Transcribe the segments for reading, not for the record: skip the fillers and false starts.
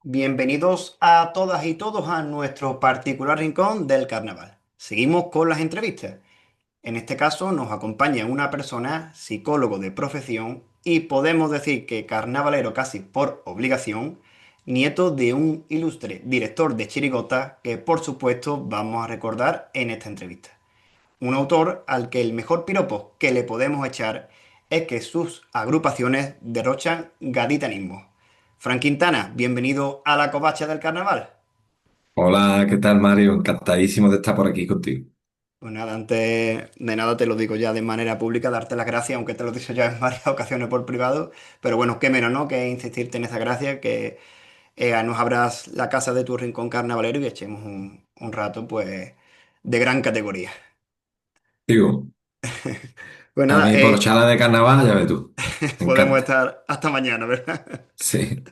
Bienvenidos a todas y todos a nuestro particular rincón del carnaval. Seguimos con las entrevistas. En este caso nos acompaña una persona, psicólogo de profesión, y podemos decir que carnavalero casi por obligación, nieto de un ilustre director de chirigota que por supuesto vamos a recordar en esta entrevista. Un autor al que el mejor piropo que le podemos echar es que sus agrupaciones derrochan gaditanismo. Fran Quintana, bienvenido a la covacha del carnaval. Hola, ¿qué tal, Mario? Encantadísimo de estar por aquí contigo. Pues nada, antes de nada te lo digo ya de manera pública, darte las gracias, aunque te lo he dicho ya en varias ocasiones por privado, pero bueno, qué menos, ¿no? Que insistirte en esa gracia, que nos abras la casa de tu rincón carnavalero y echemos un rato, pues, de gran categoría. Digo, Pues a nada, mí por charla de carnaval, ya ves tú, me podemos encanta. estar hasta mañana, ¿verdad? Sí.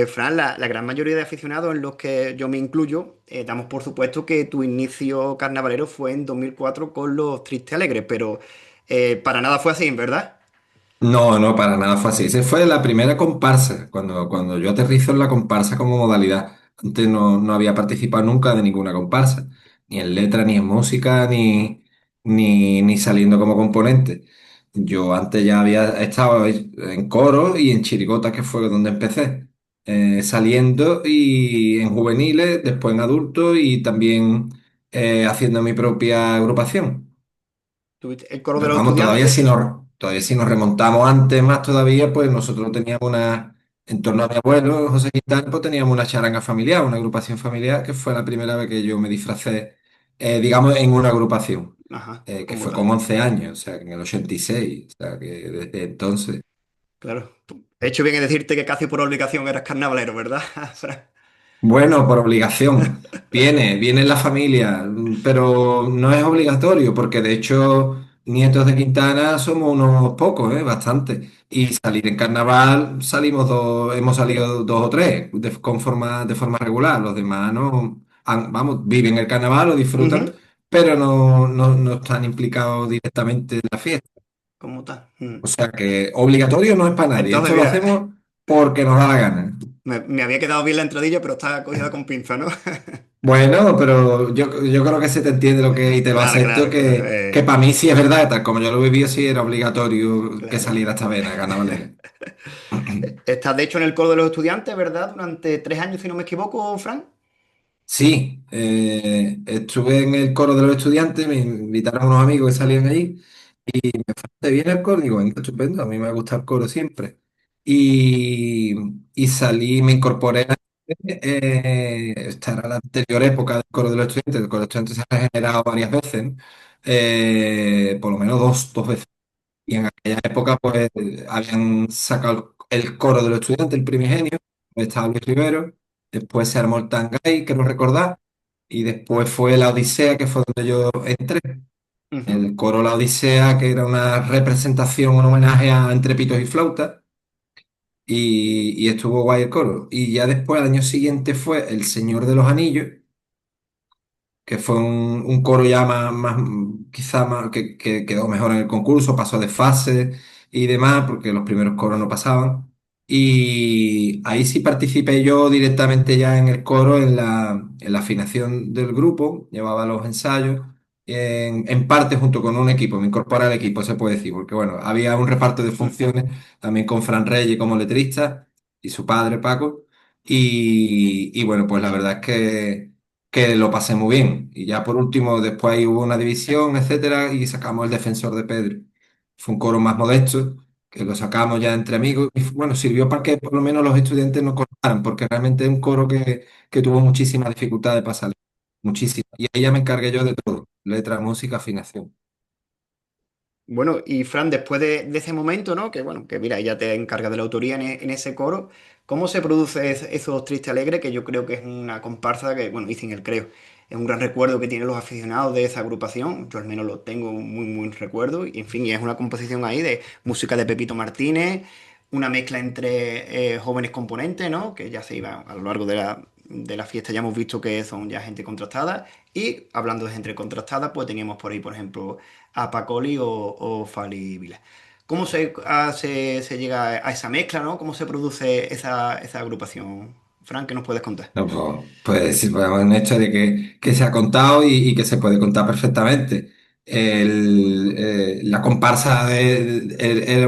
Fran, la gran mayoría de aficionados en los que yo me incluyo, damos por supuesto que tu inicio carnavalero fue en 2004 con los Tristes Alegres, pero para nada fue así, ¿verdad? No, no, para nada fue así. Esa fue la primera comparsa, cuando yo aterrizo en la comparsa como modalidad. Antes no había participado nunca de ninguna comparsa, ni en letra, ni en música, ni saliendo como componente. Yo antes ya había estado en coro y en chirigota, que fue donde empecé. Saliendo y en juveniles, después en adultos y también haciendo mi propia agrupación. Tuviste el coro de Pero los vamos, estudiantes. todavía si nos remontamos antes más todavía, pues nosotros teníamos en torno a mi abuelo, José Quintana, pues teníamos una charanga familiar, una agrupación familiar, que fue la primera vez que yo me disfracé, digamos, en una agrupación, Ajá, que como fue tal. con 11 años, o sea, que en el 86, o sea, que desde entonces. Claro. He hecho bien en decirte que casi por obligación eras carnavalero, ¿verdad, Fran? Bueno, por obligación. Viene en la familia, pero no es obligatorio, porque de hecho, nietos de Quintana somos unos pocos, bastante. Y salir en carnaval, hemos salido dos o tres de forma regular. Los demás no, vamos, viven el carnaval, lo disfrutan, Ujú, pero no están implicados directamente en la fiesta. como tal. O sea que obligatorio no es para nadie. Entonces, Esto lo bien, hacemos porque nos da la gana. me había quedado bien la entradilla, pero está cogida con pinza, ¿no? Bueno, pero yo creo que se te entiende lo que y te lo Claro, acepto, claro. que para mí sí es verdad, tal como yo lo viví, sí era obligatorio que Claro. saliera esta vena, carnavalera. Estás de hecho en el coro de los estudiantes, ¿verdad? Durante 3 años, si no me equivoco, Fran. Sí, estuve en el coro de los estudiantes, me invitaron unos amigos que salían allí y me fue bastante bien el coro, digo, venga, estupendo, a mí me gusta el coro siempre. Y, y salí, me incorporé esta era la anterior época del coro de los estudiantes, el coro de los estudiantes se ha generado varias veces, ¿no? Por lo menos dos veces. Y en aquella época, pues, habían sacado el coro de los estudiantes, el primigenio, donde estaba Luis Rivero, después se armó el Tangay, que no recordar, y después fue la Odisea, que fue donde yo entré. Ujú, El coro La Odisea, que era una representación, un homenaje a Entre Pitos y Flautas, y estuvo guay el coro. Y ya después, al año siguiente, fue El Señor de los Anillos, que fue un coro ya quizá más, que quedó mejor en el concurso, pasó de fase y demás, porque los primeros coros no pasaban. Y ahí sí participé yo directamente ya en el coro, en la afinación del grupo, llevaba los ensayos, en parte junto con un equipo, me incorpora al equipo, se puede decir, porque bueno, había un reparto de ujú. funciones, también con Fran Reyes como letrista y su padre Paco. Y bueno, pues la verdad es que lo pasé muy bien. Y ya por último, después ahí hubo una división, etcétera, y sacamos el Defensor de Pedro. Fue un coro más modesto, que lo sacamos ya entre amigos. Y bueno, sirvió para que por lo menos los estudiantes no cortaran, porque realmente es un coro que tuvo muchísimas dificultades para salir. Muchísimas. Y ahí ya me encargué yo de todo: letra, música, afinación. Bueno, y Fran, después de ese momento, ¿no? Que bueno, que mira, ya te encargas de la autoría en ese coro, ¿cómo se produce esos Triste Alegre? Que yo creo que es una comparsa que, bueno, dicen el creo, es un gran recuerdo que tienen los aficionados de esa agrupación, yo al menos lo tengo muy, muy recuerdo, y en fin, y es una composición ahí de música de Pepito Martínez, una mezcla entre jóvenes componentes, ¿no? Que ya se iban a lo largo de la fiesta, ya hemos visto que son ya gente contrastada, y hablando de gente contrastada, pues teníamos por ahí, por ejemplo, a Pacoli o Fali Vila. ¿Cómo se llega a esa mezcla, ¿no? ¿Cómo se produce esa agrupación? Frank, ¿qué nos puedes contar? No, pues sí, pues es un hecho de que se ha contado y que se puede contar perfectamente. La comparsa de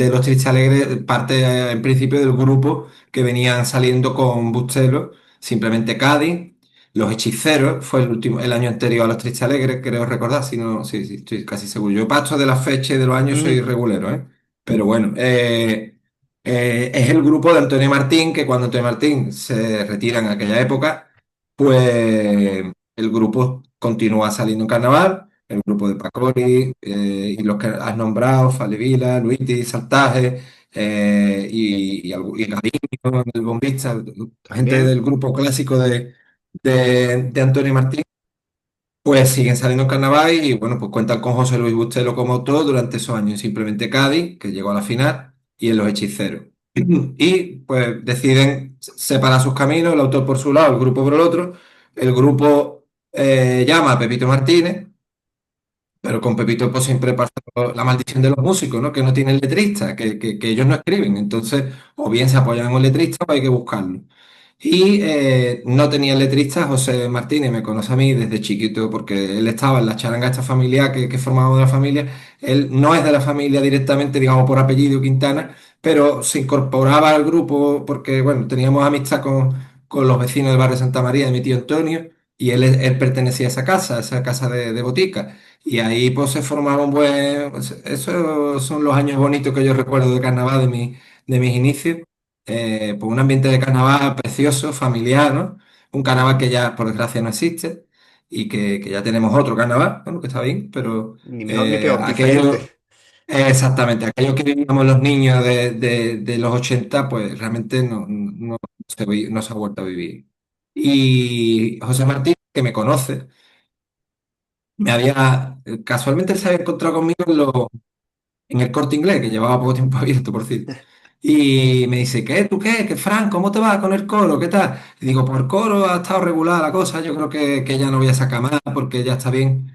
los Tristes Alegres parte en principio del grupo que venían saliendo con Bustelo, simplemente Cádiz. Los Hechiceros fue el año anterior a los Tristes Alegres, creo recordar, si no, sí, sí, estoy casi seguro. Yo paso de las fechas y de los años soy Ujú. regulero, ¿eh? Pero bueno, es el grupo de Antonio Martín, que cuando Antonio Martín se retira en aquella época, pues el grupo continúa saliendo en carnaval, el grupo de Pacori, y los que has nombrado, Falevila, Luiti, Saltaje, y Gabinho, el bombista, gente del También, grupo clásico de Antonio Martín. Pues siguen saliendo en carnaval y bueno, pues cuentan con José Luis Bustelo como autor durante esos años. Simplemente Cádiz, que llegó a la final, y en Los Hechiceros. Y pues deciden separar sus caminos, el autor por su lado, el grupo por el otro. El grupo llama a Pepito Martínez, pero con Pepito pues siempre pasa la maldición de los músicos, ¿no? Que no tienen letrista, que ellos no escriben. Entonces, o bien se apoyan en un letrista o hay que buscarlo. Y no tenía letrista, José Martínez me conoce a mí desde chiquito porque él estaba en la charanga esta familiar que formábamos de la familia. Él no es de la familia directamente, digamos, por apellido Quintana, pero se incorporaba al grupo porque, bueno, teníamos amistad con los vecinos del barrio Santa María de mi tío Antonio y él pertenecía a esa casa de botica. Y ahí pues se formaba un buen... Pues, esos son los años bonitos que yo recuerdo de carnaval de mis inicios. Pues un ambiente de carnaval precioso, familiar, ¿no? Un carnaval que ya, por desgracia, no existe y que ya tenemos otro carnaval, bueno, que está bien, pero ni mejor ni peor, diferente. aquello, exactamente, aquello que vivíamos los niños de los 80 pues realmente no se ha vuelto a vivir. Y José Martín, que me conoce, casualmente se había encontrado conmigo en el Corte Inglés, que llevaba poco tiempo abierto, por cierto. Y me dice, ¿qué? ¿Tú qué? ¿Qué, Fran? ¿Cómo te va con el coro? ¿Qué tal? Y digo, por el coro ha estado regular la cosa, yo creo que ya no voy a sacar más porque ya está bien.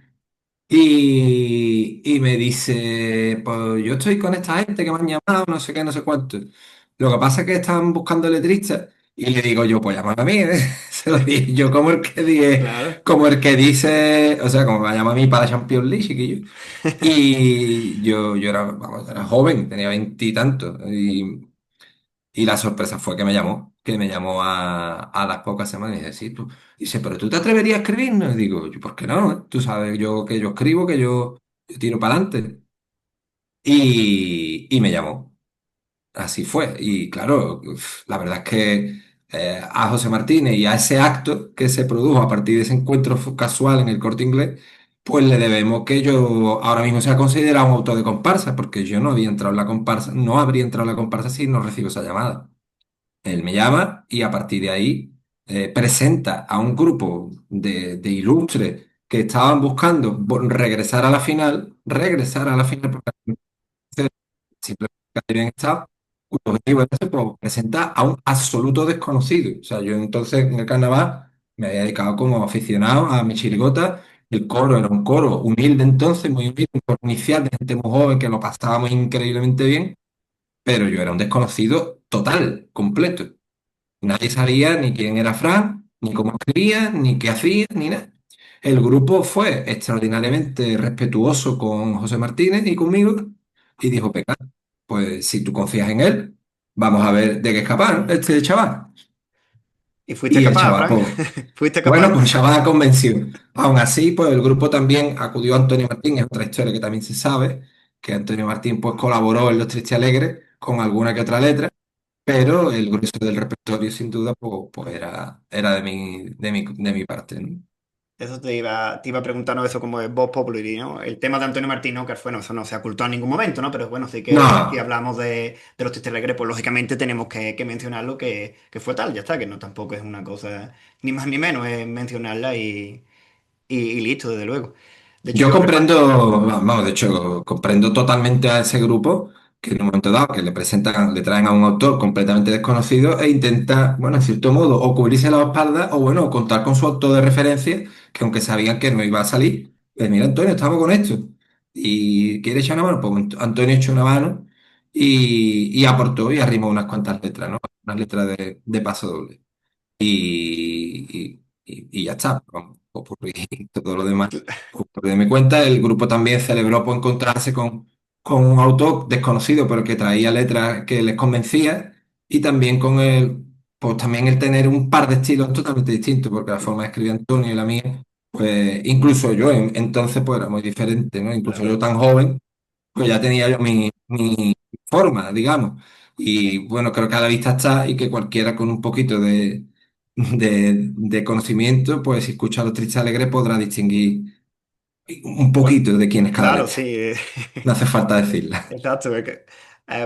Y me dice, pues yo estoy con esta gente que me han llamado, no sé qué, no sé cuánto. Lo que pasa es que están buscando letristas. Y le digo yo, pues llámame a mí, ¿eh? Se lo dije yo Claro. como el que dice, o sea, como me llama a mí para la Champions League, chiquillo. Y yo era, vamos, era joven, tenía veintitantos. Y la sorpresa fue que me llamó a las pocas semanas y dice, sí, tú. Dice, pero tú te atreverías a escribirnos. Y digo, yo, ¿por qué no? Tú sabes yo que yo escribo, yo tiro para adelante. Y me llamó. Así fue. Y claro, la verdad es que a José Martínez y a ese acto que se produjo a partir de ese encuentro casual en el Corte Inglés, pues le debemos que yo ahora mismo sea considerado un autor de comparsa, porque yo no había entrado en la comparsa, no habría entrado en la comparsa si no recibo esa llamada. Él me llama y a partir de ahí presenta a un grupo de ilustres que estaban buscando regresar a la final porque simplemente habían estado, cuyo objetivo era ese, pues, presentar a un absoluto desconocido. O sea, yo entonces en el carnaval me había dedicado como aficionado a mi chirigota. El coro era un coro humilde entonces, muy humilde, un coro inicial de gente muy joven que lo pasábamos increíblemente bien, pero yo era un desconocido total, completo. Nadie sabía ni quién era Fran, ni cómo escribía, ni qué hacía, ni nada. El grupo fue extraordinariamente respetuoso con José Martínez y conmigo y dijo, venga, pues si tú confías en él, vamos a ver de qué es capaz, ¿no? Este chaval. Y fuiste Y el capaz, chaval, Frank. pues, Fuiste bueno, capaz. pues el chaval convenció. Aún así, pues el grupo también acudió a Antonio Martín, es otra historia que también se sabe, que Antonio Martín pues colaboró en Los Tristes Alegres con alguna que otra letra. Pero el grueso del repertorio, sin duda, pues era de mi parte, ¿no? Eso te iba preguntando eso como de Vox Populi, ¿no? El tema de Antonio Martín Ocar, bueno, eso no se ha ocultado en ningún momento, ¿no? Pero bueno, sí que si No, hablamos de los Tristes Alegres, pues lógicamente tenemos que mencionarlo que fue tal, ya está, que no tampoco es una cosa ni más ni menos, es mencionarla y listo, desde luego. De hecho, yo yo recuerdo... comprendo, vamos, de hecho, comprendo totalmente a ese grupo que en un momento dado que le traen a un autor completamente desconocido e intenta, bueno, en cierto modo, o cubrirse la espalda o, bueno, contar con su autor de referencia, que aunque sabían que no iba a salir, pues mira, Antonio, estamos con esto. y quiere echar una mano, pues Antonio echó una mano y aportó y arrimó unas cuantas letras, ¿no? Unas letras de paso doble. Y ya está, vamos, popurrí, todo lo demás. Pues, por de mi cuenta, el grupo también celebró por encontrarse con un autor desconocido, pero que traía letras que les convencía, y también con pues también el tener un par de estilos totalmente distintos, porque la forma de escribir Antonio y la mía, pues incluso yo entonces pues era muy diferente, ¿no? Incluso yo Claro. tan joven pues ya tenía yo mi forma, digamos. Y bueno, creo que a la vista está y que cualquiera con un poquito de conocimiento, pues si escucha a los Tristes Alegres podrá distinguir un Bueno, poquito de quién es cada claro, letra. sí. No hace falta decirla. Exacto, es que,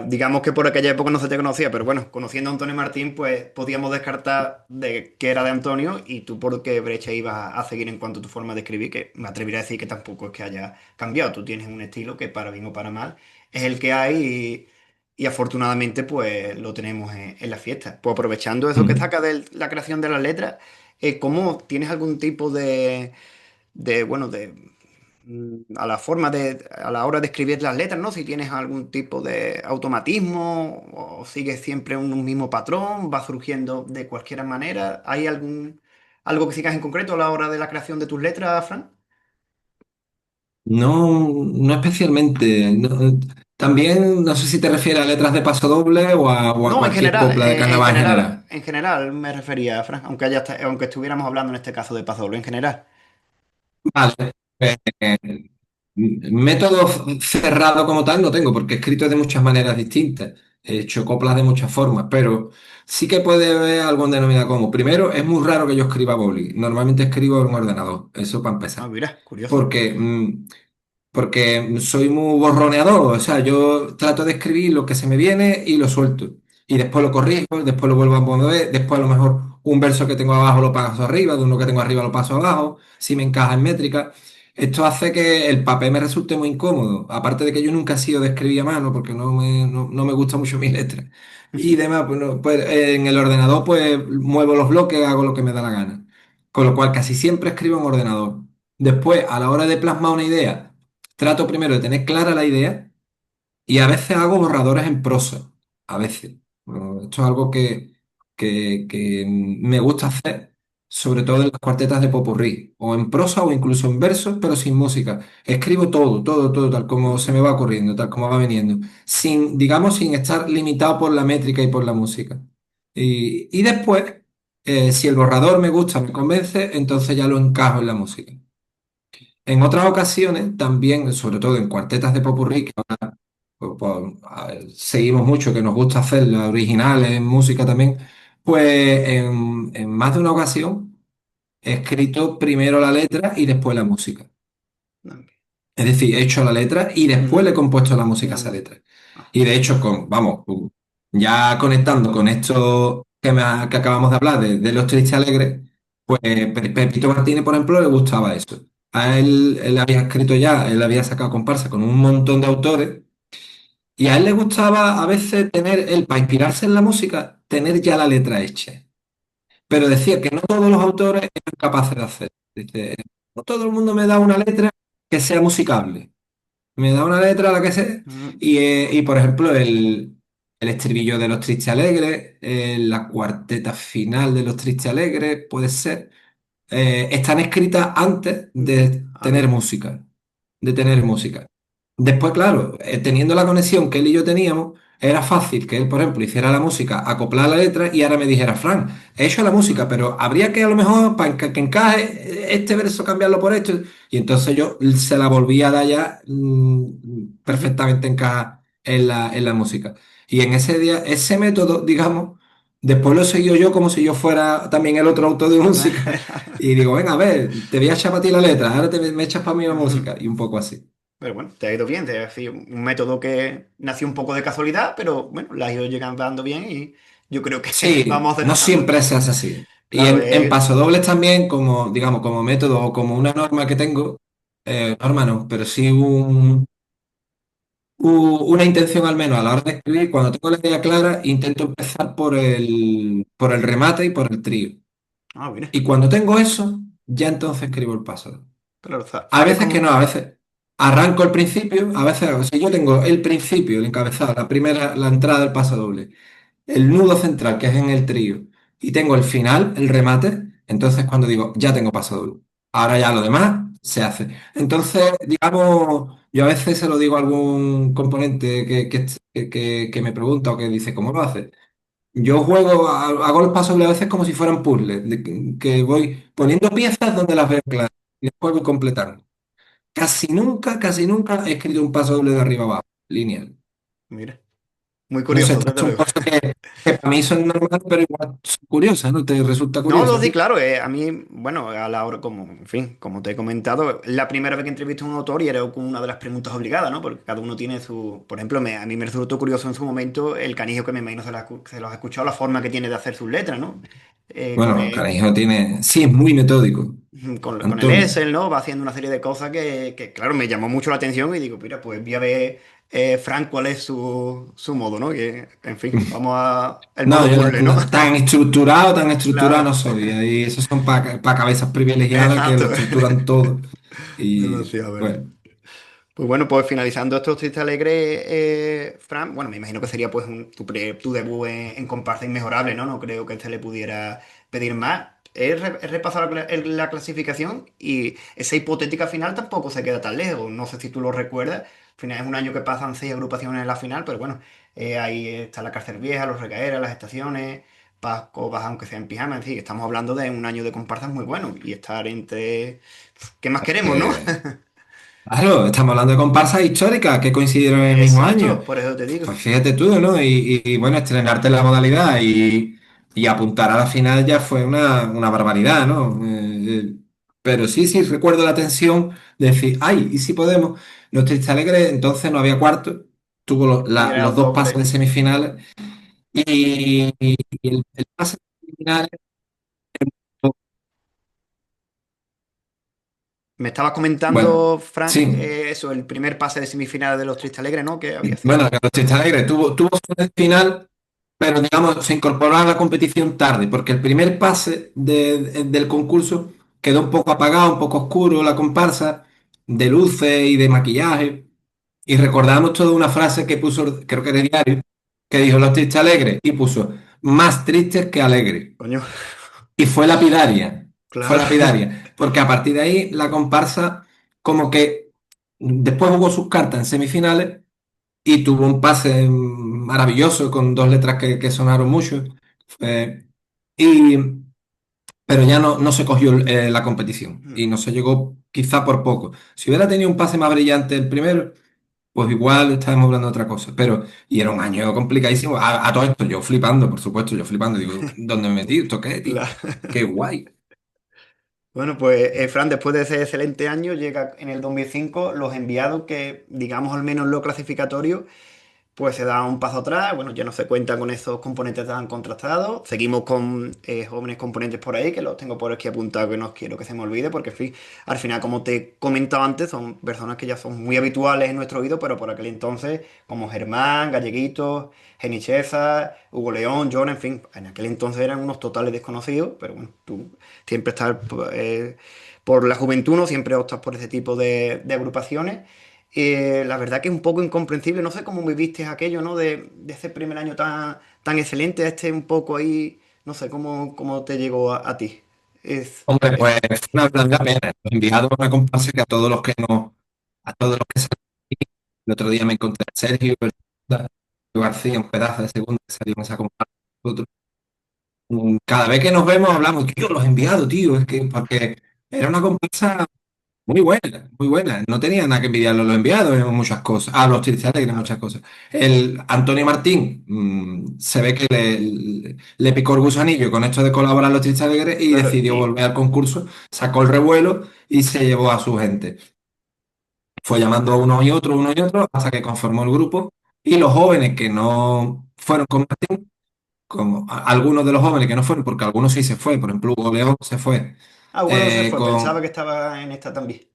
digamos que por aquella época no se te conocía, pero bueno, conociendo a Antonio Martín, pues podíamos descartar de que era de Antonio y tú por qué brecha ibas a seguir en cuanto a tu forma de escribir, que me atrevería a decir que tampoco es que haya cambiado, tú tienes un estilo que para bien o para mal es el que hay y afortunadamente pues lo tenemos en la fiesta. Pues aprovechando eso que Mm. saca de la creación de las letras, ¿cómo tienes algún tipo bueno, a la forma a la hora de escribir las letras, ¿no? Si tienes algún tipo de automatismo o sigues siempre un mismo patrón, va surgiendo de cualquier manera. ¿Hay algo que sigas en concreto a la hora de la creación de tus letras, Fran? No, no especialmente. También no sé si te refieres a letras de paso doble o a No, cualquier copla de carnaval en general. en general me refería, Fran, aunque estuviéramos hablando en este caso de Paso Doble, en general. Vale. Eh, Método cerrado como tal no tengo, porque he escrito de muchas maneras distintas. He hecho coplas de muchas formas, pero sí que puede haber algo denominado como. Primero, es muy raro que yo escriba boli. Normalmente escribo en un ordenador, eso para Ah, empezar. mira, curioso. Porque porque soy muy borroneador, o sea, yo trato de escribir lo que se me viene y lo suelto. Y después lo corrijo, después lo vuelvo a poner, después a lo mejor un verso que tengo abajo lo paso arriba, de uno que tengo arriba lo paso abajo, si me encaja en métrica. Esto hace que el papel me resulte muy incómodo, aparte de que yo nunca he sido de escribir a mano, porque no me gusta mucho mi letra. Y demás, pues, pues, en el ordenador pues muevo los bloques, hago lo que me da la gana. Con lo cual casi siempre escribo en ordenador. Después, a la hora de plasmar una idea, trato primero de tener clara la idea y a veces hago borradores en prosa. A veces. Bueno, esto es algo que me gusta hacer, sobre todo en las cuartetas de popurrí, o en prosa o incluso en versos, pero sin música. Escribo todo, tal como se me va ocurriendo, tal como va viniendo, sin, digamos, sin estar limitado por la métrica y por la música. Y después, si el borrador me gusta, me convence, entonces ya lo encajo en la música. En otras ocasiones, también, sobre todo en cuartetas de popurrí, que ahora pues, seguimos mucho, que nos gusta hacer las originales en música también, pues en más de una ocasión he escrito primero la letra y después la música. Es decir, he hecho la letra y después Ujú, le he compuesto la música a esa ujú. letra. Y de hecho, vamos, ya conectando con esto que acabamos de hablar de los tristes alegres, pues Pepito Martínez, por ejemplo, le gustaba eso. A él había escrito ya, él había sacado comparsa con un montón de autores y a él le gustaba a veces para inspirarse en la música, tener ya la letra hecha. Pero decía que no todos los autores eran capaces de hacer. Dice, no todo el mundo me da una letra que sea musicable. Me da una letra la que sé. Ujú, Y, por ejemplo, el estribillo de Los Tristes Alegres, la cuarteta final de Los Tristes Alegres, puede ser, están escritas antes de Ah, tener mira. música. De tener música. Después, claro, teniendo la conexión que él y yo teníamos, era fácil que él, por ejemplo, hiciera la música, acoplar la letra y ahora me dijera, Fran, he hecho la música, Ujú, pero habría que a lo mejor, para que encaje este verso, cambiarlo por esto. Y entonces yo se la volví a dar ya ujú. perfectamente encajada en la música. Y en ese día, ese método, digamos, después lo he seguido yo como si yo fuera también el otro autor de música. Y digo, venga, a ver, te voy a echar para ti la letra, ahora me echas para mí la Ujú. música. Y un poco así. Pero bueno, te ha ido bien, te ha sido un método que nació un poco de casualidad, pero bueno, la has ido llegando bien y yo creo que Sí, vamos no dejándolo. siempre se hace así. Y Claro, en pasodobles también, como, digamos, como método o como una norma que tengo, norma no, pero sí una intención al menos a la hora de escribir, cuando tengo la idea clara, intento empezar por el remate y por el trío. mira, Y cuando tengo eso, ya entonces escribo el paso. claro, A sale veces que no, como... a veces. arranco el principio, a veces, o sea, yo tengo el principio, el encabezado, la primera, la entrada del pasodoble, el nudo central, que es en el trío, y tengo el final, el remate, entonces cuando digo, ya tengo pasodoble. Ahora ya lo demás se hace. Entonces, digamos, yo a veces se lo digo a algún componente que me pregunta o que dice, ¿cómo lo haces? Yo juego, hago los pasodobles a veces como si fueran puzzles, que voy poniendo piezas donde las veo claras y después voy completando. Casi nunca he escrito un paso doble de arriba abajo, lineal. Mira, muy No sé, curioso, estas desde son luego. cosas que para mí son normales, pero igual son curiosas, ¿no? ¿Te resulta No, curioso lo a sí, ti? claro, a mí, bueno, a la hora, como, en fin, como te he comentado, la primera vez que entrevisto a un autor y era como una de las preguntas obligadas, ¿no? Porque cada uno tiene su, por ejemplo, a mí me resultó curioso en su momento el Canijo que me imagino se los ha escuchado, la forma que tiene de hacer sus letras, ¿no? Con Bueno, Canijo tiene... Sí, es muy metódico, con el Antonio. Excel, ¿no? Va haciendo una serie de cosas claro, me llamó mucho la atención y digo, mira, pues voy a ver, Frank, cuál es su modo, ¿no? Que, en fin, vamos a el No, modo yo puzzle, ¿no? tan estructurado Claro, no soy. Ahí esos son para cabezas privilegiadas que lo exacto. estructuran todo. Y Demasiado, ¿verdad? bueno, Pues bueno, pues finalizando estos Triste Alegre, Fran, bueno, me imagino que sería pues tu debut en comparsa inmejorable, ¿no? No creo que este le pudiera pedir más. He repasado la clasificación y esa hipotética final tampoco se queda tan lejos. No sé si tú lo recuerdas. Al final es un año que pasan 6 agrupaciones en la final, pero bueno, ahí está la Cárcel Vieja, los Recaeras, las estaciones, Pasco, Baja, aunque sea en pijama. En fin, estamos hablando de un año de comparsas muy bueno y estar entre... ¿Qué más queremos, no? que claro, estamos hablando de comparsas históricas que coincidieron en el mismo año. Exacto, por eso te digo. Pues fíjate tú, ¿no? Bueno, estrenarte en la modalidad y apuntar a la final ya fue una barbaridad, ¿no? Pero sí, sí, recuerdo la tensión de decir, ay, ¿y si podemos? Los Triste Alegre entonces no había cuarto, tuvo Y era los dos pases doble. de semifinales y el pase de semifinales, Me estabas bueno, comentando, Frank, sí. eso, el primer pase de semifinales de los Triste Alegre, ¿no? Que había Bueno, sido. que los Triste Alegre tuvo su final, pero digamos, se incorporó a la competición tarde, porque el primer pase del concurso quedó un poco apagado, un poco oscuro, la comparsa, de luces y de maquillaje. Y recordamos toda una frase que puso, creo que era diario, que dijo los Tristes Alegres, y puso más tristes que alegres. Coño, Y fue claro. lapidaria, porque a partir de ahí la comparsa como que después jugó sus cartas en semifinales y tuvo un pase maravilloso con dos letras que sonaron mucho. Eh, y, pero ya no se cogió la competición y no se llegó quizá por poco. Si hubiera tenido un pase más brillante el primero, pues igual estábamos hablando de otra cosa. Pero, y era un año complicadísimo. A todo esto, yo flipando, por supuesto, yo flipando. Digo, ¿dónde me metí? ¿Esto qué, tío? Claro. Qué guay. Bueno, pues Fran, después de ese excelente año, llega en el 2005 los enviados que, digamos, al menos en lo clasificatorio, pues se da un paso atrás, bueno, ya no se cuenta con esos componentes tan contrastados. Seguimos con jóvenes componentes por ahí, que los tengo por aquí apuntados, que no quiero que se me olvide, porque en fin, al final, como te comentaba antes, son personas que ya son muy habituales en nuestro oído, pero por aquel entonces, como Germán, Galleguitos, Geni Cheza, Hugo León, John, en fin, en aquel entonces eran unos totales desconocidos, pero bueno, tú siempre estás por la juventud, ¿no? Siempre optas por ese tipo de agrupaciones. La verdad que es un poco incomprensible. No sé cómo viviste aquello, ¿no? De ese primer año tan excelente a este un poco ahí. No sé cómo te llegó a ti. Es, Hombre, es- pues fue una verdadera pena. Enviado a una comparsa que a todos los que no, a todos los que salieron. El otro día me encontré a Sergio, García, un pedazo de segunda que salió en esa comparsa. Nosotros, cada vez que nos vemos hablamos, tío, los enviados, tío, es que porque era una comparsa muy buena, muy buena. No tenía nada que envidiarle a los enviados en muchas cosas, a los Tristes Alegres en claro. muchas cosas. El Antonio Martín, se ve que le picó el gusanillo con esto de colaborar a los Tristes Alegres y Claro, decidió volver al concurso, sacó el revuelo y se llevó a su gente. Fue llamando a unos y otros, hasta que conformó el grupo. Y los jóvenes que no fueron con Martín, como algunos de los jóvenes que no fueron, porque algunos sí se fue, por ejemplo, Hugo León se fue. Hugo no se fue. Pensaba Con... que estaba en esta también.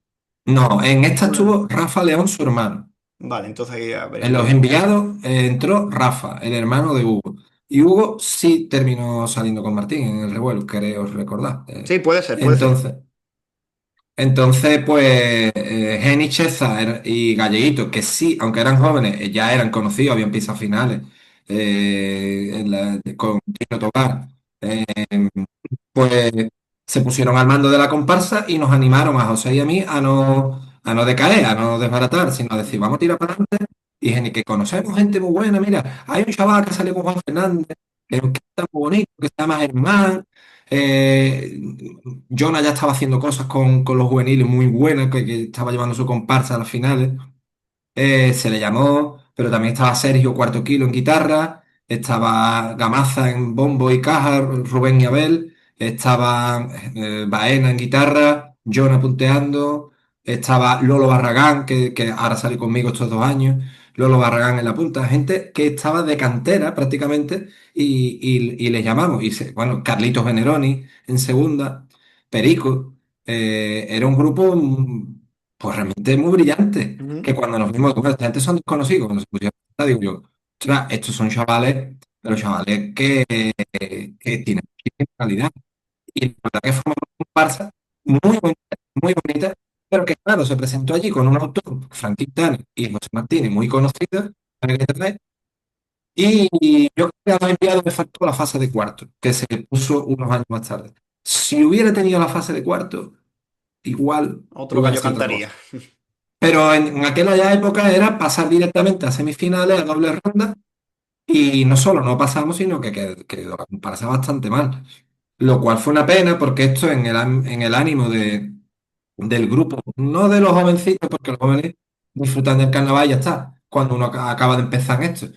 No, en esta Hugo León. estuvo Rafa León, su hermano. Vale, entonces ahí En los averigué. enviados entró Rafa, el hermano de Hugo. Y Hugo sí terminó saliendo con Martín en el revuelo, creo recordar. Sí, puede ser, puede ser. Entonces, Entonces, pues, Geni, César y Galleguito, que sí, aunque eran jóvenes, ya eran conocidos, habían pisado finales con Tino Tobar, pues se pusieron al mando de la comparsa y nos animaron a José y a mí a no decaer, a no desbaratar, sino a decir, vamos a tirar para adelante. Y Geni, que conocemos gente muy buena, mira, hay un chaval que sale con Juan Fernández, que está muy bonito, que se llama Germán. Eh, Jonah ya estaba haciendo cosas con los juveniles muy buenas, que estaba llevando su comparsa a las finales. Se le llamó, pero también estaba Sergio Cuarto Kilo en guitarra, estaba Gamaza en bombo y caja, Rubén y Abel, estaba Baena en guitarra, Jonah punteando, estaba Lolo Barragán, que ahora sale conmigo estos 2 años, Lolo Barragán en la punta, gente que estaba de cantera prácticamente y les llamamos. Bueno, Carlitos Veneroni en segunda, Perico, era un grupo pues realmente muy brillante Ujú. que cuando nos vimos, bueno, esta gente son desconocidos, cuando se pusieron a cantar, digo yo, ostras, estos son chavales, pero chavales que tienen muchísima calidad. Y la verdad que fue una comparsa muy bonita, pero que claro, se presentó allí con un autor, Frank Quintana y José Martínez, muy conocidos en internet, y yo creo que a los enviados me faltó la fase de cuarto, que se puso unos años más tarde. Si hubiera tenido la fase de cuarto, igual Otro hubiera gallo sido otra cantaría. cosa. Pero en aquella época era pasar directamente a semifinales, a doble ronda, y no solo no pasamos, sino que lo parece bastante mal. Lo cual fue una pena porque esto en el ánimo del grupo, no de los jovencitos, porque los jóvenes disfrutan del carnaval y ya está, cuando uno acaba de empezar en esto.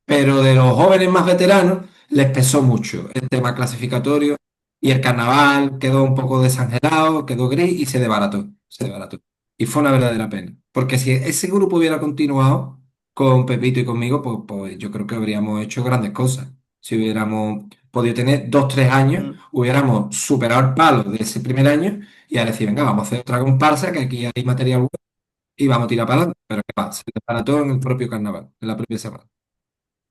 Pero de los jóvenes más veteranos les pesó mucho el tema clasificatorio y el carnaval quedó un poco desangelado, quedó gris y se desbarató, se desbarató. Y fue una verdadera pena, porque si ese grupo hubiera continuado con Pepito y conmigo, pues yo creo que habríamos hecho grandes cosas. Si hubiéramos podido tener 2, 3 años, Mm. hubiéramos superado el palo de ese primer año y a decir, venga, vamos a hacer otra comparsa, que aquí hay material bueno y vamos a tirar para adelante. Pero ¿qué pasa? Se desbarató en el propio carnaval, en la propia semana.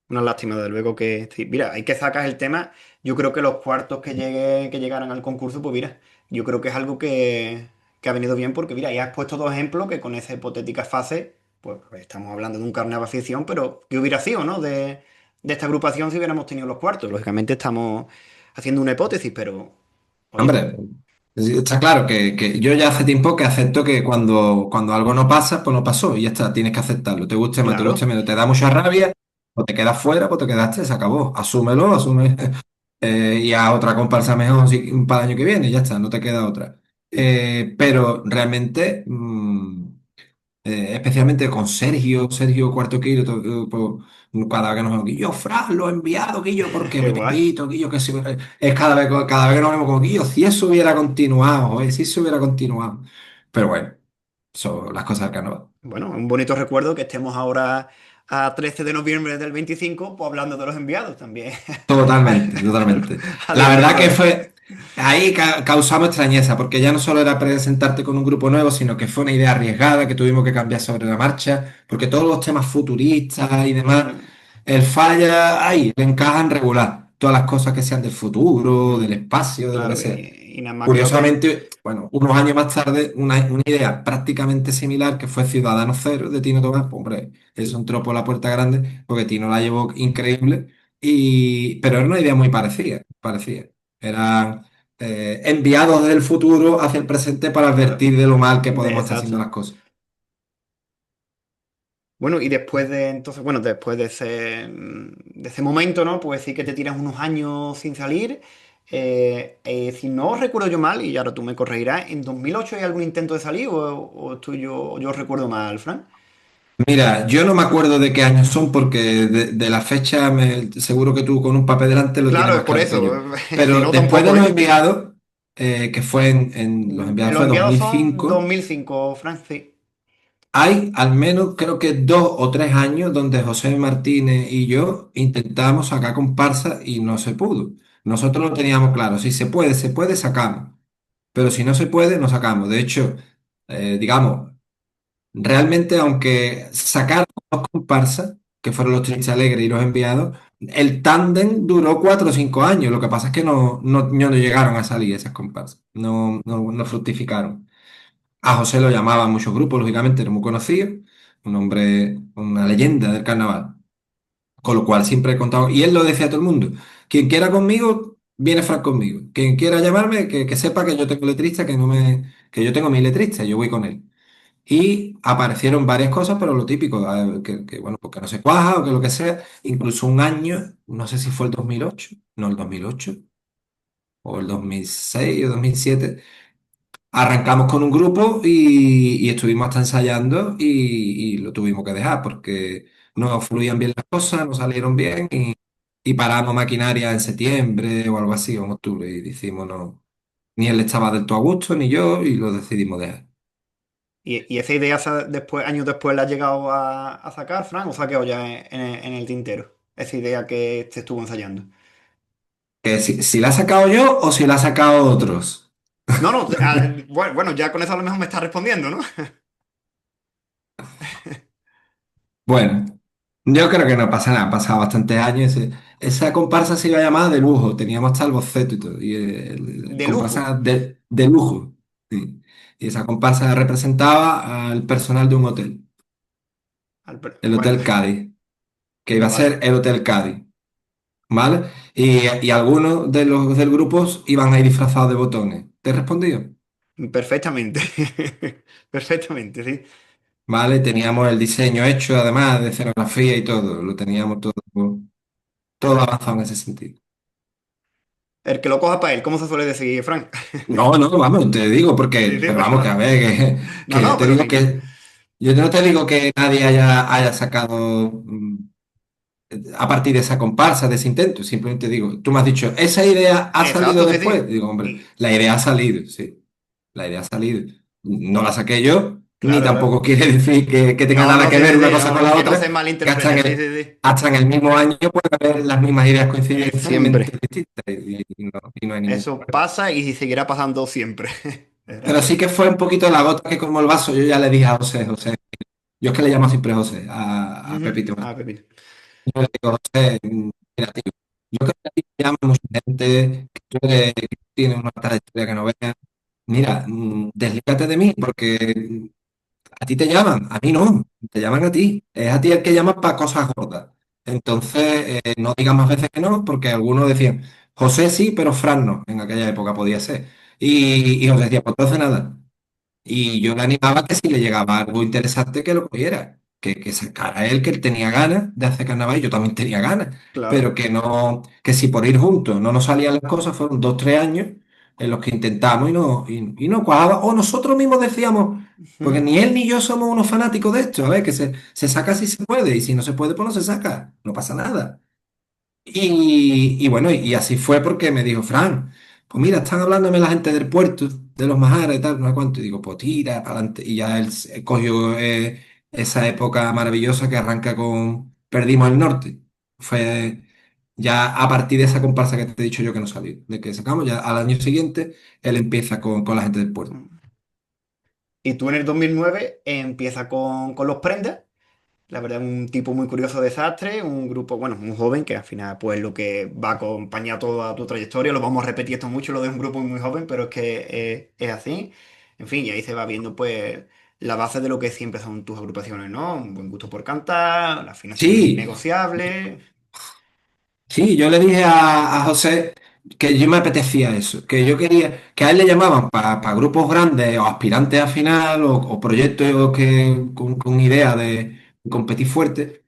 Una lástima, desde luego que sí. Mira, hay que sacar el tema. Yo creo que los cuartos que llegaran al concurso, pues mira, yo creo que es algo que ha venido bien porque, mira, ya has puesto dos ejemplos que con esa hipotética fase, pues estamos hablando de un carnaval ficción, pero ¿qué hubiera sido, no? De esta agrupación si hubiéramos tenido los cuartos. Lógicamente estamos haciendo una hipótesis, pero, oye, Hombre, sí, está claro que yo ya hace tiempo que acepto que cuando algo no pasa, pues no pasó y ya está, tienes que aceptarlo. Te guste más, te guste claro. menos, te da mucha rabia, o te quedas fuera, pues te quedaste, se acabó. Asúmelo, asume y a otra comparsa mejor para el año que viene, y ya está, no te queda otra. Pero realmente. Especialmente con Sergio Cuarto Quilo, cada vez que nos vemos, Guillo, Fran, lo he enviado, Guillo, porque Qué guay. Pepito, Guillo, que es cada vez que nos vemos como Guillo, si eso hubiera continuado, si eso hubiera continuado. Pero bueno, son las cosas del carnaval. Bueno, un bonito recuerdo que estemos ahora a 13 de noviembre del 25 pues hablando de los enviados también. Totalmente, totalmente. La verdad que Alimentado. fue, ahí causamos extrañeza, porque ya no solo era presentarte con un grupo nuevo, sino que fue una idea arriesgada que tuvimos que cambiar sobre la marcha, porque todos los temas futuristas y demás, Mm, el falla ahí, le encajan regular. Todas las cosas que sean del futuro, del mm. espacio, de lo que Claro, sea. y nada más creo que... Curiosamente, bueno, unos años más tarde, una idea prácticamente similar que fue Ciudadano Cero de Tino Tomás, pues, hombre, es un tropo a la puerta grande, porque Tino la llevó increíble, pero era una idea muy parecida, parecida. Eran enviados del futuro hacia el presente para Claro, advertir de lo mal que podemos estar haciendo exacto. las cosas. Bueno, y después de entonces, bueno, después de ese momento, ¿no? Pues sí que te tiras unos años sin salir. Si no recuerdo yo mal, y ahora tú me corregirás, ¿en 2008 hay algún intento de salir o estoy yo recuerdo mal, Fran? Mira, yo no me acuerdo de qué años son porque de la fecha seguro que tú con un papel delante lo tienes Claro, más es por claro que yo. eso. Si Pero no, después de tampoco, los ¿eh? enviados, que fue los enviados Los fue enviados son 2005, 2005, Fran, sí. hay al menos creo que 2 o 3 años donde José Martínez y yo intentamos sacar comparsa y no se pudo. Nosotros lo teníamos claro, si se puede, sacamos. Pero si no se puede, no sacamos. De hecho, digamos, realmente, aunque sacaron 2 comparsas, que fueron los Tristes Alegres y los Enviados, el tándem duró 4 o 5 años. Lo que pasa es que no llegaron a salir esas comparsas. No fructificaron. A José lo llamaban muchos grupos, lógicamente, era muy conocido, un hombre, una leyenda del carnaval. Con lo cual siempre he contado, y él lo decía a todo el mundo, quien quiera conmigo, viene Fran conmigo. Quien quiera llamarme, que sepa que yo tengo letrista, que yo tengo mi letrista, yo voy con él. Y aparecieron varias cosas, pero lo típico, bueno, porque no se cuaja o que lo que sea, incluso un año, no sé si fue el 2008 no el 2008 o el 2006 o 2007. Arrancamos con un grupo y estuvimos hasta ensayando y lo tuvimos que dejar porque no fluían bien las cosas, no salieron bien y paramos maquinaria en septiembre o algo así, o en octubre, y decimos no, ni él estaba del todo a gusto, ni yo, y lo decidimos dejar. Y esa idea después, años después la has llegado a sacar, Fran, o se ha quedado ya en el tintero. Esa idea que te estuvo ensayando. Que si la he sacado yo o si la ha sacado otros. No, no, bueno, ya con eso a lo mejor me estás respondiendo, ¿no? Bueno, yo creo que no pasa nada, han pasado bastantes años. Esa comparsa se iba a llamar de lujo, teníamos hasta el boceto y todo. Y De lujo. comparsa de lujo. Sí. Y esa comparsa representaba al personal de un hotel, el Bueno, Hotel Cádiz, que iba a ser vale, el Hotel Cádiz, ¿vale? Y algunos de los del grupo iban a ir disfrazados de botones. ¿Te he respondido? perfectamente. Perfectamente, sí. ¿Vale? Teníamos el diseño hecho, además de escenografía y todo, lo teníamos todo avanzado en ese sentido. El que lo coja para él, ¿cómo se suele decir, Fran? No, no, vamos, te digo Sí, porque, sí, pero pero vamos, que a no. ver, No, que yo no, te pero digo que. que, yo no te digo que nadie haya sacado a partir de esa comparsa, de ese intento, simplemente digo, tú me has dicho, ¿esa idea ha salido Exacto, sí, después? sí. Digo, hombre, Y, la idea ha salido, sí, la idea ha salido. No la saqué yo, ni claro, claro. tampoco quiere decir que tenga No, nada no, que sí, ver sí, una sí. cosa No, con no, la que no se otra, que malinterprete, sí, sí, sí. hasta en el mismo año puede haber las mismas ideas coincidencias en mentes Siempre. distintas y no hay ningún Eso problema. pasa y seguirá pasando siempre. Pero sí que fue un poquito la gota que como el vaso. Yo ya le dije a José, yo es que le llamo siempre José, a Ujú. Pepito. Ah, Pepito. Yo le digo, José, mira, tío, yo creo que a ti te llama mucha gente, que tienes una trayectoria que no veas. Mira, deslígate de mí, porque a ti te llaman, a mí no, te llaman a ti. Es a ti el que llama para cosas gordas. Entonces, no digas más veces que no, porque algunos decían, José sí, pero Fran no, en aquella época podía ser. Y José decía, pues entonces nada. Y yo le animaba que si le llegaba algo interesante que lo cogiera, que sacara él, que él tenía ganas de hacer carnaval y yo también tenía ganas, Claro. pero que no, que si por ir juntos no nos salían las cosas, fueron 2, 3 años en los que intentamos y no cuajaba, o nosotros mismos decíamos, porque Ujú. ni él ni yo somos unos fanáticos de esto, a ver, que se saca si se puede, y si no se puede, pues no se saca, no pasa nada. Y bueno, y así fue porque me dijo, Fran, pues mira, están hablándome la gente del puerto, de los Majaras y tal, no sé cuánto. Y digo, pues tira para adelante. Y ya él cogió esa época maravillosa que arranca con Perdimos el Norte. Fue ya a partir de esa comparsa que te he dicho yo que no salió, de que sacamos, ya al año siguiente él empieza con la gente del puerto. Y tú en el 2009 empieza con los Prendas. La verdad, un tipo muy curioso de desastre, un grupo, bueno, un joven que al final, pues lo que va a acompañar toda tu trayectoria, lo vamos a repetir esto mucho, lo de un grupo muy joven, pero es que es así. En fin, y ahí se va viendo, pues, la base de lo que siempre son tus agrupaciones, ¿no? Un buen gusto por cantar, la afinación es Sí, innegociable. sí, yo le dije a José que yo me apetecía eso, que yo quería, que a él le llamaban para grupos grandes o aspirantes a final o proyectos con idea de competir fuerte.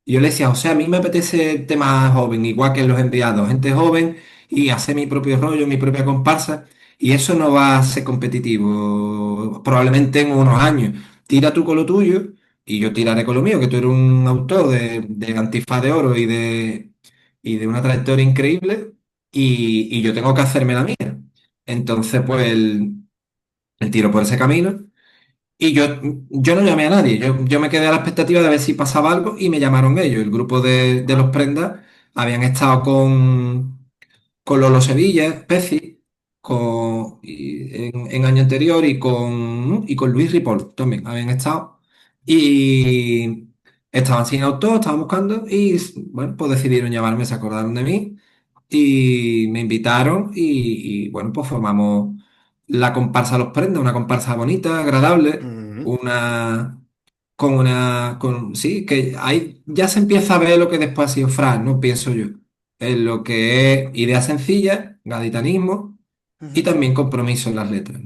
Y yo le decía, José, a mí me apetece el tema joven, igual que los enviados, gente joven y hacer mi propio rollo, mi propia comparsa. Y eso no va a ser competitivo probablemente en unos años. Tira tú con lo tuyo y yo tiraré con lo mío, que tú eres un autor de Antifaz de Oro y de una trayectoria increíble y yo tengo que hacerme la mía. Entonces, pues el tiro por ese camino y yo no llamé a nadie, yo me quedé a la expectativa de ver si pasaba algo y me llamaron ellos. El grupo de los Ah, Prendas habían estado con Lolo Sevilla, Peci, en año anterior y con Luis Ripoll también habían estado. Y estaban sin autor, estaban buscando y bueno, pues decidieron llamarme, se acordaron de mí y me invitaron y bueno, pues formamos. la comparsa los prenda, una comparsa bonita, agradable, Ujú. una sí, que ahí ya se empieza a ver lo que después ha sido Fran, ¿no? Pienso yo. En lo que es idea sencilla, gaditanismo y Ujú. también compromiso en las letras.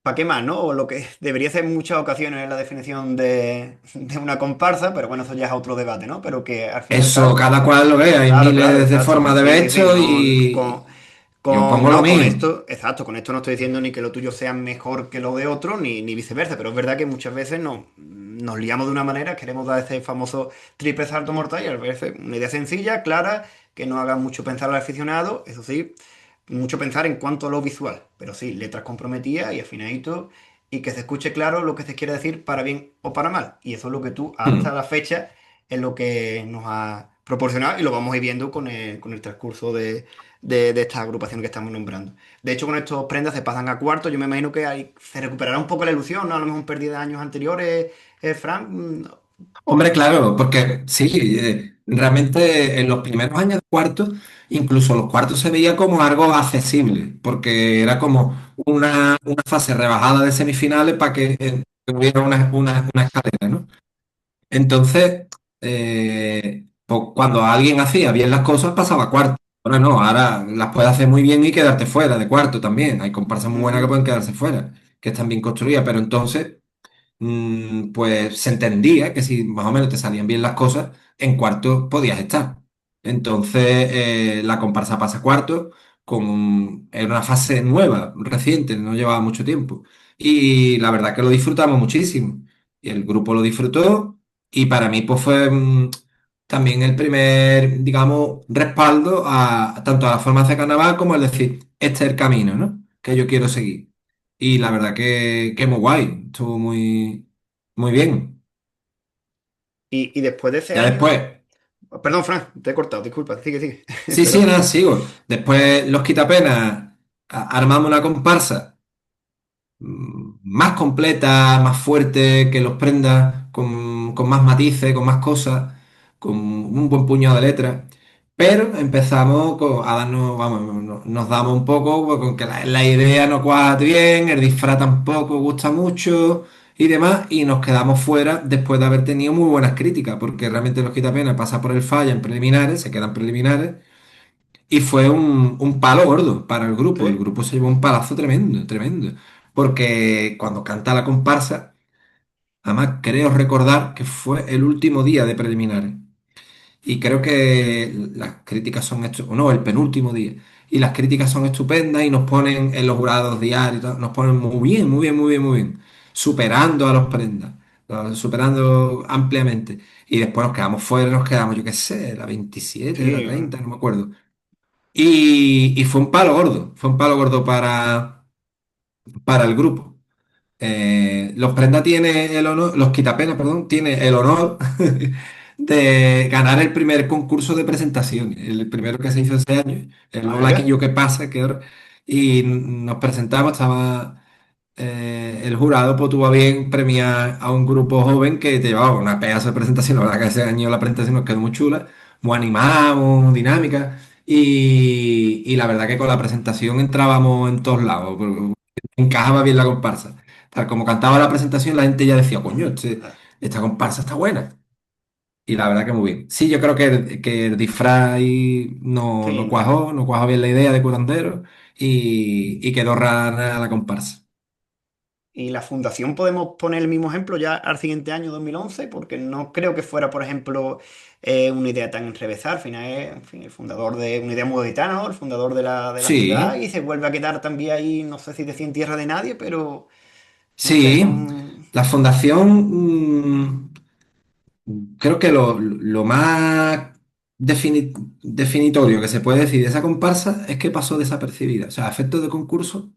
¿Para qué más, no? O lo que debería ser en muchas ocasiones la definición de una comparsa, pero bueno, eso ya es otro debate, ¿no? Pero que al fin y al Eso, cabo, cada cual lo ve, hay claro, claro, miles de exacto. formas de Sí, ver sí, sí, esto no, y yo pongo lo no, con mío. esto, exacto, con esto no estoy diciendo ni que lo tuyo sea mejor que lo de otro, ni viceversa, pero es verdad que muchas veces nos liamos de una manera, queremos dar ese famoso triple salto mortal y a veces una idea sencilla, clara, que no haga mucho pensar al aficionado, eso sí, mucho pensar en cuanto a lo visual, pero sí, letras comprometidas y afinadito y que se escuche claro lo que se quiere decir para bien o para mal. Y eso es lo que tú hasta Mm, la fecha es lo que nos ha proporcionado y lo vamos a ir viendo con el transcurso de esta agrupación que estamos nombrando. De hecho, con estos prendas se pasan a cuarto. Yo me imagino que se recuperará un poco la ilusión, ¿no? A lo mejor perdida de años anteriores, Frank. Hombre, claro, porque sí, realmente en los primeros años de cuarto, incluso los cuartos se veía como algo accesible, porque era como una fase rebajada de semifinales para que hubiera una escalera, ¿no? Entonces, pues, cuando alguien hacía bien las cosas, pasaba a cuarto. Ahora no, ahora las puedes hacer muy bien y quedarte fuera de cuarto también. Hay comparsas muy buenas que Ujú, pueden quedarse fuera, que están bien construidas, pero entonces pues se entendía que si más o menos te salían bien las cosas, en cuarto podías estar. Entonces, la comparsa pasa a cuarto, era una fase nueva, reciente, no llevaba mucho tiempo. Y la verdad que lo disfrutamos muchísimo. Y el grupo lo disfrutó, y para mí pues fue también el primer, digamos, respaldo a tanto a la forma de carnaval como el decir, este es el camino, ¿no? Que yo quiero seguir. Y la verdad que muy guay, estuvo muy bien. y después de ese Ya año. después, Perdón, Frank, te he cortado, disculpa, sigue, sigue. sí, sí, Perdón. nada, sigo. Después los quitapenas armamos una comparsa más completa, más fuerte, que los prenda, con más matices, con más cosas, con un buen puñado de letras. Pero empezamos a darnos, vamos, nos damos un poco pues, con que la idea no cuadra bien, el disfraz tampoco gusta mucho y demás, y nos quedamos fuera después de haber tenido muy buenas críticas, porque realmente los quitapenas pasa por el falla en preliminares, se quedan preliminares. Y fue un palo gordo para el grupo. El Sí. grupo se llevó un palazo tremendo, tremendo. Porque cuando canta la comparsa, además creo recordar que fue el último día de preliminares. Y creo que las críticas son, o no, el penúltimo día. Y las críticas son estupendas y nos ponen en los jurados diarios, y tal, nos ponen muy bien, muy bien, muy bien, muy bien. Superando a los prendas, superando ampliamente. Y después nos quedamos fuera, nos quedamos, yo qué sé, la 27 la Sí, 30 no me acuerdo. Y fue un palo gordo para el grupo. Los Prenda tiene el honor, los Quitapenas, perdón, tiene el honor de ganar el primer concurso de presentación, el primero que se hizo ese año, el Hola aquí vaya. yo qué pasa, y nos presentamos, estaba el jurado, pues tuvo a bien premiar a un grupo joven que te llevaba una pedazo de presentación. La verdad que ese año la presentación nos quedó muy chula, muy animada, muy dinámica. Y la verdad que con la presentación entrábamos en todos lados, porque encajaba bien la comparsa. Tal como cantaba la presentación, la gente ya decía, coño, esta comparsa está buena. Y la verdad que muy bien. Sí, yo creo que el disfraz ahí no Sí. cuajó, no cuajó bien la idea de curandero y quedó rara la comparsa. Y la fundación podemos poner el mismo ejemplo ya al siguiente año, 2011, porque no creo que fuera, por ejemplo, una idea tan enrevesada. Al final es, en fin, el fundador de una idea muy gaditana, ¿no? El fundador de la ciudad Sí, y se vuelve a quedar también ahí, no sé si decía en tierra de nadie, pero no sé, sí. son... La fundación, creo que lo más definitorio que se puede decir de esa comparsa es que pasó desapercibida. O sea, a efectos de concurso,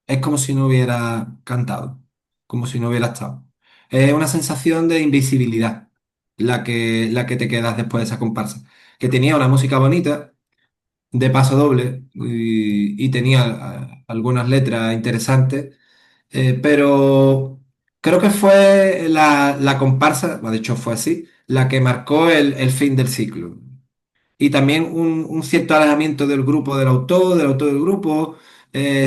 es como si no hubiera cantado, como si no hubiera estado. Es una sensación de invisibilidad la que te quedas después de esa comparsa. Que tenía una música bonita, de paso doble, y tenía algunas letras interesantes. Pero creo que fue la comparsa, bueno, de hecho fue así, la que marcó el fin del ciclo. Y también un cierto alejamiento del grupo del autor del grupo.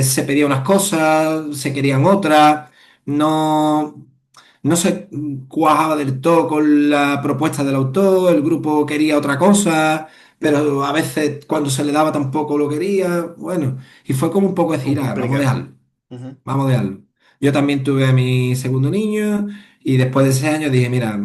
se pedía unas cosas, se querían otras, no, no se cuajaba del todo con la propuesta del autor, el grupo quería otra cosa, pero a veces cuando se le daba tampoco lo quería, bueno, y fue como un poco Un decir, "Ah, vamos a complicado. dejarlo, Ujú, vamos a dejarlo". Yo también tuve a mi segundo niño y después de ese año dije, mira,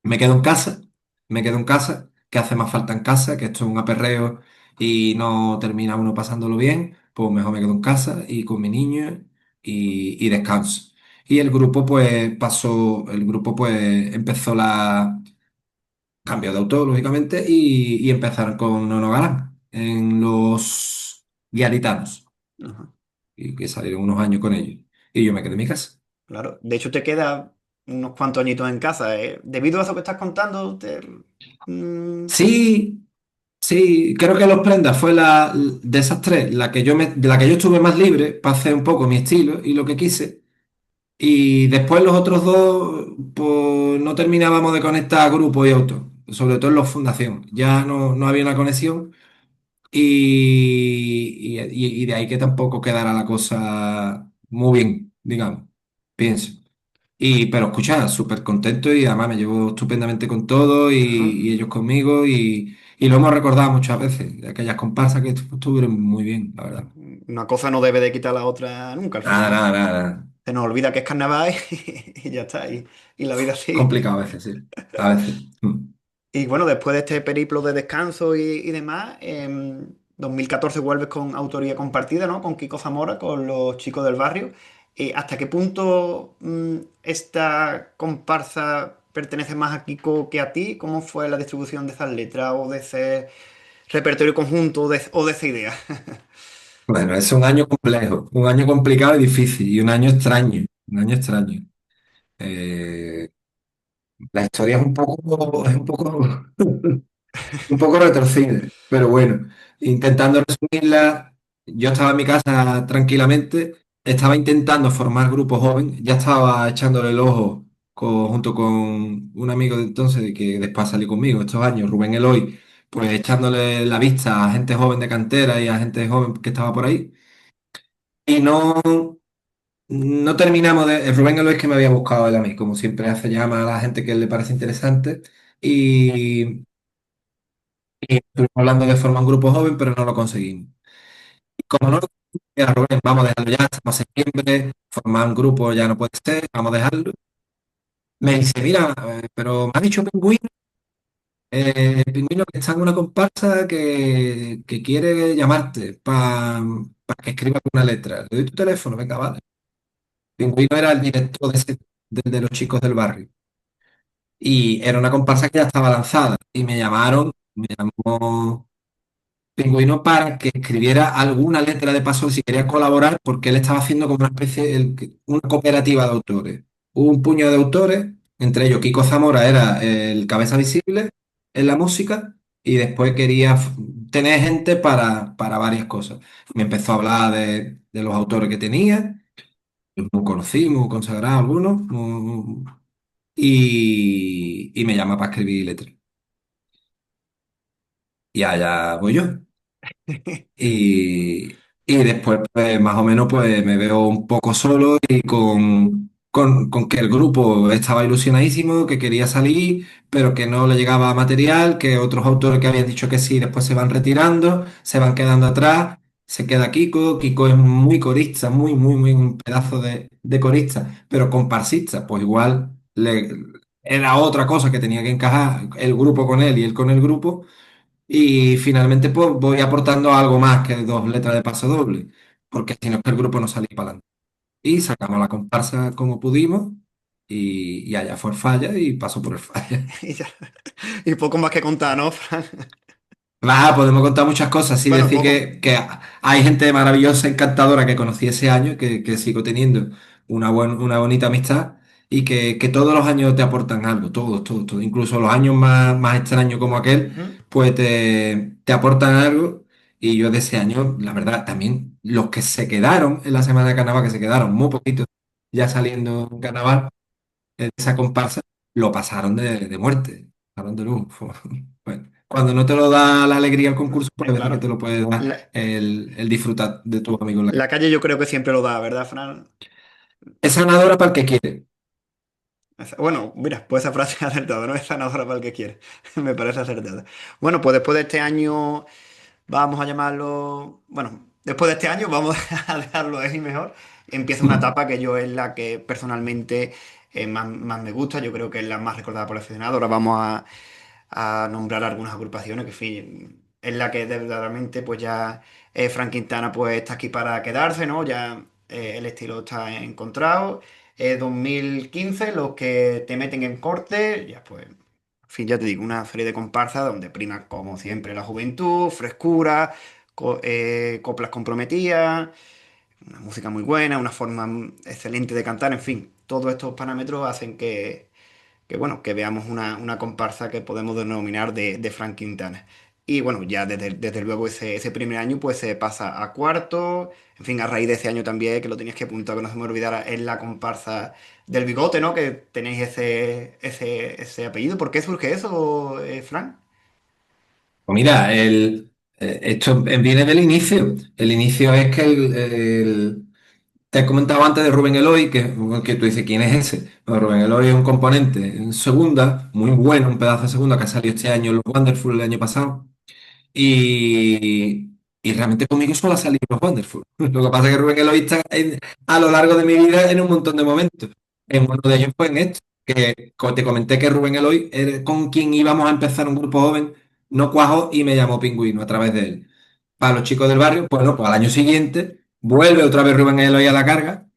me quedo en casa, me quedo en casa, que hace más falta en casa, que esto es un aperreo y no termina uno pasándolo bien, pues mejor me quedo en casa y con mi niño y descanso. Y el grupo pues pasó, el grupo pues empezó la cambio de autor, lógicamente, y empezaron con Nono Galán en los Guiaritanos, ajá. y que salieron unos años con ellos. Y yo me quedé en mi casa. Claro, de hecho te queda unos cuantos añitos en casa, ¿eh? Debido a eso que estás contando, mm, Sí, sí, creo que Los Prendas fue la de esas tres, de la que yo estuve más libre para hacer un poco mi estilo y lo que quise. Y después los otros dos, pues no terminábamos de conectar grupo y auto, sobre todo en los fundación. Ya no había una conexión y de ahí que tampoco quedara la cosa muy bien, digamos, pienso. Pero escucha, súper contento y además me llevo estupendamente con todo claro, y ellos conmigo y lo hemos recordado muchas veces, de aquellas comparsas que estuvieron muy bien, la verdad. una cosa no debe de quitar la otra nunca al Nada, final. nada, nada. Se nos olvida que es carnaval y ya está, y la vida sigue. Complicado a veces, sí. A veces. Mm. Y bueno, después de este periplo de descanso y demás, en 2014 vuelves con autoría compartida, ¿no? Con Kiko Zamora, con los chicos del barrio. ¿Hasta qué punto esta comparsa pertenece más a Kiko que a ti? ¿Cómo fue la distribución de esas letras o de ese repertorio conjunto o de esa idea? Bueno, es un año complejo, un año complicado y difícil, y un año extraño, un año extraño. Eh, la historia es un poco, un poco retorcida, pero bueno, intentando resumirla, yo estaba en mi casa tranquilamente, estaba intentando formar grupo joven, ya estaba echándole el ojo junto con un amigo de entonces que después salió conmigo estos años, Rubén Eloy, pues echándole la vista a gente joven de cantera y a gente joven que estaba por ahí. Y no terminamos de... Rubén Eloy es que me había buscado él a mí, como siempre hace, llama a la gente que le parece interesante. Y estuvimos hablando de formar un grupo joven, pero no lo conseguimos. Y como no lo conseguimos, mira, Rubén, vamos a dejarlo ya, estamos en septiembre, formar un grupo ya no puede ser, vamos a dejarlo. Me dice, mira, pero me ha dicho Pingüino que está en una comparsa que quiere llamarte para que escribas una letra. Le doy tu teléfono, venga, vale. Pingüino era el director de los chicos del barrio. Y era una comparsa que ya estaba lanzada. Y me llamó Pingüino para que escribiera alguna letra de paso si quería colaborar, porque él estaba haciendo como una especie, una cooperativa de autores. Hubo un puño de autores, entre ellos Kiko Zamora era el cabeza visible en la música, y después quería tener gente para varias cosas. Me empezó a hablar de los autores que tenía, muy conocidos, muy consagrados algunos, y me llama para escribir letras. Y allá voy yo. Y después, pues, más o menos, pues me veo un poco solo y con que el grupo estaba ilusionadísimo, que quería salir, pero que no le llegaba material, que otros autores que habían dicho que sí, después se van retirando, se van quedando atrás, se queda Kiko. Kiko es muy corista, muy, un pedazo de corista, pero comparsista, pues igual era otra cosa que tenía que encajar el grupo con él y él con el grupo. Y finalmente pues voy aportando algo más que dos letras de paso doble, porque si no es que el grupo no salía para adelante. Y sacamos la comparsa como pudimos y allá fue el falla y pasó por el falla. Y, ya- y poco más que contar, ¿no, Fran? Podemos contar muchas cosas, sí Bueno, decir poco. que hay gente maravillosa, encantadora que conocí ese año, que sigo teniendo una bonita amistad y que todos los años te aportan algo, todos, incluso los años más extraños como aquel, Ujú. pues te aportan algo. Y yo de ese año, la verdad, también los que se quedaron en la semana de carnaval, que se quedaron muy poquitos ya saliendo en carnaval, esa comparsa, lo pasaron de muerte, pasaron de luz. Bueno. cuando no te lo da la alegría el concurso, pues es verdad que te Claro. lo puede dar La, el disfrutar de tus amigos en la la calle. calle yo creo que siempre lo da, ¿verdad, Fran? Es sanadora para el que quiere. Bueno, mira, pues esa frase es acertada, no es sanadora para el que quiere. Me parece acertada. Bueno, pues después de este año, vamos a llamarlo. Bueno, después de este año, vamos a dejarlo ahí mejor. Empieza una Ujú. etapa que yo es la que personalmente más me gusta. Yo creo que es la más recordada por el aficionado. Ahora vamos a nombrar algunas agrupaciones que, en fin, es la que verdaderamente, pues ya Frank Quintana pues está aquí para quedarse, ¿no? Ya el estilo está encontrado. 2015, los que te meten en corte, ya pues, en fin, ya te digo, una serie de comparsas donde prima, como siempre, la juventud, frescura, coplas comprometidas, una música muy buena, una forma excelente de cantar, en fin, todos estos parámetros hacen que bueno, que veamos una comparsa que podemos denominar de Frank Quintana. Y bueno, ya desde luego ese primer año pues se pasa a cuarto, en fin, a raíz de ese año también, que lo tenías que apuntar, que no se me olvidara, es la comparsa del Bigote, ¿no? Que tenéis ese apellido. ¿Por qué surge eso, Frank? Pues mira, esto viene del inicio. El inicio es que te he comentado antes de Rubén Eloy, que tú dices, ¿quién es ese? Bueno, Rubén Eloy es un componente en segunda, muy bueno, un pedazo de segunda que ha salido este año en los Wonderful el año pasado. Y realmente conmigo solo ha salido los Wonderful. Lo que pasa es que Rubén Eloy está a lo largo de mi vida en un montón de momentos. En uno de ellos fue en esto, que te comenté que Rubén Eloy era con quien íbamos a empezar un grupo joven, no cuajó y me llamó Pingüino a través de él. Para los chicos del barrio, pues no, pues al año siguiente vuelve otra vez Rubén Eloy a la carga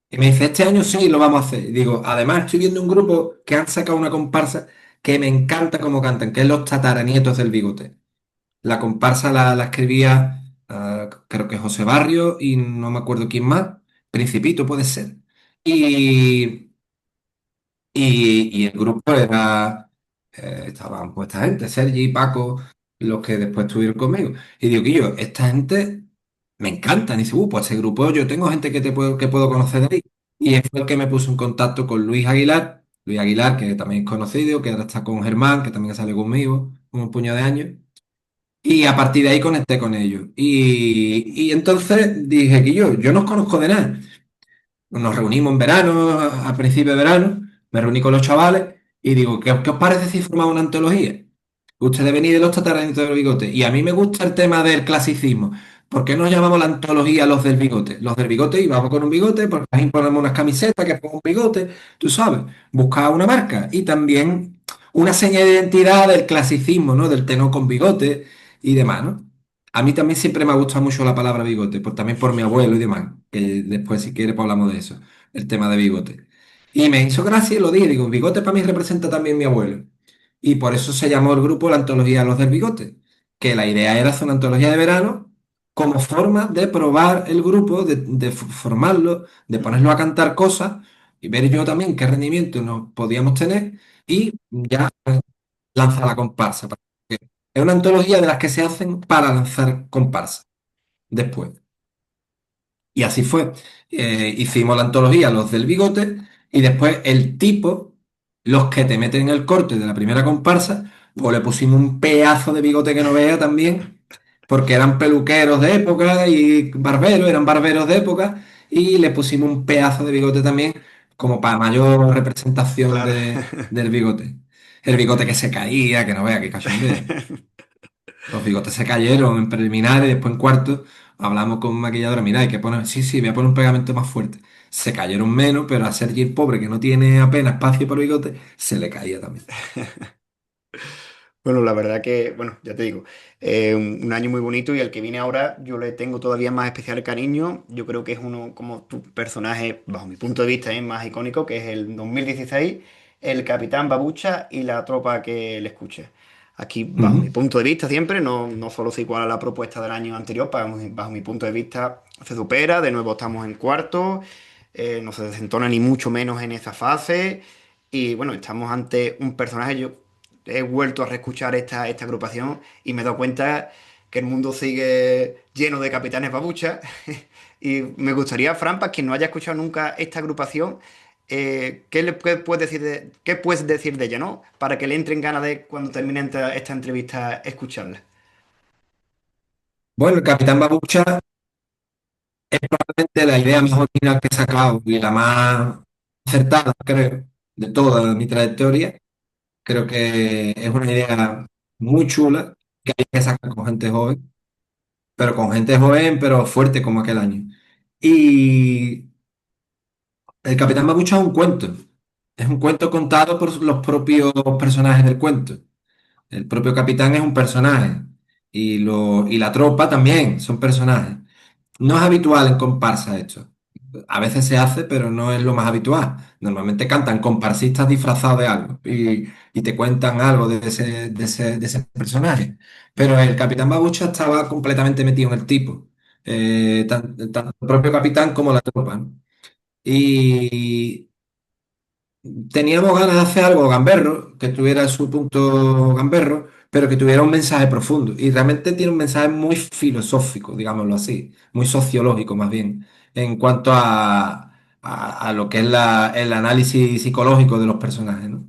y me dice, este año sí lo vamos a hacer. Y digo, además estoy viendo un grupo que han sacado una comparsa que me encanta cómo cantan, que es los tataranietos del bigote. La comparsa la escribía, creo que José Barrio y no me acuerdo quién más. Principito puede ser. Y, y el grupo era, estaban pues esta gente, Sergi y Paco, los que después estuvieron conmigo. Y digo, yo, esta gente me encanta. Y dice, pues ese grupo yo tengo gente que puedo conocer de ahí. Y fue el que me puso en contacto con Luis Aguilar. Luis Aguilar, que también es conocido, que ahora está con Germán, que también sale conmigo, un puño de años. Y a partir de ahí conecté con ellos. Y entonces dije que yo no os conozco de nada. Nos reunimos en verano, a principio de verano, me reuní con los chavales y digo, ¿qué os parece si formamos una antología? Ustedes venís de los tataranitos del bigote y a mí me gusta el tema del clasicismo. ¿Por qué nos llamamos la antología los del bigote? Los del bigote íbamos con un bigote, porque ahí ponemos unas camisetas que pongan un bigote, tú sabes, buscaba una marca y también una señal de identidad del clasicismo, ¿no? Del tenor con bigote y demás, ¿no? A mí también siempre me ha gustado mucho la palabra bigote, también por mi abuelo y demás, que después si quieres pues hablamos de eso, el tema de bigote. Y me hizo gracia y lo dije, digo, bigote para mí representa también mi abuelo. Y por eso se llamó el grupo la Antología de los del Bigote, que la idea era hacer una antología de verano como forma de probar el grupo, de formarlo, de ponerlo a cantar cosas y ver yo también qué rendimiento nos podíamos tener y ya lanzar la comparsa. Es una antología de las que se hacen para lanzar comparsa después. Y así fue. Hicimos la antología Los del Bigote y después el tipo, los que te meten en el corte de la primera comparsa, pues le pusimos un pedazo de bigote que no vea también, porque eran peluqueros de época y barberos, eran barberos de época, y le pusimos un pedazo de bigote también como para mayor representación Claro. del bigote. El bigote que se caía, que no vea, qué cachondeo. Los bigotes se cayeron en preliminares, después en cuarto hablamos con un maquilladora, mira, hay que poner, sí, sí, voy a poner un pegamento más fuerte. Se cayeron menos, pero a Sergi el pobre, que no tiene apenas espacio para el bigote, se le caía también. Bueno, la verdad que, bueno, ya te digo, un año muy bonito y el que viene ahora yo le tengo todavía más especial cariño. Yo creo que es uno como tu personaje, bajo mi punto de vista, más icónico, que es el 2016, el Capitán Babucha y la tropa que le escuche. Aquí, bajo mi Ujú. punto de vista, siempre, no solo se iguala a la propuesta del año anterior, bajo mi punto de vista, se supera. De nuevo estamos en cuarto, no se desentona ni mucho menos en esa fase. Y bueno, estamos ante un personaje. Yo he vuelto a reescuchar esta agrupación y me he dado cuenta que el mundo sigue lleno de capitanes babuchas. Y me gustaría, Fran, para quien no haya escuchado nunca esta agrupación, qué puedes decir qué puedes decir de ella, ¿no? Para que le entren ganas de cuando termine esta entrevista escucharla. Bueno, el Capitán Babucha es probablemente la idea más original que he sacado y la más acertada, creo, de toda mi trayectoria. Creo que es una idea muy chula que hay que sacar con gente joven, pero fuerte como aquel año. Y el Capitán Babucha es un cuento contado por los propios personajes del cuento. El propio capitán es un personaje y la tropa también son personajes. No es habitual en comparsa esto. A veces se hace, pero no es lo más habitual. Normalmente cantan comparsistas disfrazados de algo y te cuentan algo de ese personaje. Pero el capitán Babucha estaba completamente metido en el tipo. Tanto el propio capitán como la tropa, ¿no? Y teníamos ganas de hacer algo gamberro, que tuviera su punto gamberro, pero que tuviera un mensaje profundo. Y realmente tiene un mensaje muy filosófico, digámoslo así, muy sociológico más bien, en cuanto a lo que es el análisis psicológico de los personajes, ¿no?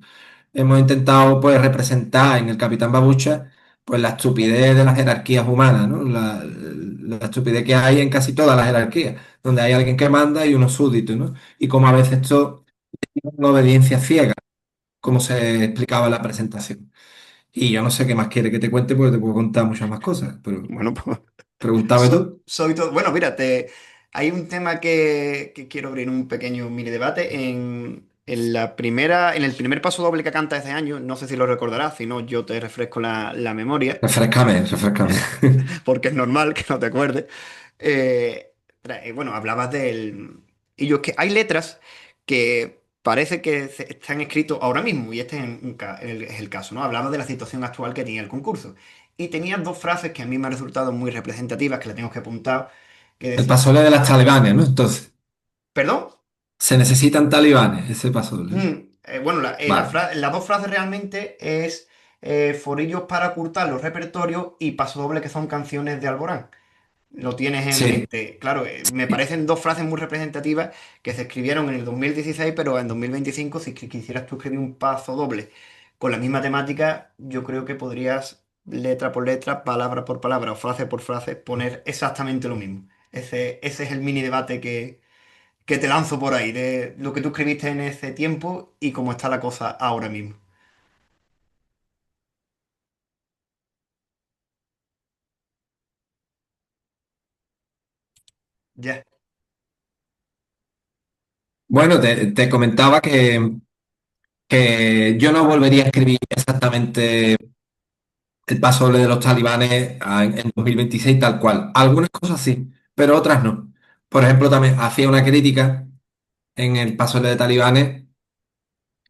Hemos intentado pues representar en el Capitán Babucha pues la estupidez de las jerarquías humanas, ¿no? La estupidez que hay en casi todas las jerarquías, donde hay alguien que manda y unos súbditos, ¿no? Y como a veces esto una obediencia ciega, como se explicaba en la presentación. Y yo no sé qué más quiere que te cuente, porque te puedo contar muchas más cosas, pero Bueno, pues pregúntame tú. soy todo. Bueno, mira, hay un tema que quiero abrir un pequeño mini debate. En el primer paso doble que canta ese año, no sé si lo recordarás, si no, yo te refresco la memoria. Refrescame, refrescame. Porque es normal que no te acuerdes. Bueno, hablabas del... Y yo, es que hay letras que parece que están escritos ahora mismo, y este es el caso, ¿no? Hablabas de la situación actual que tenía el concurso. Y tenía dos frases que a mí me han resultado muy representativas, que las tengo que apuntar, que El decía... pasoble de las talibanes, ¿no? Entonces, ¿Perdón? se necesitan talibanes, ese pasoble, ¿no? Bueno, Vale. las dos frases realmente es forillos para ocultar los repertorios y paso doble que son canciones de Alborán. Lo tienes en Sí. mente. Claro, me parecen dos frases muy representativas que se escribieron en el 2016, pero en 2025, si quisieras tú escribir un paso doble con la misma temática, yo creo que podrías, letra por letra, palabra por palabra o frase por frase, poner exactamente lo mismo. Ese es el mini debate que te lanzo por ahí, de lo que tú escribiste en ese tiempo y cómo está la cosa ahora mismo. Ya. Bueno, te comentaba que yo no volvería a escribir exactamente el pasoble de los talibanes en 2026 tal cual. Algunas cosas sí, pero otras no. Por ejemplo, también hacía una crítica en el pasoble de talibanes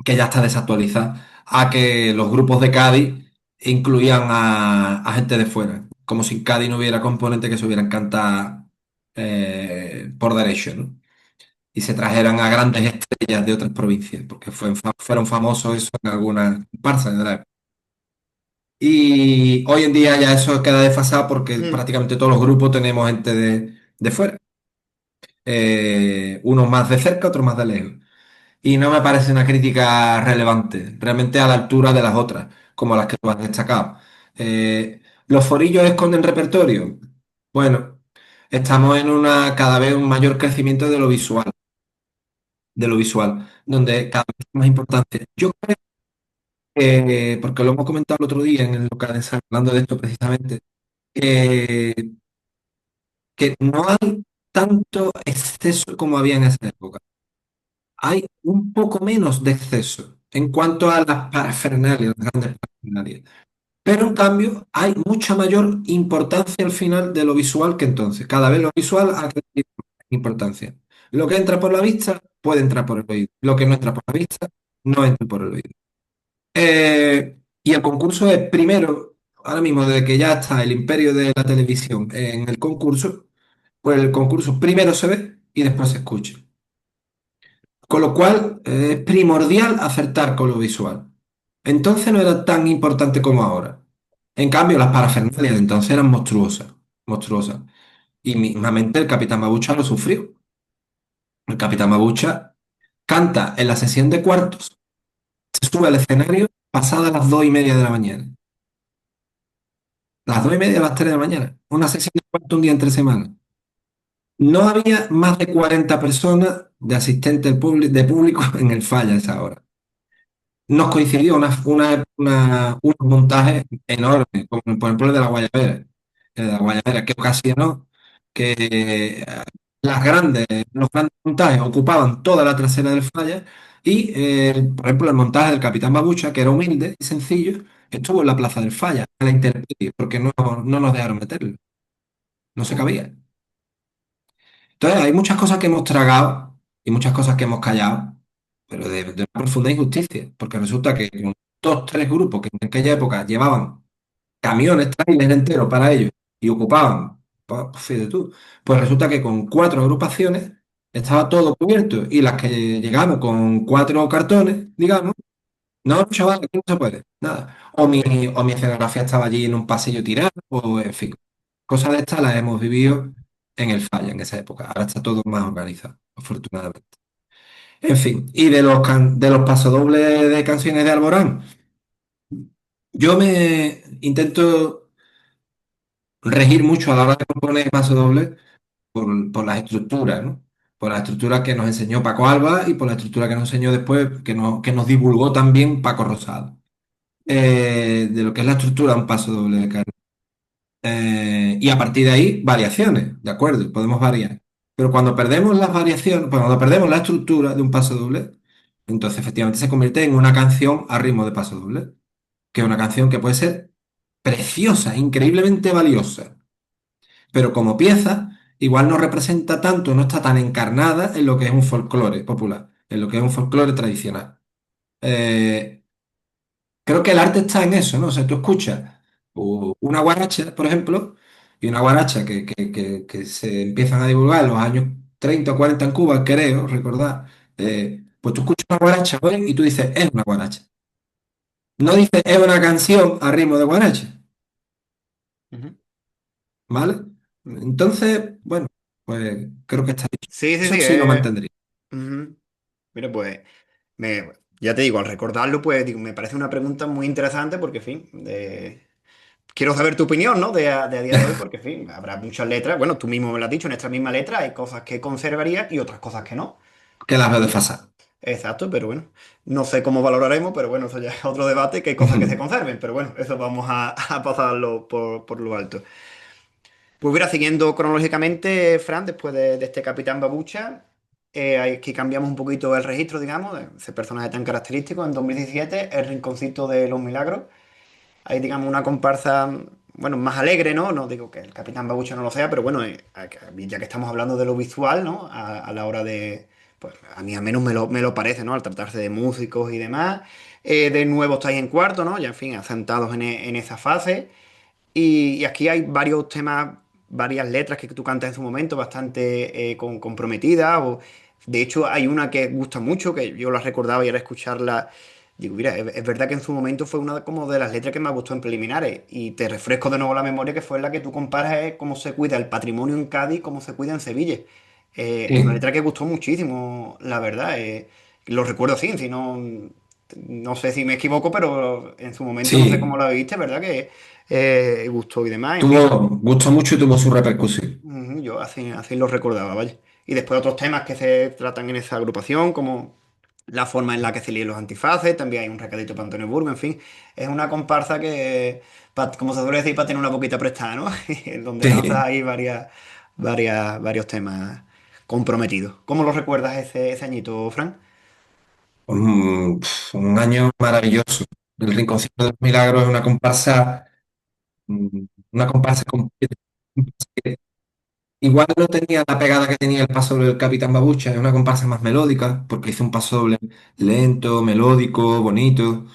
que ya está desactualizada, a que los grupos de Cádiz incluían a gente de fuera, como si en Cádiz no hubiera componentes que se hubieran cantar por derecho, ¿no? Y se trajeran a grandes estrellas de otras provincias, porque fueron famosos eso en algunas comparsas de la época. Y hoy en día ya eso queda desfasado porque Mm, prácticamente todos los grupos tenemos gente de fuera. Unos más de cerca, otros más de lejos. Y no me parece una crítica relevante, realmente a la altura de las otras, como las que tú has destacado. ¿Los forillos esconden repertorio? Bueno, estamos en una cada vez un mayor crecimiento de lo visual, donde cada vez es más importante. Yo creo que, porque lo hemos comentado el otro día en el local de ensayo, hablando de esto precisamente, que, que no hay tanto exceso como había en esa época. Hay un poco menos de exceso en cuanto a las parafernalias, las grandes parafernalias. Pero en cambio hay mucha mayor importancia al final de lo visual que entonces. Cada vez lo visual ha crecido en importancia. Lo que entra por la vista puede entrar por el oído. Lo que no entra por la vista no entra por el oído. Y el concurso es primero, ahora mismo, desde que ya está el imperio de la televisión en el concurso, pues el concurso primero se ve y después se escucha. Con lo cual, es primordial acertar con lo visual. Entonces no era tan importante como ahora. En cambio, las parafernalias de entonces eran monstruosas, monstruosas. Y mismamente el Capitán Mabucha lo sufrió. El Capitán Mabucha canta en la sesión de cuartos, se sube al escenario pasadas las 2:30 de la mañana. Las 2:30 a las 3 de la mañana. Una sesión de cuarto un día entre semana. No había más de 40 personas de asistentes de público en el Falla a esa hora. Nos coincidió unos montajes enormes, como por ejemplo el de la Guayabera. El de la Guayabera, que ocasionó que los grandes montajes ocupaban toda la trasera del Falla y, por ejemplo, el montaje del Capitán Babucha, que era humilde y sencillo, estuvo en la Plaza del Falla, en la intemperie, porque no nos dejaron meterlo, no se cabía. Entonces, hay muchas cosas que hemos tragado y muchas cosas que hemos callado, pero de una profunda injusticia, porque resulta que con dos, tres grupos que en aquella época llevaban camiones, trailers enteros para ellos y ocupaban, pues, fíjate tú, pues resulta que con cuatro agrupaciones estaba todo cubierto y las que llegamos con cuatro cartones, digamos, no, chaval, aquí no se puede, nada. O mi escenografía estaba allí en un pasillo tirado, o en fin, cosas de estas las hemos vivido en el Falla en esa época. Ahora está todo más organizado, afortunadamente. En fin, y de los pasodobles de canciones de Alborán, yo me intento regir mucho a la hora de componer pasodobles por las estructuras, ¿no? Por las estructuras que nos enseñó Paco Alba y por la estructura que nos enseñó después, que nos divulgó también Paco Rosado. De lo que es la estructura de un paso doble de carne. Y a partir de ahí, variaciones, ¿de acuerdo? Podemos variar. Pero cuando perdemos las variaciones, pues cuando perdemos la estructura de un paso doble, entonces efectivamente se convierte en una canción a ritmo de paso doble, que es una canción que puede ser preciosa, increíblemente valiosa, pero como pieza, igual no representa tanto, no está tan encarnada en lo que es un folclore popular, en lo que es un folclore tradicional. Eh, Creo que el arte está en eso, ¿no? O sea, tú escuchas una guaracha, por ejemplo, y una guaracha que se empiezan a divulgar en los años 30 o 40 en Cuba, creo, recordar. Pues tú escuchas una guaracha hoy y tú dices, es una guaracha. No dices, es una canción a ritmo de guaracha, Ujú. ¿vale? Entonces, bueno, pues creo que está dicho. Sí, sí, Eso sí. sí lo mantendría. Ujú. Mira, pues, ya te digo, al recordarlo, pues digo, me parece una pregunta muy interesante porque, en fin, quiero saber tu opinión, ¿no? De a día de hoy, porque, en fin, habrá muchas letras. Bueno, tú mismo me lo has dicho, en esta misma letra hay cosas que conservaría y otras cosas que no. Que las veo desfasadas. Exacto, pero bueno, no sé cómo valoraremos, pero bueno, eso ya es otro debate, que hay cosas que se conserven, pero bueno, eso vamos a pasarlo por lo alto. Pues mira, siguiendo cronológicamente, Fran, después de este Capitán Babucha, aquí cambiamos un poquito el registro, digamos, de ese personaje tan característico. En 2017, El Rinconcito de los Milagros. Hay, digamos, una comparsa, bueno, más alegre, ¿no? No digo que el Capitán Babucha no lo sea, pero bueno, ya que estamos hablando de lo visual, ¿no? A la hora de, pues a mí al menos me lo parece, ¿no? Al tratarse de músicos y demás. De nuevo estáis en cuarto, ¿no? Ya, en fin, asentados en esa fase. Y aquí hay varios temas, varias letras que tú cantas en su momento, bastante comprometidas. De hecho, hay una que gusta mucho, que yo la recordaba y ahora escucharla, digo, mira, es verdad que en su momento fue una como de las letras que me gustó en preliminares. Y te refresco de nuevo la memoria, que fue la que tú comparas cómo se cuida el patrimonio en Cádiz, cómo se cuida en Sevilla. Es una Sí, letra que gustó muchísimo, la verdad. Lo recuerdo así, si no sé si me equivoco, pero en su momento no sé cómo sí. la viste, ¿verdad? Que gustó y demás, en fin. Gustó mucho y tuvo su repercusión. Yo así lo recordaba, vaya. Y después otros temas que se tratan en esa agrupación, como la forma en la que se lían los antifaces, también hay un recadito para Antonio Burgo, en fin. Es una comparsa que, como se suele decir, para tener una poquita prestada, ¿no? Donde lanzas Sí. ahí varios temas comprometidos. ¿Cómo lo recuerdas ese añito, Fran? Un año maravilloso. El Rinconcito de los Milagros es mm, una comparsa completa. Igual no tenía la pegada que tenía el paso del Capitán Babucha, es una comparsa más melódica, porque hizo un paso doble lento, melódico, bonito.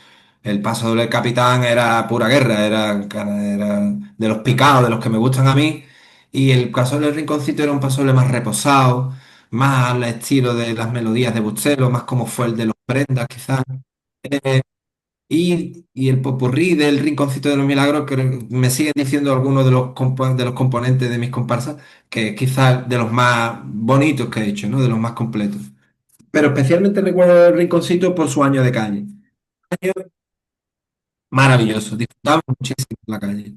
El paso doble del Capitán era pura guerra, era de los picados, de los que me gustan a mí. Y el paso del Rinconcito era un paso doble más reposado, más al estilo de las melodías de Bustelo, más como fue el de los Prendas, quizás. Y el popurrí del Rinconcito de los Milagros, que me siguen diciendo algunos de los componentes de mis comparsas, que es quizás de los más bonitos que he hecho, ¿no? De los más completos. pero especialmente recuerdo el Rinconcito por su año de calle. Año maravilloso, disfrutamos muchísimo en la calle.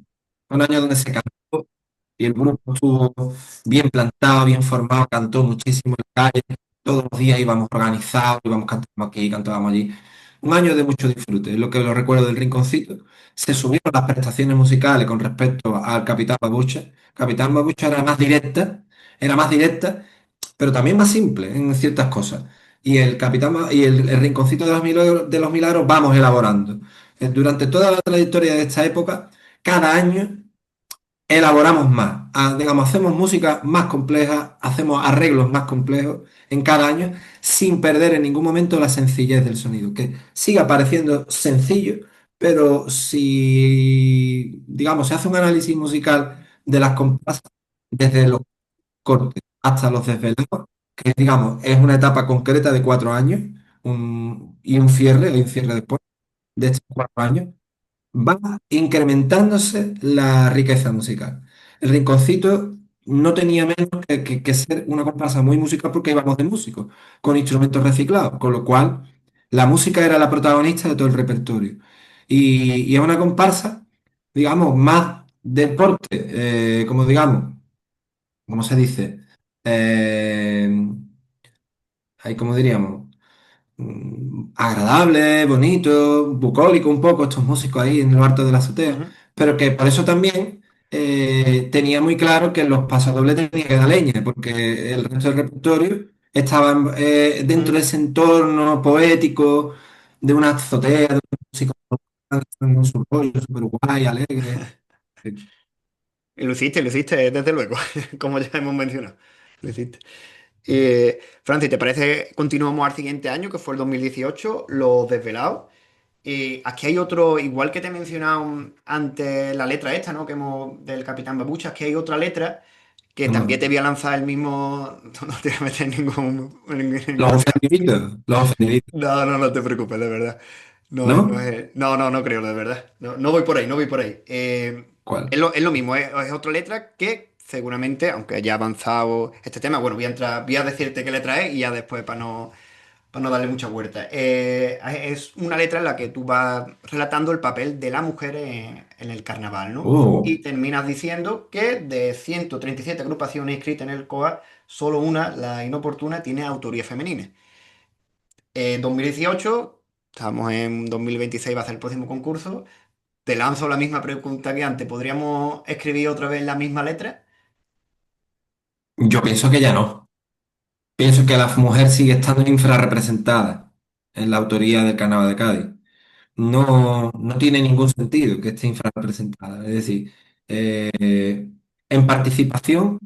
Un año donde se cantó y el grupo estuvo bien plantado, bien formado, cantó muchísimo en la calle. Todos los días íbamos organizados, íbamos cantando aquí, cantábamos allí. Un año de mucho disfrute, es lo que lo recuerdo del Rinconcito. Se subieron las prestaciones musicales con respecto al Capitán Babucha. Capitán Babucha era más directa, pero también más simple en ciertas cosas. Y el Rinconcito de los Milagros vamos elaborando. Durante toda la trayectoria de esta época, cada año elaboramos más, digamos, hacemos música más compleja, hacemos arreglos más complejos en cada año, sin perder en ningún momento la sencillez del sonido, que siga pareciendo sencillo, pero si, digamos, se hace un análisis musical de las comparsas, desde los cortes hasta los desvelados, que digamos, es una etapa concreta de 4 años, y hay un cierre después de estos 4 años, va incrementándose la riqueza musical. El Rinconcito no tenía menos que ser una comparsa muy musical porque íbamos de músicos, con instrumentos reciclados, con lo cual la música era la protagonista de todo el repertorio. Y es una comparsa, digamos, más deporte, como digamos, ¿cómo se dice? Eh, Ahí, como diríamos, agradable, bonito, bucólico un poco, estos músicos ahí en lo alto de la azotea, Ujú, pero que por eso también tenía muy claro que los pasodobles tenían que dar leña, porque el resto del repertorio estaba dentro de ujú. ese entorno poético de una azotea, de un músico en su rollo, súper guay, alegre. Y lo hiciste, desde luego, como ya hemos mencionado. Lo hiciste. Francis, ¿te parece? Continuamos al siguiente año, que fue el 2018, Los Desvelados. Aquí hay otro, igual que te he mencionado antes la letra esta, ¿no? Del Capitán Babucha, aquí hay otra letra que también No. te voy a lanzar el mismo. No te voy a meter Los ninguna pega. ofendiditos, los ofendiditos, No, no, no te preocupes, de verdad. ¿no? No creo, de verdad. No, no voy por ahí, no voy por ahí. ¿Cuál? Es lo mismo, es otra letra que seguramente, aunque haya avanzado este tema, bueno, voy a decirte qué letra es y ya después para no darle mucha vuelta. Es una letra en la que tú vas relatando el papel de la mujer en el carnaval, ¿no? Oh, Y terminas diciendo que de 137 agrupaciones inscritas en el COA, solo una, la inoportuna, tiene autoría femenina. 2018, estamos en 2026, va a ser el próximo concurso. Te lanzo la misma pregunta que antes. ¿Podríamos escribir otra vez la misma letra? yo pienso que ya no. Pienso que la mujer sigue estando infrarrepresentada en la autoría del Carnaval de Cádiz. No tiene ningún sentido que esté infrarrepresentada. Es decir, en participación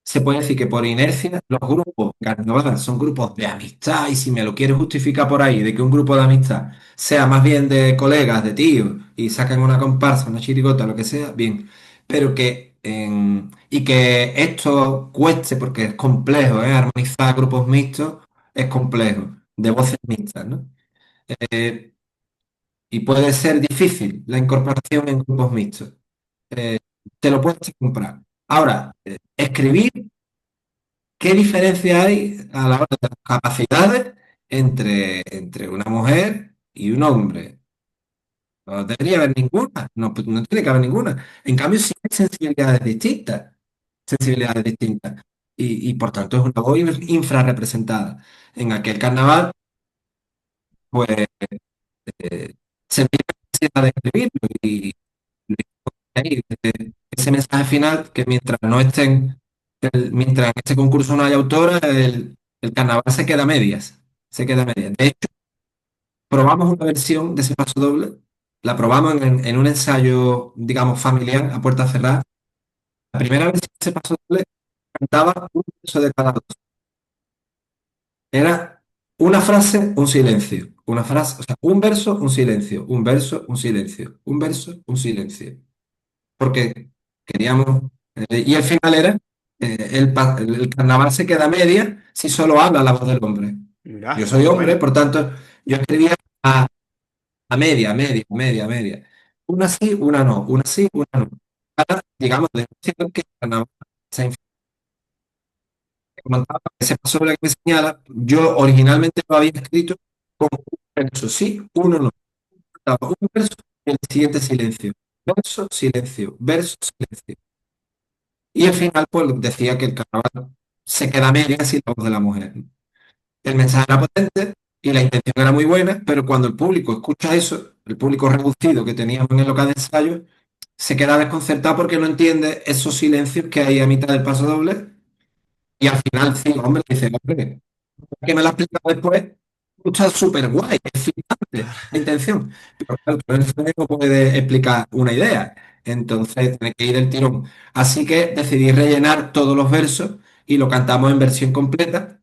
se puede decir que por inercia los grupos de carnaval son grupos de amistad y si me lo quieres justificar por ahí, de que un grupo de amistad sea más bien de colegas, de tíos y sacan una comparsa, una chirigota, lo que sea, bien. Pero y que esto cueste, porque es complejo, armonizar grupos mixtos es complejo, de voces mixtas, ¿no? Eh, y puede ser difícil la incorporación en grupos mixtos. Eh, Te lo puedes comprar. Ahora, escribir, ¿qué diferencia hay a la hora de las capacidades entre una mujer y un hombre? No debería haber ninguna, no tiene que haber ninguna. En cambio, sí hay sensibilidades distintas. Y por tanto es una voz infrarrepresentada. En aquel carnaval, pues se me necesidad de escribirlo ahí, ese mensaje final que mientras no estén, mientras en este concurso no haya autora, el carnaval se queda a medias. Se queda a medias. De hecho, probamos una versión de ese paso doble, la probamos en un ensayo, digamos, familiar, a puerta cerrada. La primera versión de ese paso doble cantaba un verso de cada dos. Era una frase, un silencio. Una frase, o sea, un verso, un silencio. Un verso, un silencio. Un verso, un silencio. Porque queríamos, y el final era, el carnaval se queda a media si solo habla la voz del hombre. Yo Mira, soy qué hombre, bueno. por tanto, yo escribía a media, a media, a media, a media. Una sí, una no, una sí, una no. Para, digamos, denunciar que el carnaval se comentaba, ese paso doble que me señala, yo originalmente lo había escrito como un verso, sí, uno no. Estaba un verso y el siguiente silencio. Verso, silencio, verso, silencio. Y al final, pues decía que el carnaval se queda a medias sin la voz de la mujer. El mensaje era potente y la intención era muy buena, pero cuando el público escucha eso, el público reducido que teníamos en el local de ensayo, se queda desconcertado porque no entiende esos silencios que hay a mitad del paso doble. Y al final, sí, hombre, dice, hombre, que me lo ha explicado después, está súper guay, es flipante la intención. Pero claro, tú en el cine no puedes explicar una idea, entonces tiene que ir el tirón. Así que decidí rellenar todos los versos y lo cantamos en versión completa.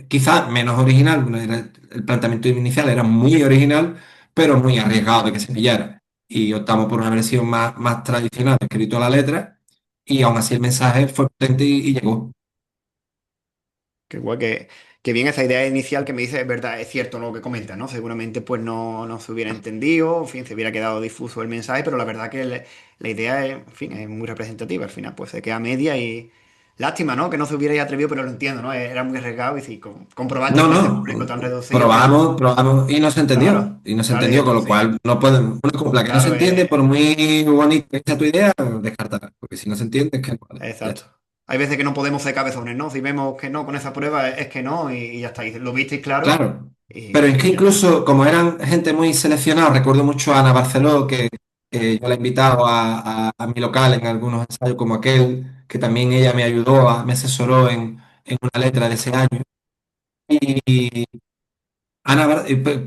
Quizás menos original, bueno, el planteamiento inicial era muy original, pero muy arriesgado de que se pillara. Y optamos por una versión más tradicional, escrito a la letra, y aún así el mensaje fue potente y llegó. Qué guay, que bien esa idea inicial que me dice, es verdad, es cierto lo que comenta, ¿no? Seguramente pues no se hubiera entendido, en fin, se hubiera quedado difuso el mensaje, pero la verdad que la idea es, en fin, es muy representativa. Al final pues se queda media y lástima, ¿no? Que no se hubiera atrevido, pero lo entiendo, ¿no? Era muy arriesgado y sí, comprobaste No, con ese no, público tan reducido que, probamos claro, y no se claro, y entendió, con lo sí, cual no podemos, una copla que no se claro, entiende, por muy bonita que sea tu idea, descartarla, porque si no se entiende, es que no vale, ya exacto. está. Hay veces que no podemos ser cabezones, ¿no? Si vemos que no con esa prueba es que no y ya está. Y lo visteis claro Claro, pero es que y ya está. incluso como eran gente muy seleccionada, recuerdo mucho a Ana Barceló, que yo la he invitado a mi local en algunos ensayos como aquel, que también ella me ayudó, me asesoró en una letra de ese año. Y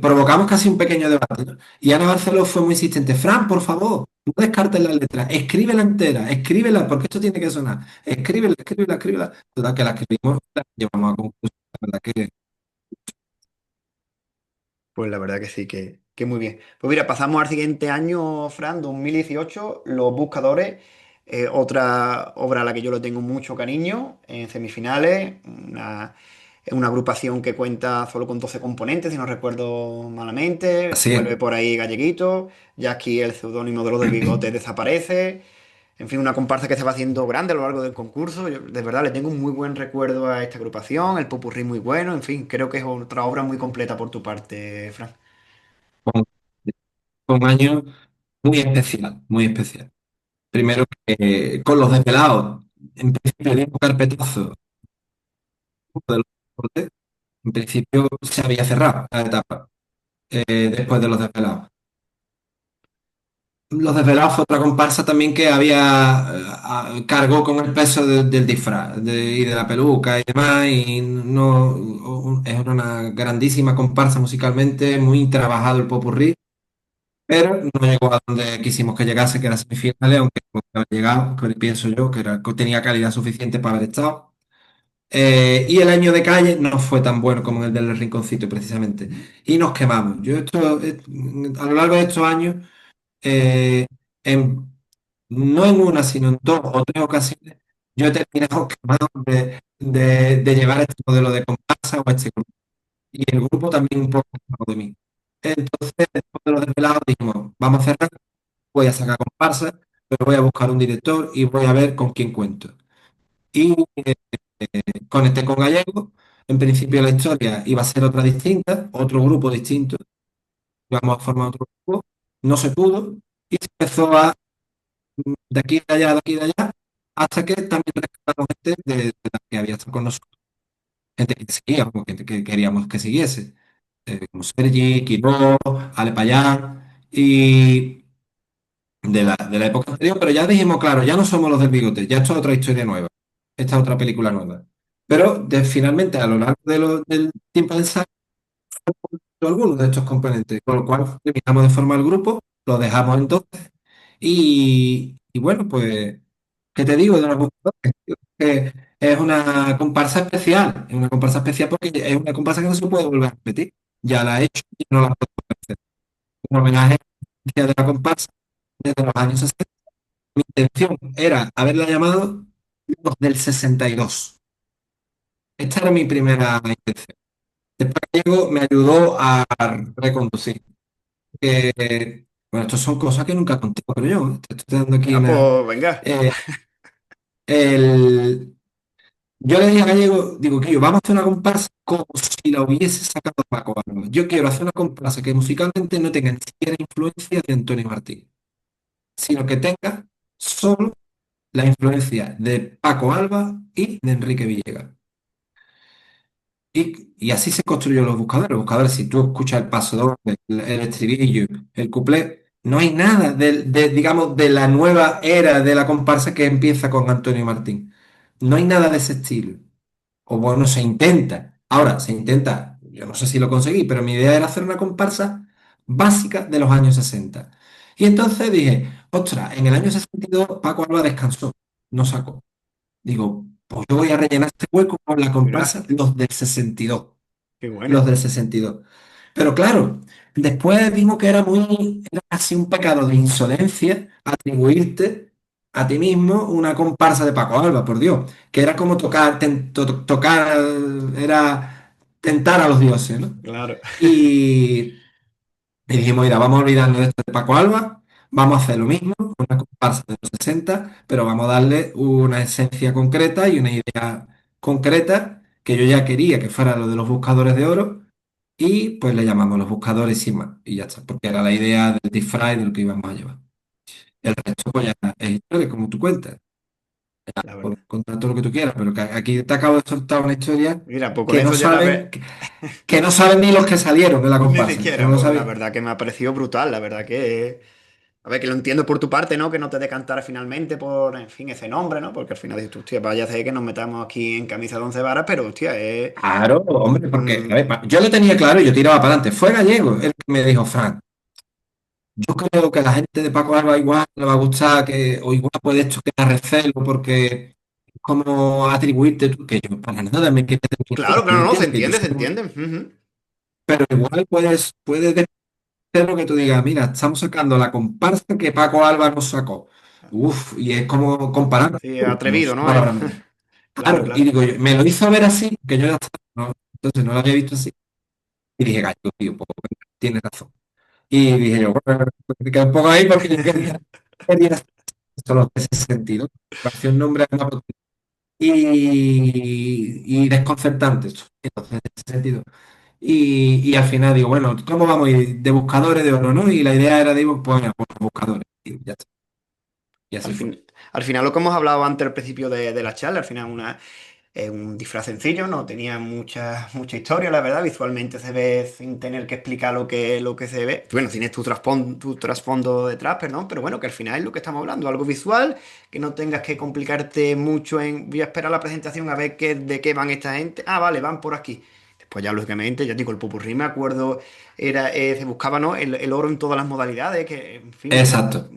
provocamos casi un pequeño debate, ¿no? Y Ana Barceló fue muy insistente. Fran, por favor, no descartes la letra, escríbela entera, escríbela, porque esto tiene que sonar. Escríbela, escríbela, escríbela. Total, que la escribimos, la llevamos a conclusión. La verdad que Pues la verdad que sí, que muy bien. Pues mira, pasamos al siguiente año, Fran, 2018, Los Buscadores, otra obra a la que yo le tengo mucho cariño, en semifinales, una agrupación que cuenta solo con 12 componentes, si no recuerdo malamente, así vuelve es. por ahí Galleguito, ya aquí el seudónimo de los del bigote desaparece, en fin, una comparsa que se va haciendo grande a lo largo del concurso. Yo, de verdad, le tengo un muy buen recuerdo a esta agrupación, el popurrí muy bueno, en fin, creo que es otra obra muy completa por tu parte, Fran. Fue un año muy especial, muy especial. Primero que con los desvelados, en principio de un carpetazo de los deportes, en principio se había cerrado la etapa después de los desvelados. Los desvelados fue otra comparsa también que cargó con el peso del disfraz y de la peluca y demás, y no, es una grandísima comparsa musicalmente, muy trabajado el popurrí, pero no llegó a donde quisimos que llegase, que era semifinales, aunque no había llegado, que pienso yo que tenía calidad suficiente para haber estado. Y el año de calle no fue tan bueno como el del Rinconcito, precisamente. Y nos quemamos. A lo largo de estos años, eh, en- no en una, sino en dos o tres ocasiones, yo he terminado quemado de llevar este modelo de comparsa o este grupo. Y el grupo también un poco quemado de mí. Entonces, después de los desvelados, dijimos, vamos a cerrar, voy a sacar comparsa, pero voy a buscar un director y voy a ver con quién cuento. Y conecté con Gallego. En principio la historia iba a ser otra distinta, otro grupo distinto. Íbamos a formar otro grupo. No se pudo y se empezó de aquí, de allá, de aquí, de allá, hasta que también rescatamos gente de la que había estado con nosotros, gente que seguía, como que queríamos que siguiese, como Sergi, Quiró, Ale Payán, y de la época anterior, pero ya dijimos, claro, ya no somos los del bigote, ya esto es otra historia nueva, esta es otra película nueva. Pero finalmente, a lo largo del tiempo de ensayo, algunos de estos componentes, con lo cual terminamos de formar el grupo, lo dejamos entonces, y bueno, pues, ¿qué te digo de los buscadores? Que es una comparsa especial, es una comparsa especial porque es una comparsa que no se puede volver a repetir. Ya la he hecho y no la puedo hacer. Un homenaje a la comparsa desde los años 60. Mi intención era haberla llamado Los del 62. Esta era mi primera intención. Después Diego me ayudó a reconducir. Bueno, estas son cosas que nunca conté, pero yo te estoy dando aquí Venga, una. pues venga. eh, el, Yo le dije a Gallego, digo, que yo, vamos a hacer una comparsa como si la hubiese sacado Paco Alba. Yo quiero hacer una comparsa que musicalmente no tenga ni siquiera influencia de Antonio Martín, sino que tenga solo la influencia de Paco Alba y de Enrique Villegas. Y así se construyó los buscadores. Los buscadores, si tú escuchas el paso doble, el estribillo, el cuplé, no hay nada digamos, de la nueva era de la comparsa que empieza con Antonio Martín. No hay nada de ese estilo. O bueno, se intenta. Ahora, se intenta, yo no sé si lo conseguí, pero mi idea era hacer una comparsa básica de los años 60. Y entonces dije, ostras, en el año 62 Paco Alba descansó, no sacó. Digo, pues yo voy a rellenar este hueco con la Mira, comparsa Los del 62. qué bueno. Los del 62. Pero claro, después vimos que era casi un pecado de insolencia atribuirte a ti mismo una comparsa de Paco Alba, por Dios, que era como tocar, era tentar a los dioses, ¿no? Claro. Y, y dijimos, mira, vamos a olvidarnos de esto de Paco Alba, vamos a hacer lo mismo, una comparsa de los 60, pero vamos a darle una esencia concreta y una idea concreta que yo ya quería que fuera lo de los buscadores de oro y pues le llamamos los buscadores sin más y ya está, porque era la idea del disfraz y de lo que íbamos a llevar. El resto pues ya es historia, como tú cuentas, La puedes verdad. contar todo lo que tú quieras, pero que aquí te acabo de soltar una historia Mira, pues con que no eso ya la ves. saben, que no saben ni los que salieron de la Ni comparsa, que siquiera, no lo pues la sabían. verdad que me ha parecido brutal, la verdad que... A ver, que lo entiendo por tu parte, ¿no? Que no te decantara finalmente por, en fin, ese nombre, ¿no? Porque al final dices, tú, hostia, vaya a ser que nos metamos aquí en camisa de once varas, pero, hostia, es... Claro, hombre, porque, a mm, ver, yo lo tenía claro y yo tiraba para adelante. Fue Gallego el que me dijo, Fran, yo creo que a la gente de Paco Alba igual le va a gustar que, o igual puede esto quedar recelo porque es como atribuirte tú, que yo para nada me quiero atribuir, claro, tú claro, no, se entiendes que yo entiende, se soy entiende. Ujú. pero igual puedes ser lo que tú digas, mira, estamos sacando la comparsa que Paco Alba nos sacó. Uf, y es como comparar, Sí, no atrevido, sé ¿no? palabras menos. Claro, Claro, y claro. digo, me lo hizo ver así, que yo ya estaba, entonces no lo había visto así. Y dije, gallo, tío, pues, tienes razón. Y dije yo, bueno, me quedé un poco ahí porque yo quería solo ese sentido. Pareció un nombre más potente y desconcertante. Entonces, en ese sentido. Y al final digo, bueno, ¿cómo vamos a ir? De buscadores de oro, ¿no? Y la idea era, digo, pues, bueno, pues buscadores. Y ya está. Y Al así fue. fin, al final, lo que hemos hablado antes al principio de la charla, al final es un disfraz sencillo, no tenía mucha historia, la verdad. Visualmente se ve sin tener que explicar lo que se ve. Bueno, tienes tu trasfondo detrás, perdón, pero bueno, que al final es lo que estamos hablando, algo visual, que no tengas que complicarte mucho en voy a esperar la presentación a ver de qué van esta gente. Ah, vale, van por aquí. Después ya, lógicamente, ya digo, el popurrí, me acuerdo, se buscaba, ¿no? El oro en todas las modalidades, que, en fin, Exacto.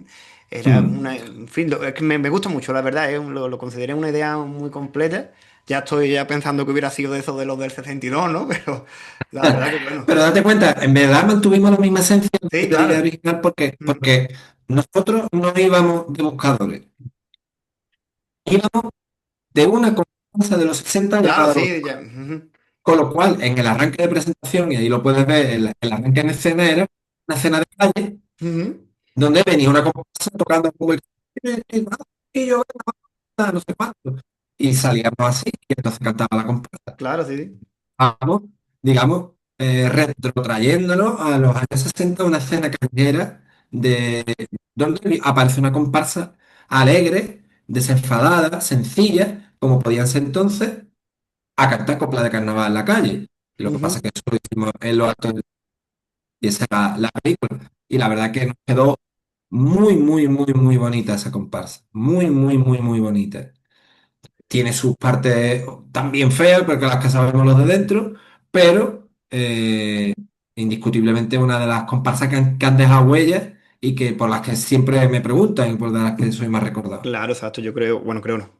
era Mm. una, en fin, es que me gusta mucho, la verdad, lo consideré una idea muy completa. Ya estoy ya pensando que hubiera sido de eso de los del 62, ¿no? Pero la verdad que bueno. Pero date cuenta, en verdad mantuvimos la misma esencia Sí, de la idea claro. original Mm. porque nosotros no íbamos de buscadores, íbamos de una confianza de los 60 Claro, llamada Los. sí, ya. Ujú. Con lo cual, en el arranque de presentación, y ahí lo puedes ver, el arranque en escena era una escena de calle Ujú. donde venía una comparsa tocando como el y yo no sé cuánto. Y salíamos así, y entonces cantaba la comparsa. Claro, sí, sí. Vamos, digamos, retrotrayéndolo a los años 60, una escena callejera donde aparece una comparsa alegre, desenfadada, sencilla, como podían ser entonces, a cantar copla de carnaval en la calle. Y lo que pasa es Ujú. que eso lo hicimos en los actos y esa era la película. Y la verdad que nos quedó muy, muy, muy, muy bonita esa comparsa. Muy, muy, muy, muy bonita. Tiene sus partes también feas, porque las que sabemos los de dentro, pero indiscutiblemente una de las comparsas que han dejado huellas y que por las que siempre me preguntan y por las que soy más recordado. Claro, exacto. Yo creo, bueno, creo no.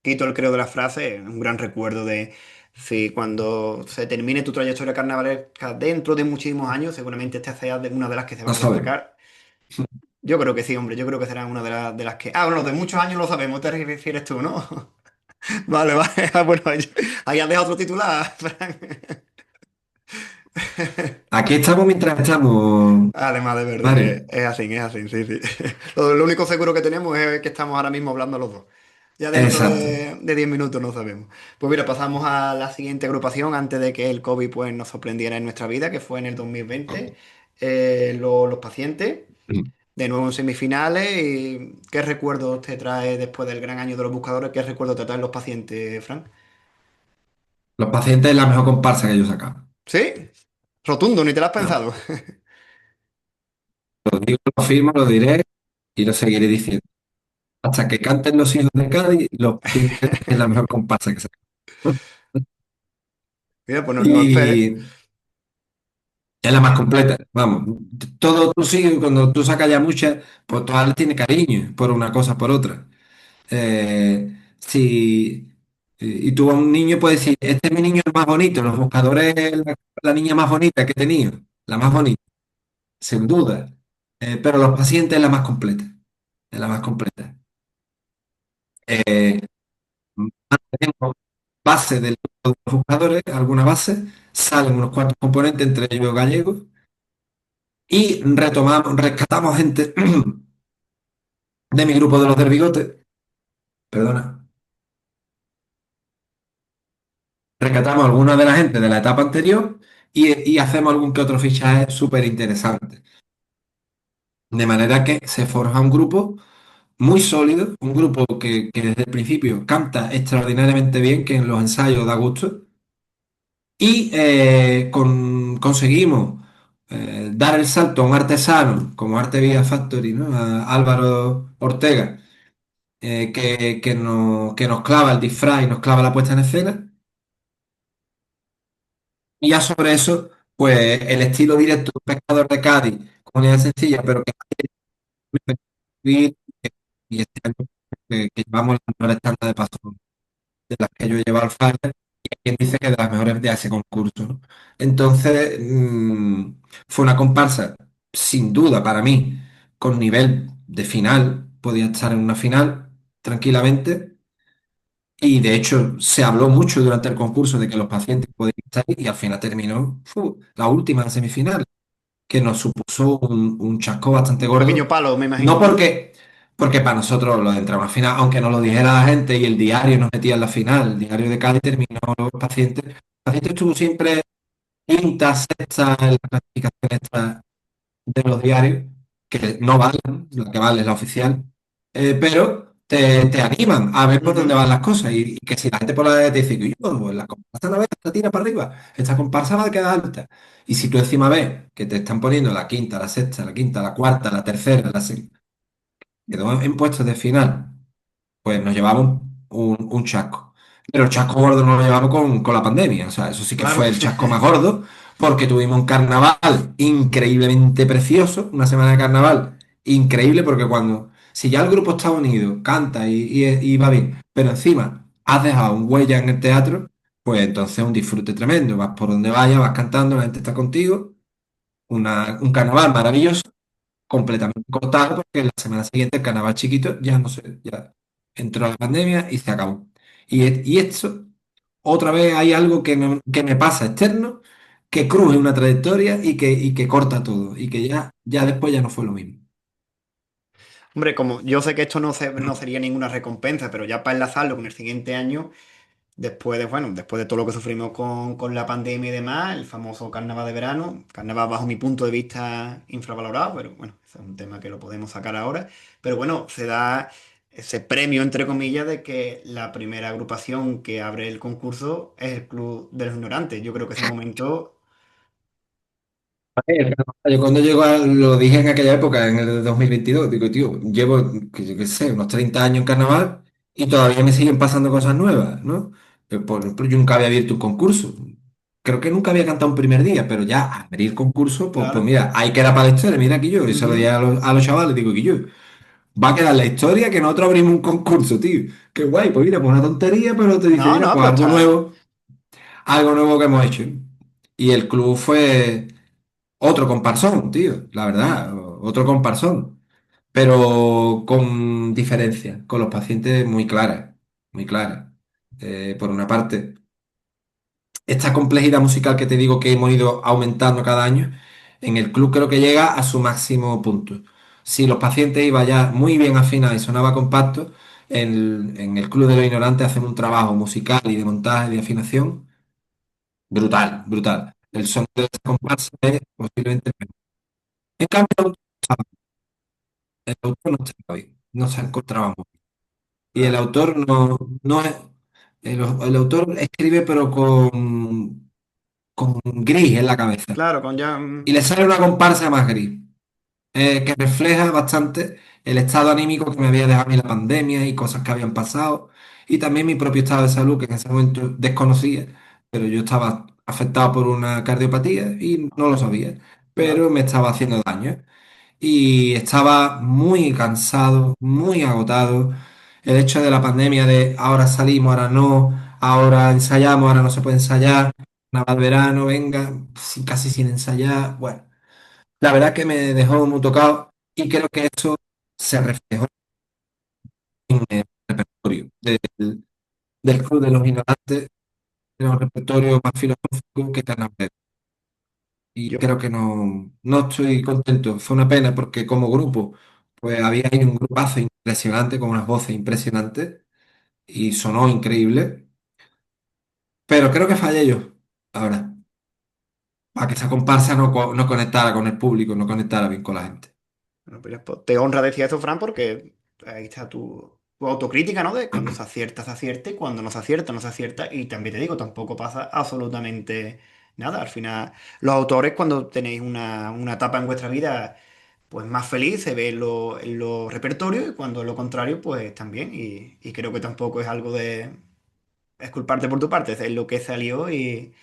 Quito el creo de la frase, un gran recuerdo de si cuando se termine tu trayectoria carnavalesca dentro de muchísimos años, seguramente esta sea de una de las que se No van a sabemos. destacar. Yo creo que sí, hombre, yo creo que será una de las que... Ah, bueno, de muchos años lo sabemos, te refieres tú, ¿no? Vale, vale. Ah, bueno, ahí has dejado otro titular, Fran. Aquí estamos mientras estamos, Además, de verdad, Mario. es así, sí, sí. Lo único seguro que tenemos es que estamos ahora mismo hablando los dos. Ya dentro Exacto. de 10 minutos no sabemos. Pues mira, pasamos a la siguiente agrupación antes de que el COVID pues, nos sorprendiera en nuestra vida, que fue en el 2020. Los pacientes, de nuevo en semifinales. ¿Y qué recuerdos te trae después del gran año de los buscadores? ¿Qué recuerdos te traen los pacientes, Frank? Los pacientes es la mejor comparsa que yo he sacado. ¿Sí? Rotundo, ni te lo has No, pensado. lo digo, lo firmo, lo diré y lo seguiré diciendo. Hasta que canten los hijos de Cádiz, los pacientes es la mejor comparsa que he sacado. Mira, pues no, no esperes. Y es la más completa, vamos. Todo tú sí, cuando tú sacas ya muchas, pues todas le tiene cariño, por una cosa, por otra. Si, y tú a un niño puedes decir, este es mi niño el más bonito, los buscadores es la niña más bonita que he tenido, la más bonita, sin duda. Pero los pacientes es la más completa, es la más completa. Eh, Tenemos base de los buscadores, alguna base, salen unos cuantos componentes, entre ellos gallegos, y retomamos, rescatamos gente de mi grupo de los del bigote, perdona, rescatamos alguna de la gente de la etapa anterior y hacemos algún que otro fichaje súper interesante. De manera que se forja un grupo muy sólido, un grupo que desde el principio canta extraordinariamente bien, que en los ensayos da gusto, y conseguimos dar el salto a un artesano como Arte Vía Factory, ¿no? A Álvaro Ortega, que nos clava el disfraz y nos clava la puesta en escena. Y ya sobre eso, pues el estilo directo de un pescador de Cádiz, con una idea sencilla, pero que y y este año que llevamos la mejor estándar de paso de las que yo he llevado al Falla, y hay quien dice que de las mejores de ese concurso, ¿no? Entonces, fue una comparsa, sin duda para mí, con nivel de final, podía estar en una final tranquilamente. Y de hecho se habló mucho durante el concurso de que los pacientes podían estar ahí y al final terminó la última semifinal, que nos supuso un chasco bastante Un pequeño gordo. palo, me No imagino, ¿no? porque para nosotros lo de entrar a una final, aunque nos lo dijera la gente y el diario nos metía en la final, el diario de Cádiz terminó los pacientes. El paciente estuvo siempre quinta, sexta en la clasificación esta de los diarios, que no valen, la que vale es la oficial, pero te animan a ver por dónde Ujú. van las cosas y que si la gente por la derecha te dice que yo, pues la comparsa la ves, la tira para arriba, esta comparsa va a quedar alta. Y si tú encima ves que te están poniendo la quinta, la sexta, la quinta, la cuarta, la tercera, quedó en puestos de final, pues nos llevamos un chasco. Pero el chasco gordo no lo llevamos con la pandemia. O sea, eso sí que Claro. fue el chasco más gordo, porque tuvimos un carnaval increíblemente precioso, una semana de carnaval increíble, porque si ya el grupo está unido, canta y va bien, pero encima has dejado un huella en el teatro, pues entonces es un disfrute tremendo. Vas por donde vayas, vas cantando, la gente está contigo, un carnaval maravilloso completamente cortado porque la semana siguiente el carnaval chiquito ya no sé, ya entró la pandemia y se acabó. Y esto, otra vez hay algo que me pasa externo, que cruje una trayectoria y que corta todo y que ya después ya no fue lo mismo. Hombre, como yo sé que esto no sería ninguna recompensa, pero ya para enlazarlo con el siguiente año, después de todo lo que sufrimos con la pandemia y demás, el famoso carnaval de verano, carnaval bajo mi punto de vista infravalorado, pero bueno, ese es un tema que lo podemos sacar ahora. Pero bueno, se da ese premio, entre comillas, de que la primera agrupación que abre el concurso es el Club de los Ignorantes. Yo creo que ese momento, Yo cuando lo dije en aquella época, en el 2022 digo, tío, llevo, que yo qué sé, unos 30 años en carnaval y todavía me siguen pasando cosas nuevas, ¿no? Por ejemplo, yo nunca había abierto un concurso. Creo que nunca había cantado un primer día, pero ya abrir concurso, pues claro. mira, ahí queda para la historia, mira aquí yo, y se lo dije Ujú. a los chavales, digo que yo, va a quedar la historia que nosotros abrimos un concurso, tío. Qué guay, pues mira, pues una tontería, pero te dice, No, mira, no, pues pero está. algo nuevo que hemos hecho. Y el club fue otro comparsón, tío, la verdad, otro comparsón, pero con diferencia, con los pacientes muy claras, muy claras. Por una parte, esta complejidad musical que te digo que hemos ido aumentando cada año, en el club creo que llega a su máximo punto. Si los pacientes iban ya muy bien afinados y sonaba compacto, en el Club de los Ignorantes hacen un trabajo musical y de montaje y de afinación brutal, brutal. El sonido de esa comparsa es posiblemente el mejor. En cambio, el autor no estaba bien, no se encontraba muy bien. Y el Claro, autor no es, el autor escribe pero con gris en la cabeza. claro, con ya... Y le sale una comparsa más gris, que refleja bastante el estado anímico que me había dejado a mí la pandemia y cosas que habían pasado. Y también mi propio estado de salud, que en ese momento desconocía, pero yo estaba afectado por una cardiopatía y no lo sabía, pero Claro, me estaba haciendo daño y estaba muy cansado, muy agotado. El hecho de la pandemia, de ahora salimos, ahora no, ahora ensayamos, ahora no se puede ensayar, nada al verano, venga, casi sin ensayar. Bueno, la verdad que me dejó muy tocado y creo que eso se reflejó en el repertorio del Club de los Ignorantes, en un repertorio más filosófico que Carnaval. Y yo, creo que no estoy contento. Fue una pena porque como grupo, pues había ahí un grupazo impresionante con unas voces impresionantes y sonó increíble. Pero creo que fallé yo ahora, para que esa comparsa no conectara con el público, no conectara bien con la gente. bueno, pues te honra decir esto, Fran, porque ahí está tu autocrítica, ¿no? De cuando se acierta, y cuando no se acierta, no se acierta. Y también te digo, tampoco pasa absolutamente nada. Al final, los autores, cuando tenéis una etapa en vuestra vida, pues más feliz, se ve en los repertorios, y cuando lo contrario, pues también. Y creo que tampoco es algo de esculparte por tu parte, es lo que salió y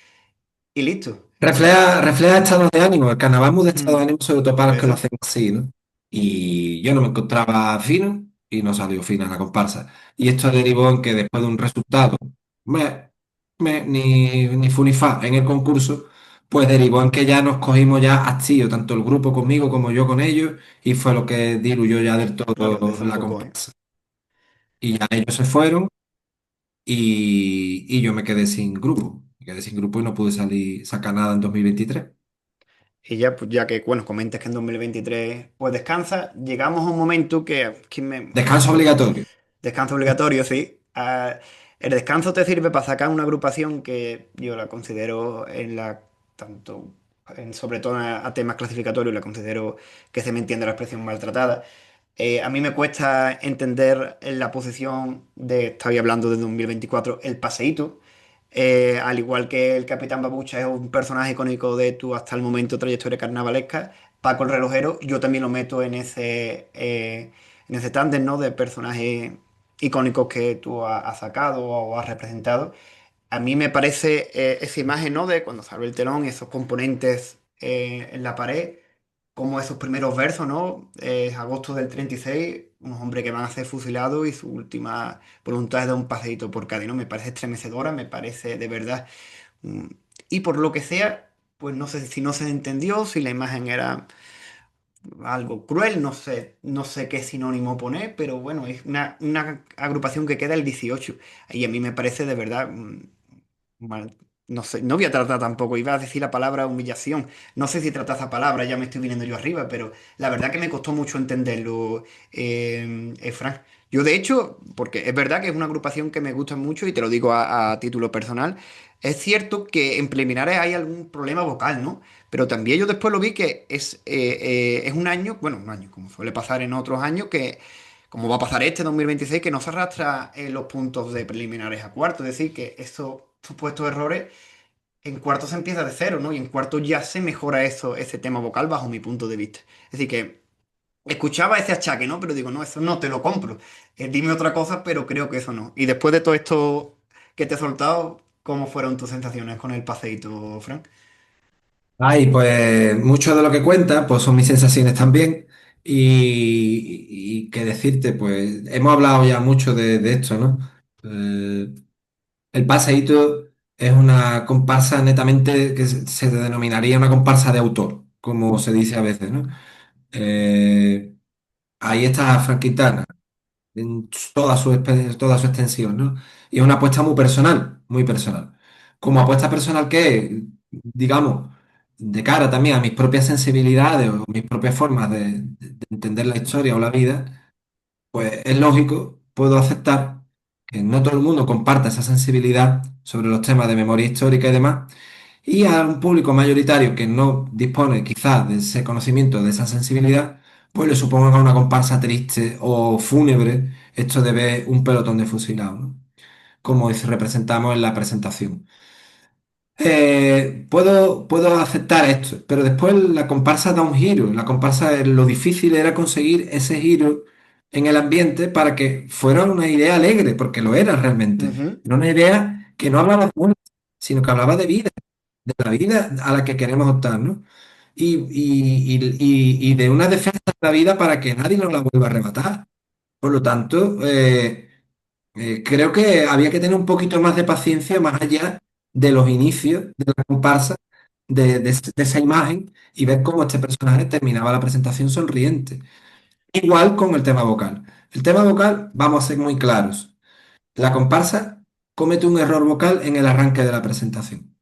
listo. Refleja estados de ánimo. El carnaval es muy de estado de Mm, ánimo, sobre todo para los que lo eso, hacen así, ¿no? Y yo no me encontraba fino y no salió fina la comparsa. Y esto derivó en que después de un resultado, me, ni fu ni fa en el concurso, pues derivó en que ya nos cogimos ya hastío, tanto el grupo conmigo como yo con ellos, y fue lo que diluyó ya del claro, todo la desembocó, ¿eh? comparsa. Y ya ellos se fueron y yo me quedé sin grupo. Me quedé sin grupo y no pude sacar nada en 2023. Y ya, pues ya que, bueno, comentas que en 2023 pues descansa, llegamos a un momento que Descanso obligatorio. descanso obligatorio, sí. El descanso te sirve para sacar una agrupación que yo la considero tanto, sobre todo a temas clasificatorios, la considero que se me entiende la expresión maltratada. A mí me cuesta entender en la posición estoy hablando de 2024, el paseíto. Al igual que el Capitán Babucha es un personaje icónico de tu hasta el momento trayectoria carnavalesca, Paco el Relojero, yo también lo meto en ese tándem, ¿no? De personajes icónicos que tú has sacado o has representado. A mí me parece esa imagen, ¿no? De cuando se abre el telón, esos componentes en la pared, como esos primeros versos, ¿no? Agosto del 36, unos hombres que van a ser fusilados y su última voluntad es dar un paseíto por Cádiz, ¿no? Me parece estremecedora, me parece de verdad. mm, Y por lo que sea, pues no sé si no se entendió, si la imagen era algo cruel, no sé qué sinónimo poner, pero bueno, es una agrupación que queda el 18. Y a mí me parece de verdad mal. No sé, no voy a tratar tampoco, iba a decir la palabra humillación. No sé si trata esa palabra, ya me estoy viniendo yo arriba, pero la verdad que me costó mucho entenderlo, Frank. Yo, de hecho, porque es verdad que es una agrupación que me gusta mucho y te lo digo a título personal, es cierto que en preliminares hay algún problema vocal, ¿no? Pero también yo después lo vi que es un año, bueno, un año, como suele pasar en otros años, que como va a pasar este 2026, que no se arrastra los puntos de preliminares a cuarto. Es decir, que estos supuestos errores en cuarto se empieza de cero, ¿no? Y en cuarto ya se mejora ese tema vocal bajo mi punto de vista. Es decir, que escuchaba ese achaque, ¿no? Pero digo, no, eso no te lo compro. Dime otra cosa, pero creo que eso no. Y después de todo esto que te he soltado, ¿cómo fueron tus sensaciones con el paseíto, Frank? Ay, pues mucho de lo que cuenta, pues son mis sensaciones también. Y qué decirte, pues hemos hablado ya mucho de esto, ¿no? Eh, el paseíto es una comparsa netamente que se denominaría una comparsa de autor, como se dice a veces, ¿no? Eh, ahí está Frank Quintana en toda su extensión, ¿no? Y es una apuesta muy personal, muy personal. Como apuesta personal que es, digamos, de cara también a mis propias sensibilidades o mis propias formas de entender la historia o la vida, pues es lógico puedo aceptar que no todo el mundo comparta esa sensibilidad sobre los temas de memoria histórica y demás, y a un público mayoritario que no dispone quizás de ese conocimiento, de esa sensibilidad, pues le suponga una comparsa triste o fúnebre esto de ver un pelotón de fusilados, ¿no? Como representamos en la presentación. Puedo aceptar esto, pero después la comparsa da un giro. La comparsa, lo difícil era conseguir ese giro en el ambiente para que fuera una idea alegre, porque lo era realmente. Ujú, Era una idea que no hablaba de muerte, sino que hablaba de la vida a la que queremos optar, ¿no? Y de una defensa de la vida para que nadie nos la vuelva a arrebatar. Por lo tanto, creo que había que tener un poquito más de paciencia más allá de los inicios de la comparsa, de esa imagen y ver cómo este personaje terminaba la presentación sonriente. Igual con el tema vocal. El tema vocal, vamos a ser muy claros. La comparsa comete un error vocal en el arranque de la presentación.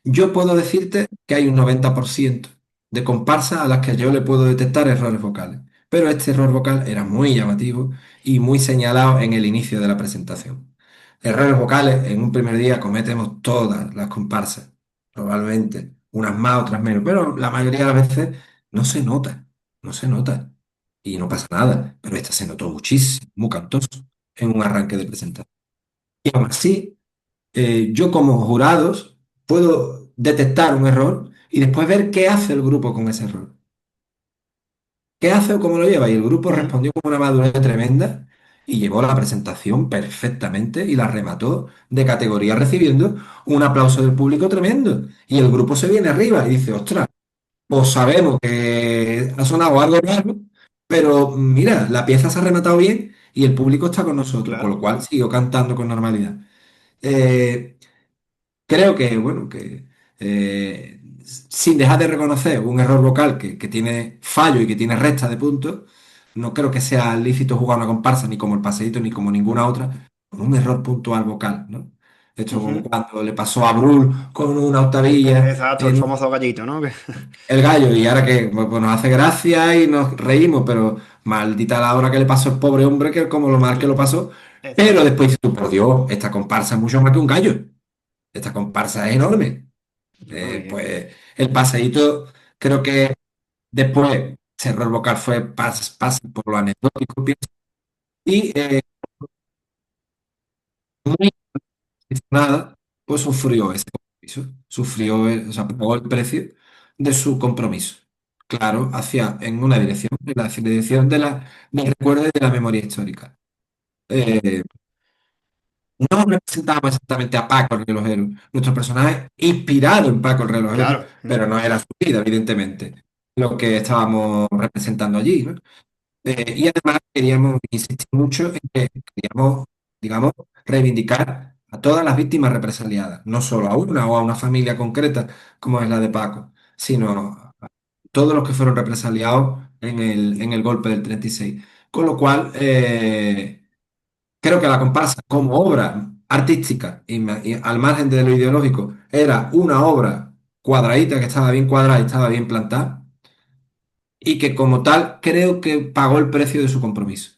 Yo puedo decirte que hay un 90% de comparsas a las que yo le puedo detectar errores vocales, pero este error vocal era muy llamativo y muy señalado en el inicio de la presentación. Errores vocales en un primer día cometemos todas las comparsas, probablemente, unas más, otras menos, pero la mayoría de las veces no se nota, no se nota y no pasa nada, pero esta se notó muchísimo, muy cantoso en un arranque de presentación. Y aún así yo como jurados puedo detectar un error y después ver qué hace el grupo con ese error. ¿Qué hace o cómo lo lleva? Y el grupo ujú. respondió con una madurez tremenda y llevó la presentación perfectamente y la remató de categoría recibiendo un aplauso del público tremendo. Y el grupo se viene arriba y dice, ostras, pues sabemos que ha sonado algo raro, pero mira, la pieza se ha rematado bien y el público está con nosotros, con lo Claro. cual siguió cantando con normalidad. Eh, Creo que, bueno, sin dejar de reconocer un error vocal que tiene fallo y que tiene resta de puntos, no creo que sea lícito jugar una comparsa ni como el paseíto ni como ninguna otra, con un error puntual vocal, ¿no? Esto como Ujú. cuando le pasó a Brul con una octavilla Exacto, el en famoso gallito, ¿no? el gallo, y ahora que pues, nos hace gracia y nos reímos, pero maldita la hora que le pasó el pobre hombre, que como lo mal que lo pasó. Pero Exacto. después dices tú, por Dios, esta comparsa es mucho más que un gallo. Esta comparsa es enorme. No, Pues el paseíto, creo que después ese error vocal fue por lo anecdótico, pienso, y muy nada, pues sufrió ese compromiso, sufrió, o sea, pagó el precio de su compromiso. Claro, hacia en una dirección, en la dirección del recuerdo y de la memoria histórica. Eh, no representamos exactamente a Paco el relojero, nuestro personaje inspirado en Paco el relojero, claro. pero no era su vida, evidentemente, lo que estábamos representando allí, ¿no? Y además queríamos insistir mucho en que queríamos, digamos, reivindicar a todas las víctimas represaliadas, no solo a una o a una familia concreta como es la de Paco, sino a todos los que fueron represaliados en el golpe del 36. Con lo cual, creo que la comparsa como obra artística y al margen de lo ideológico era una obra cuadradita que estaba bien cuadrada y estaba bien plantada y que como tal creo que pagó el precio de su compromiso.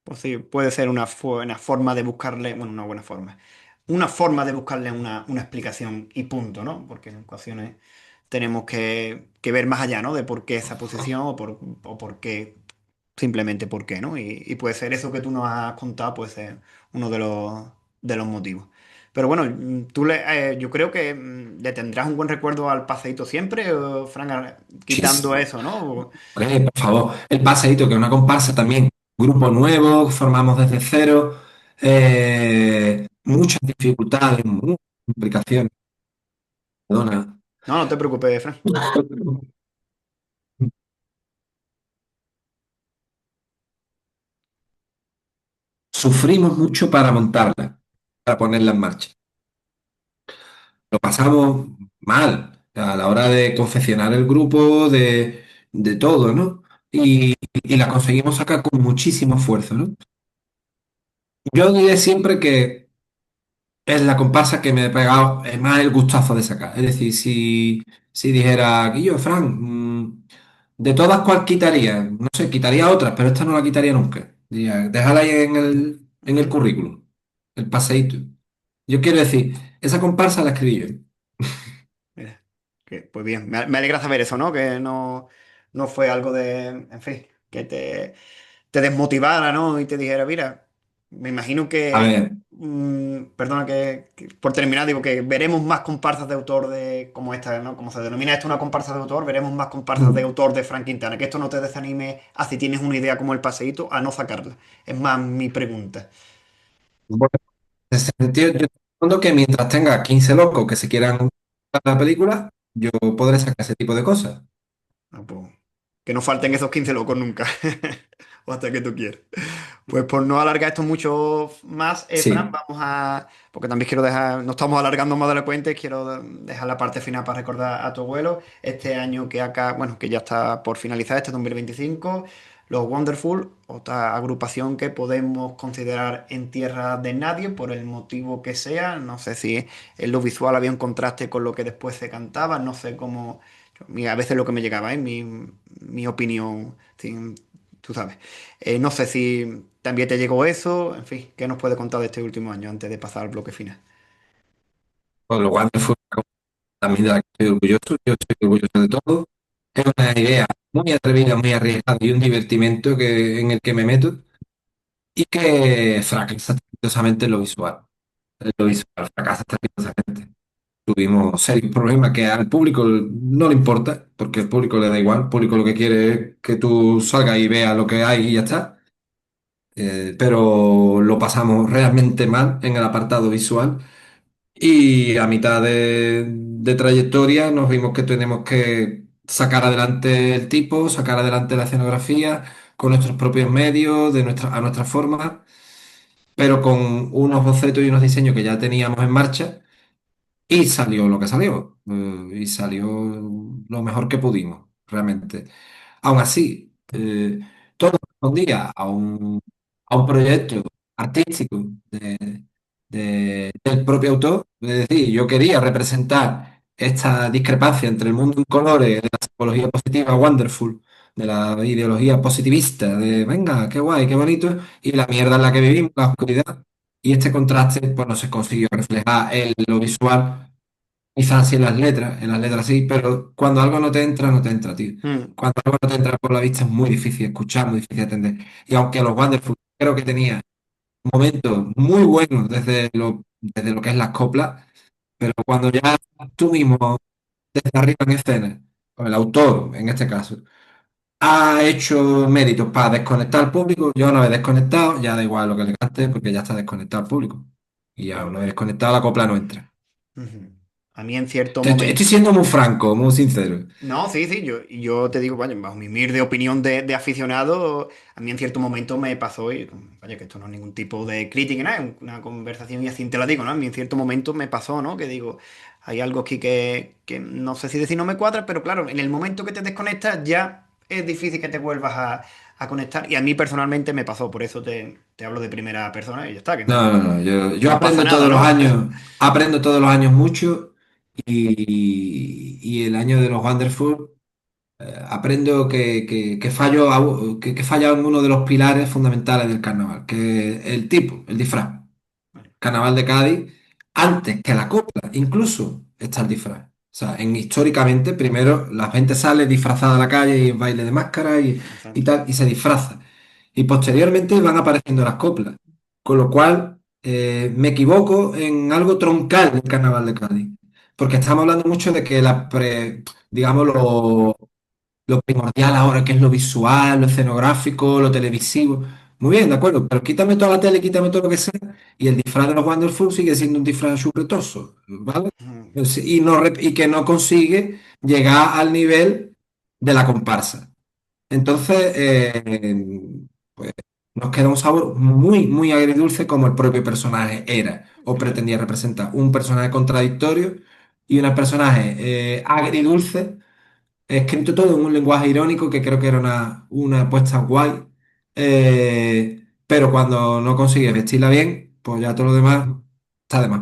Pues sí, puede ser una buena forma de buscarle, bueno, una buena forma. Una forma de buscarle una explicación y punto, ¿no? Porque en ocasiones tenemos que ver más allá, ¿no? De por qué esa posición o por qué, simplemente por qué, ¿no? Y puede ser eso que tú nos has contado, puede ser uno de los motivos. Pero bueno, yo creo que le tendrás un buen recuerdo al paseíto siempre, Fran, quitando Muchísimo. eso, ¿no? Hombre, por favor, el paseíto, que es una comparsa también, grupo nuevo, formamos desde cero, muchas dificultades, muchas complicaciones. Perdona. No, no te preocupes, Fran. Sufrimos mucho para montarla, para ponerla en marcha. Lo pasamos mal a la hora de confeccionar el grupo, de todo, ¿no? Y la conseguimos sacar con muchísimo esfuerzo, ¿no? Yo diré siempre que es la comparsa que me he pegado más el gustazo de sacar. Es decir, si dijera, Guillo, Fran, De todas, ¿cuál quitaría? No sé, quitaría otras, pero esta no la quitaría nunca. Diría, déjala ahí en el Ujú. currículum, el paseíto. Yo quiero decir, esa comparsa la escribí yo. Mira, pues bien, me alegra saber eso, ¿no? Que no fue algo de, en fin, que te desmotivara, ¿no? Y te dijera, mira, me imagino A que, ver, perdona que por terminar, digo que veremos más comparsas de autor de, como esta, ¿no? Como se denomina esto una comparsa de autor, veremos más comparsas de mm, autor de Frank Quintana. Que esto no te desanime a si tienes una idea como el paseíto, a no sacarla. Es más mi pregunta. bueno, en ese sentido, yo entiendo que mientras tenga 15 locos que se quieran a la película, yo podré sacar ese tipo de cosas. Ah, pues, que no falten esos 15 locos nunca. O hasta que tú quieras. Pues por no alargar esto mucho más, Fran, Sí. vamos a. Porque también quiero dejar. No estamos alargando más de la cuenta y quiero dejar la parte final para recordar a tu abuelo. Este año que acá. Bueno, que ya está por finalizar, este 2025. Los Wonderful, otra agrupación que podemos considerar en tierra de nadie, por el motivo que sea. No sé si en lo visual había un contraste con lo que después se cantaba. No sé cómo. A veces lo que me llegaba, mi opinión. Sin, tú sabes. No sé si también te llegó eso, en fin, ¿qué nos puede contar de este último año antes de pasar al bloque final? Pues lo cual fue también de la que estoy orgulloso, yo estoy orgulloso de todo. Es una idea muy atrevida, muy arriesgada y un divertimento en el que me meto y que fracasa estrepitosamente en lo visual. En lo visual fracasa estrepitosamente. Tuvimos serios problemas que al público no le importa, porque al público le da igual. El público lo que quiere es que tú salgas y veas lo que hay y ya está. Pero lo pasamos realmente mal en el apartado visual. Y a mitad de trayectoria nos vimos que tenemos que sacar adelante el tipo, sacar adelante la escenografía con nuestros propios medios, a nuestra forma, pero con unos bocetos y unos diseños que ya teníamos en marcha y salió lo que salió. Y salió lo mejor que pudimos, realmente. Aún así, todo respondía a un proyecto artístico del propio autor. Es decir, yo quería representar esta discrepancia entre el mundo en colores, de la psicología positiva, wonderful, de la ideología positivista, de venga, qué guay, qué bonito, y la mierda en la que vivimos, la oscuridad. Y este contraste, pues no se consiguió reflejar en lo visual. Quizás sí en las letras sí, pero cuando algo no te entra, no te entra, tío. Mm, Cuando algo no te entra por la vista es muy difícil escuchar, muy difícil entender. Y aunque los Wonderful creo que tenía momentos muy buenos desde lo que es las coplas, pero cuando ya tú mismo, desde arriba en escena, o el autor en este caso, ha hecho méritos para desconectar al público, yo una vez desconectado, ya da igual lo que le cante, porque ya está desconectado al público. Y ya claro. una vez desconectado, la copla no entra. Ujú. A mí en cierto Estoy momento. siendo muy franco, muy sincero. No, sí, sí, yo te digo, vaya, bajo mi humilde opinión de aficionado, a mí en cierto momento me pasó, y vaya, que esto no es ningún tipo de crítica, nada, es una conversación y así te la digo, ¿no? A mí en cierto momento me pasó, ¿no? Que digo, hay algo aquí que no sé si decir no me cuadra, pero claro, en el momento que te desconectas ya es difícil que te vuelvas a conectar, y a mí personalmente me pasó, por eso te hablo de primera persona y ya está, que No, no, no, no. Yo no pasa nada, ¿no? aprendo todos los años mucho y el año de los Wonderful aprendo que falla en uno de los pilares fundamentales del carnaval, que es el tipo, el disfraz. Carnaval de Cádiz, antes que la copla, incluso está el disfraz. O sea, históricamente, primero la gente sale disfrazada a la calle y baile de máscara y Exacto. tal, y se disfraza. Y posteriormente van apareciendo las coplas. Con lo cual, me equivoco en algo troncal del Carnaval de Cádiz. Porque estamos hablando mucho de que digamos, lo primordial ahora, que es lo visual, lo escenográfico, lo televisivo. Muy bien, de acuerdo, pero quítame toda la tele, quítame todo lo que sea, y el disfraz de los Wonderful sigue siendo un disfraz chupretoso, ¿vale? Ujú. Y que no consigue llegar al nivel de la comparsa. Entonces, pues nos queda un sabor muy, muy agridulce como el propio personaje era o Claro. pretendía representar. Un personaje contradictorio y un personaje agridulce escrito todo en un lenguaje irónico que creo que era una apuesta guay, pero cuando no consigues vestirla bien, pues ya todo lo demás está de más.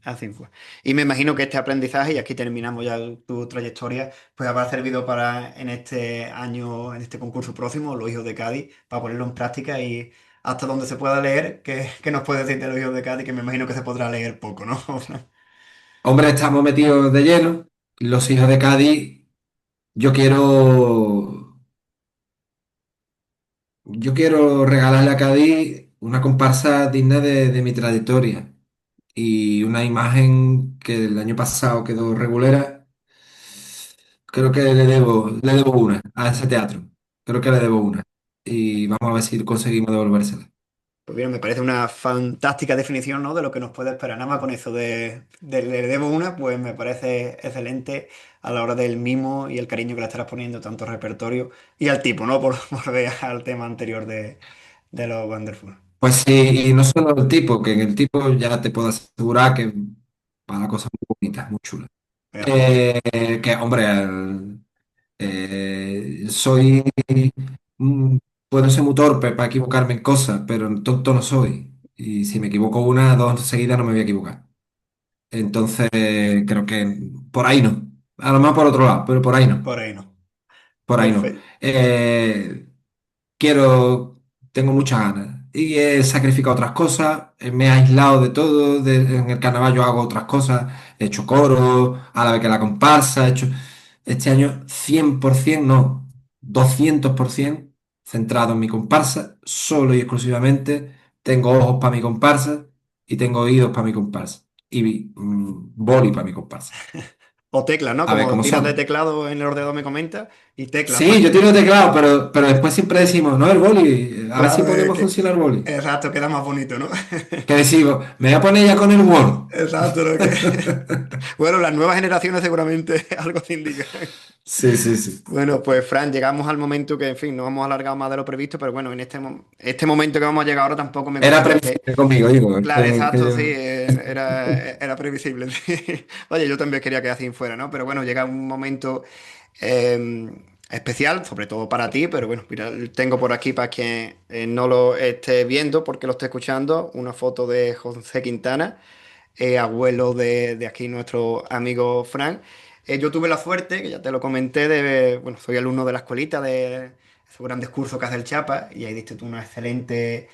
Así fue. Y me imagino que este aprendizaje, y aquí terminamos ya tu trayectoria, pues habrá servido para en este año, en este concurso próximo, Los Hijos de Cádiz, para ponerlo en práctica y hasta donde se pueda leer, ¿qué nos puede decir de Los Hijos de Cádiz? Que me imagino que se podrá leer poco, ¿no? Hombre, estamos metidos de lleno. Los hijos de Cádiz, yo quiero, yo quiero regalarle a Cádiz una comparsa digna de mi trayectoria y una imagen que el año pasado quedó regulera. Creo que le debo una a ese teatro. Creo que le debo una. Y vamos a ver si conseguimos devolvérsela. Pues bien, me parece una fantástica definición, ¿no? De lo que nos puede esperar. Nada más con eso de le debo una, pues me parece excelente a la hora del mimo y el cariño que le estarás poniendo tanto al repertorio y al tipo, ¿no? Por volver al tema anterior de los Wonderful. Pues sí, y no solo el tipo, que en el tipo ya te puedo asegurar que para cosas muy bonitas, muy chulas. Fíjate. Que, hombre, soy, mm, puedo ser muy torpe para equivocarme en cosas, pero tonto no soy. Y si me equivoco una, dos seguidas no me voy a equivocar. Entonces, creo que por ahí no. A lo mejor por otro lado, pero por ahí no. Por ahí no. Por ahí no. Perfecto. Quiero, tengo muchas ganas. Y he sacrificado otras cosas, me he aislado de todo. En el carnaval yo hago otras cosas, he hecho coro, a la vez que la comparsa, he hecho. Este año 100% no, 200% centrado en mi comparsa, solo y exclusivamente. Tengo ojos para mi comparsa y tengo oídos para mi comparsa. Y boli para mi comparsa. O teclas, ¿no? A ver Como cómo tiras de son. teclado en el ordenador me comenta, y teclas Sí, para. yo tiro teclado, pero después siempre decimos, no, el boli, a ver si Claro, es podemos que. funcionar el boli. Exacto, queda más bonito, ¿no? Que decimos, me voy a poner ya con el Word. Exacto, lo que. Bueno, las nuevas generaciones seguramente algo te indican. Sí, sí, sí. Bueno, pues Fran, llegamos al momento que, en fin, nos hemos alargado más de lo previsto, pero bueno, en este momento que vamos a llegar ahora tampoco me Era gustaría que. previsible conmigo, digo. Claro, exacto, sí, era previsible. Sí. Oye, yo también quería que así fuera, ¿no? Pero bueno, llega un momento eh, especial, sobre todo para ti, pero bueno, mira, tengo por aquí para quien no lo esté viendo, porque lo esté escuchando, una foto de José Quintana, abuelo de aquí nuestro amigo Fran. Yo tuve la suerte, que ya te lo comenté, bueno, soy alumno de la escuelita de esos grandes cursos que hace el Chapa, y ahí diste tú una excelente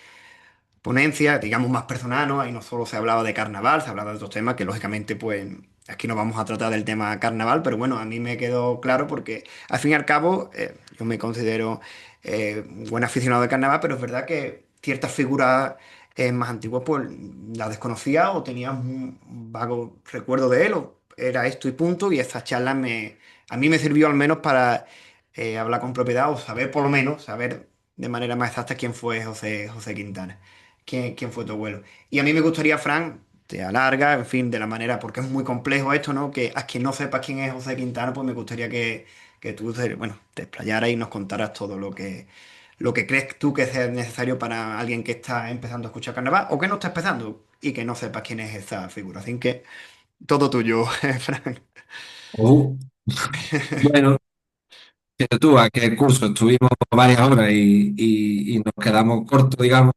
ponencia, digamos, más personal, ¿no? Ahí no solo se hablaba de carnaval, se hablaba de otros temas que lógicamente, pues, aquí no vamos a tratar del tema carnaval, pero bueno, a mí me quedó claro porque al fin y al cabo yo me considero buen aficionado de carnaval, pero es verdad que ciertas figuras más antiguas, pues, las desconocía o tenía un vago recuerdo de él, o era esto y punto, y esa charla a mí me sirvió al menos para hablar con propiedad o saber por lo menos, saber de manera más exacta quién fue José Quintana, quién fue tu abuelo. Y a mí me gustaría, Fran, te alarga, en fin, de la manera, porque es muy complejo esto, ¿no? Que a quien no sepa quién es José Quintana, pues me gustaría que tú, bueno, te explayaras y nos contaras todo lo que crees tú que es necesario para alguien que está empezando a escuchar carnaval o que no está empezando y que no sepa quién es esa figura. Así que todo tuyo, Fran. Oh, bueno, fíjate tú, aquel curso estuvimos varias horas y nos quedamos cortos, digamos,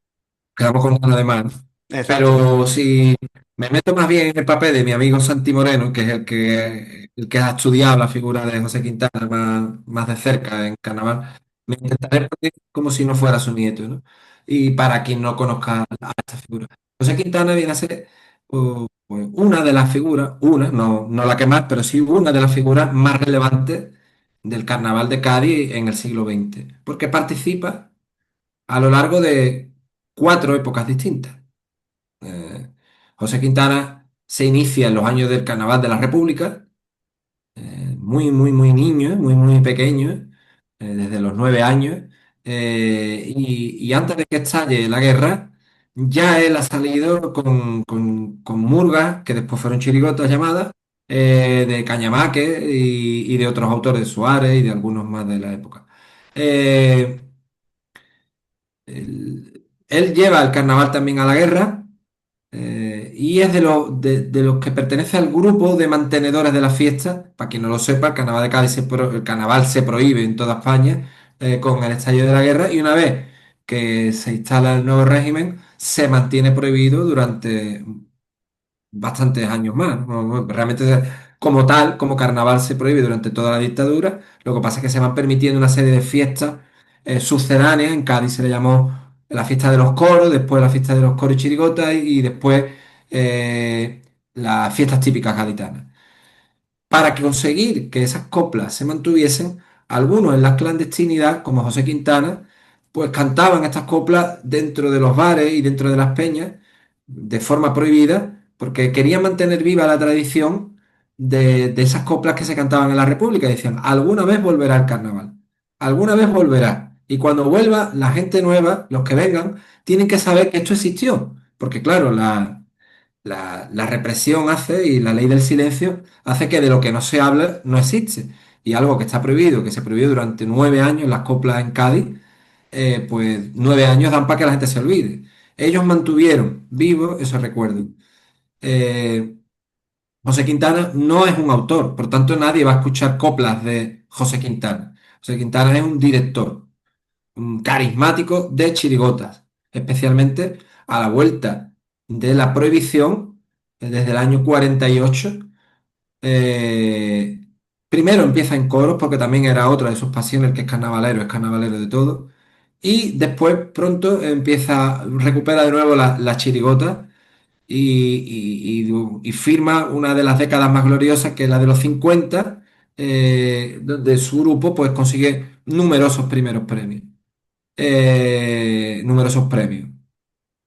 quedamos con ganas de más. Exacto. Pero si me meto más bien en el papel de mi amigo Santi Moreno, que es el que ha estudiado la figura de José Quintana más de cerca en Carnaval, me intentaré poner como si no fuera su nieto, ¿no? Y para quien no conozca a esta figura. José Quintana viene a ser pues, una de las figuras, no la que más, pero sí una de las figuras más relevantes del Carnaval de Cádiz en el siglo XX, porque participa a lo largo de cuatro épocas distintas. Eh, José Quintana se inicia en los años del Carnaval de la República, muy, muy, muy niño, muy, muy pequeño, desde los 9 años, y antes de que estalle la guerra, ya él ha salido con murgas, que después fueron chirigotas llamadas, de Cañamaque y de otros autores, de Suárez y de algunos más de la época. Eh, él lleva el carnaval también a la guerra. Y es de los que pertenece al grupo de mantenedores de la fiesta. Para quien no lo sepa, el carnaval de Cádiz el carnaval se prohíbe en toda España con el estallido de la guerra y una vez que se instala el nuevo régimen, se mantiene prohibido durante bastantes años más, ¿no? Realmente, como tal, como carnaval se prohíbe durante toda la dictadura, lo que pasa es que se van permitiendo una serie de fiestas sucedáneas. En Cádiz se le llamó la fiesta de los coros, después la fiesta de los coros y chirigotas y después eh, las fiestas típicas gaditanas. Para conseguir que esas coplas se mantuviesen, algunos en la clandestinidad, como José Quintana, pues cantaban estas coplas dentro de los bares y dentro de las peñas de forma prohibida, porque querían mantener viva la tradición de esas coplas que se cantaban en la República. Decían, alguna vez volverá el carnaval, alguna vez volverá. Y cuando vuelva, la gente nueva, los que vengan, tienen que saber que esto existió, porque claro, la represión hace y la ley del silencio hace que de lo que no se habla no existe. Y algo que está prohibido, que se prohibió durante 9 años, las coplas en Cádiz, pues 9 años dan para que la gente se olvide. Ellos mantuvieron vivo ese recuerdo. Eh, José Quintana no es un autor, por tanto nadie va a escuchar coplas de José Quintana. José Quintana es un director carismático de chirigotas, especialmente a la vuelta de la prohibición desde el año 48. eh, Primero empieza en coros, porque también era otra de sus pasiones, el que es carnavalero de todo. Y después pronto recupera de nuevo la chirigota y firma una de las décadas más gloriosas, que es la de los 50, donde su grupo pues consigue numerosos premios.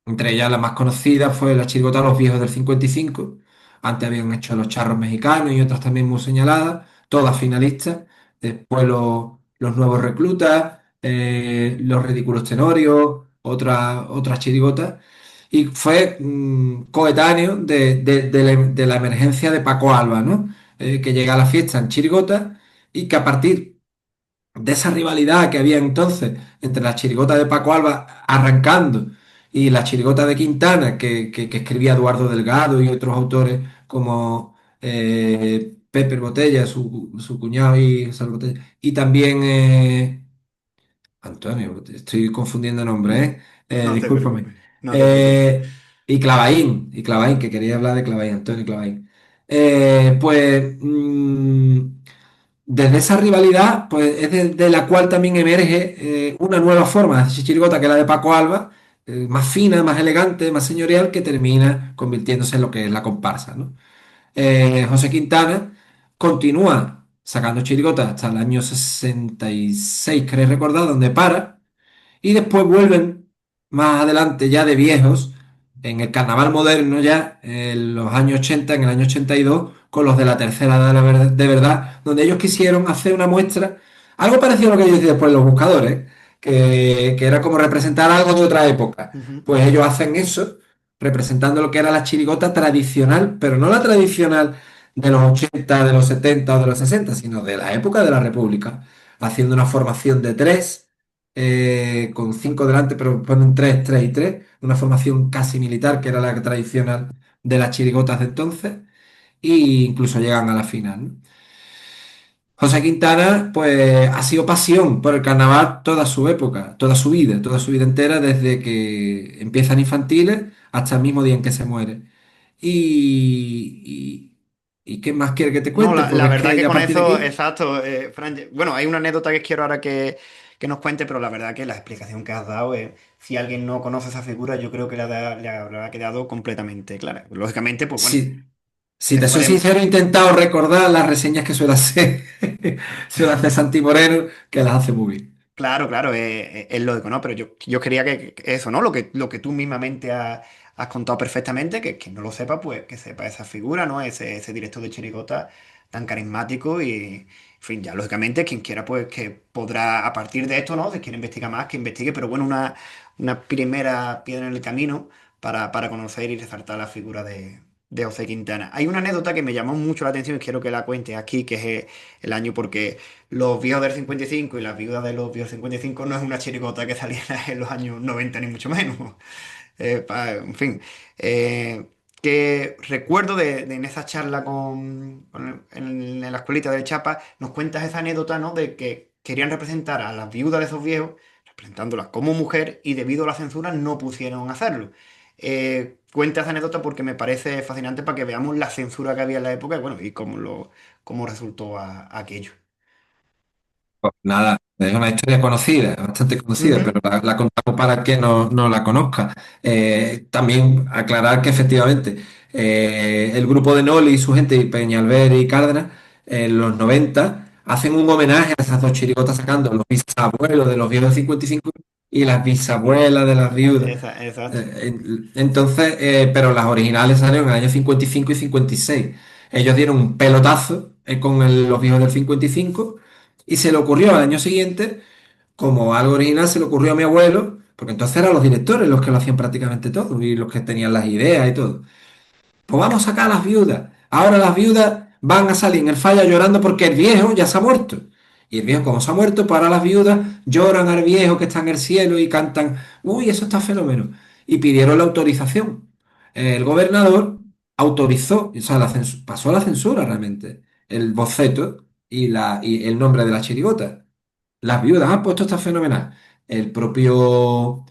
Entre ellas la más conocida fue la chirigota Los Viejos del 55. Antes habían hecho Los Charros Mexicanos y otras también muy señaladas, todas finalistas. Después Los Nuevos Reclutas, Los Ridículos Tenorios, otras chirigotas. Y fue coetáneo de la emergencia de Paco Alba, ¿no? Que llega a la fiesta en chirigota y que a partir de esa rivalidad que había entonces entre la chirigota de Paco Alba arrancando y la chirigota de Quintana que escribía Eduardo Delgado y otros autores como Pepe Botella, su cuñado y Salvo Botella, y también Antonio, estoy confundiendo nombres, No te discúlpame. preocupes, no te preocupes. Y Clavaín, que quería hablar de Clavaín, Antonio Clavaín. Pues desde esa rivalidad, pues es de la cual también emerge una nueva forma de hacer chirigota, que es la de Paco Alba, más fina, más elegante, más señorial, que termina convirtiéndose en lo que es la comparsa, ¿no? José Quintana continúa sacando chirigotas hasta el año 66, creo recordar, donde para. Y después vuelven más adelante, ya de viejos, en el carnaval moderno ya, en los años 80, en el año 82, con los de la tercera edad de verdad, donde ellos quisieron hacer una muestra, algo parecido a lo que yo hice después Los Buscadores, que era como representar algo de otra época. Ujú. Pues ellos hacen eso, representando lo que era la chirigota tradicional, pero no la tradicional de los 80, de los 70 o de los 60, sino de la época de la República, haciendo una formación de tres con cinco delante, pero ponen tres, tres y tres, una formación casi militar, que era la tradicional de las chirigotas de entonces, e incluso llegan a la final, ¿no? José Quintana, pues ha sido pasión por el carnaval toda su época, toda su vida entera, desde que empiezan infantiles hasta el mismo día en que se muere. ¿Y qué más quiere que te No, cuente? la Porque es verdad que que ya a con partir de eso, aquí. exacto, Fran, bueno, hay una anécdota que quiero ahora que nos cuente, pero la verdad que la explicación que has dado, si alguien no conoce esa figura, yo creo que le habrá quedado completamente clara. Lógicamente, pues bueno, Si, si se te soy puede. sincero, he intentado recordar las reseñas que suele hacer, suele hacer Santi Moreno, que las hace muy bien. Claro, claro, es lógico, ¿no? Pero yo quería que eso, ¿no? Lo que tú mismamente has contado perfectamente, que quien no lo sepa, pues que sepa esa figura, ¿no? Ese director de chirigota tan carismático y, en fin, ya lógicamente quien quiera, pues que podrá, a partir de esto, ¿no? Si quiere investigar más, que investigue, pero bueno, una primera piedra en el camino para conocer y resaltar la figura de José Quintana. Hay una anécdota que me llamó mucho la atención y quiero que la cuente aquí, que es el año porque los viejos del 55 y las viudas de los viejos del 55 no es una chirigota que saliera en los años 90 ni mucho menos. En fin, que recuerdo en esa charla en la escuelita de Chapa, nos cuentas esa anécdota, ¿no? De que querían representar a las viudas de esos viejos, representándolas como mujer, y debido a la censura no pusieron hacerlo. cuenta esa anécdota porque me parece fascinante para que veamos la censura que había en la época y, bueno, y cómo resultó aquello. Pues nada, es una historia conocida, bastante conocida, Ujú. pero la contamos para que no la conozca. También aclarar que efectivamente el grupo de Noli y su gente, Peñalver y Cárdenas, en los 90 hacen un homenaje a esas dos chirigotas sacando los bisabuelos de los viejos de 55 y las bisabuelas de las viudas. Exacto. Entonces, pero las originales salieron en el año 55 y 56. Ellos dieron un pelotazo con los viejos del 55 y se le ocurrió al año siguiente, como algo original, se le ocurrió a mi abuelo, porque entonces eran los directores los que lo hacían prácticamente todo y los que tenían las ideas y todo. Pues vamos a sacar a las viudas. Ahora las viudas van a salir en el falla llorando porque el viejo ya se ha muerto. Y el viejo, como se ha muerto, pues ahora las viudas lloran al viejo que está en el cielo y cantan, uy, eso está fenómeno. Y pidieron la autorización. El gobernador autorizó, o sea, pasó la censura realmente, el boceto y el nombre de la chirigota. Las viudas han puesto está fenomenal. El propio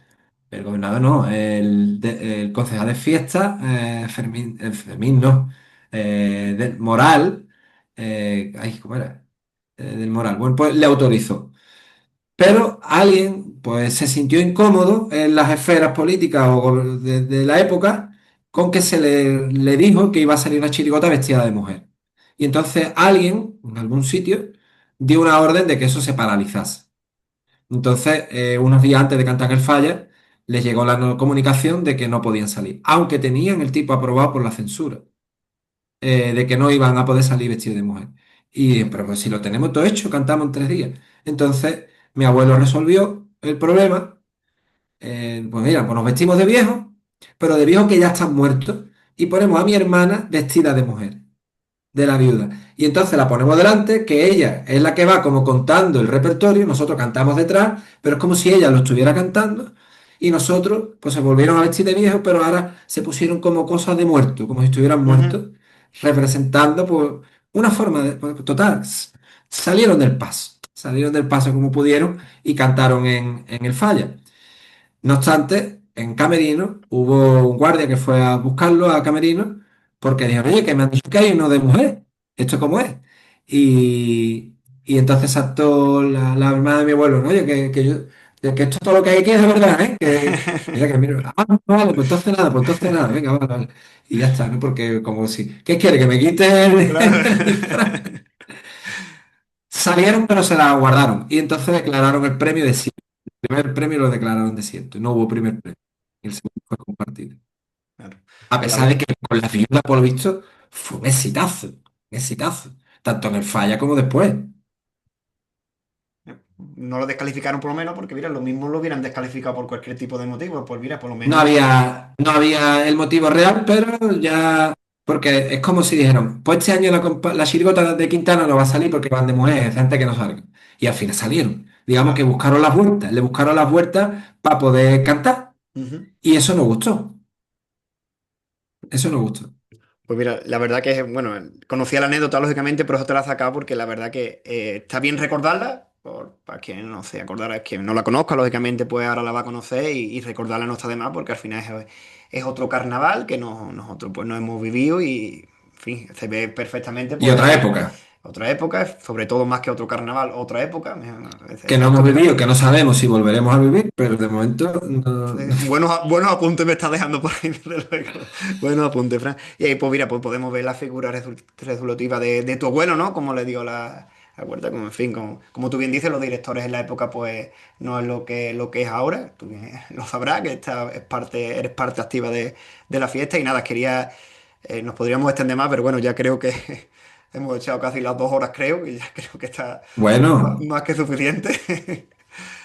el gobernador no, el concejal de fiesta, Fermín no, del Moral, ay, ¿cómo era? Del Moral. Bueno, pues le autorizó. Pero alguien, pues, se sintió incómodo en las esferas políticas de la época con que le dijo que iba a salir una chirigota vestida de mujer. Y entonces alguien, en algún sitio, dio una orden de que eso se paralizase. Entonces, unos días antes de cantar el falla, les llegó la comunicación de que no podían salir, aunque tenían el tipo aprobado por la censura, de que no iban a poder salir vestidos de mujer. Y, pero pues si lo tenemos todo hecho, cantamos en 3 días. Entonces, mi abuelo resolvió el problema. Pues mira, pues nos vestimos de viejos, pero de viejos que ya están muertos, y ponemos a mi hermana vestida de mujer de la viuda. Y entonces la ponemos delante, que ella es la que va como contando el repertorio, nosotros cantamos detrás, pero es como si ella lo estuviera cantando, y nosotros pues se volvieron a vestir de viejo, pero ahora se pusieron como cosas de muerto, como si estuvieran Ujú. muertos, representando pues una forma de, pues, total, salieron del paso como pudieron y cantaron en el falla. No obstante, en Camerino hubo un guardia que fue a buscarlo a Camerino porque dijo, oye, que me han dicho que hay uno de mujer. ¿Esto cómo es? Y, y entonces saltó la hermana de mi abuelo, ¿no? Oye, que esto es todo lo que hay aquí es de verdad, ¿eh? Que, mira, que mira, no, vale, pues entonces nada, venga, vale, vale. Y ya está, ¿no? Porque como si, ¿qué quiere? ¿Que me quite Claro. el disfraz? Salieron, pero se la guardaron. Y entonces declararon el premio desierto. El primer premio lo declararon desierto. No hubo primer premio. El segundo fue compartido. Claro. A Pues pesar de que con la viuda, por lo visto, fue un exitazo. Un exitazo. Tanto en el falla como después. no lo descalificaron por lo menos porque, mira, lo mismo lo hubieran descalificado por cualquier tipo de motivo. Pues mira, por lo No menos. había, no había el motivo real, pero ya. Porque es como si dijeron, pues este año la chirigota de Quintana no va a salir porque van de mujeres, gente que no salga. Y al final salieron. Digamos que Claro. buscaron las vueltas, le buscaron las vueltas para poder cantar. Ujú. Y eso nos gustó. Eso nos gustó. Pues mira, la verdad que, bueno, conocía la anécdota lógicamente, pero eso te la he sacado porque la verdad que está bien recordarla, para quien no se acordara, quien no la conozca, lógicamente, pues ahora la va a conocer y recordarla no está de más porque al final es otro carnaval que nosotros pues no hemos vivido y, en fin, se ve perfectamente, Y pues otra época. otra época, sobre todo más que otro carnaval, otra época. Que no Esto hemos me, vivido, que no sabemos si volveremos a vivir, pero de momento no. buenos apuntes me está dejando por ahí, desde luego. Buenos apuntes, Fran. Y ahí, pues mira, pues podemos ver la figura resolutiva de tu abuelo, ¿no? Como le dio la huerta, como en fin, como tú bien dices, los directores en la época, pues no es lo que es ahora. Tú bien lo sabrás, que eres parte activa de la fiesta. Y nada, nos podríamos extender más, pero bueno, ya creo que hemos echado casi las 2 horas, creo, y ya creo que está Bueno, más que suficiente.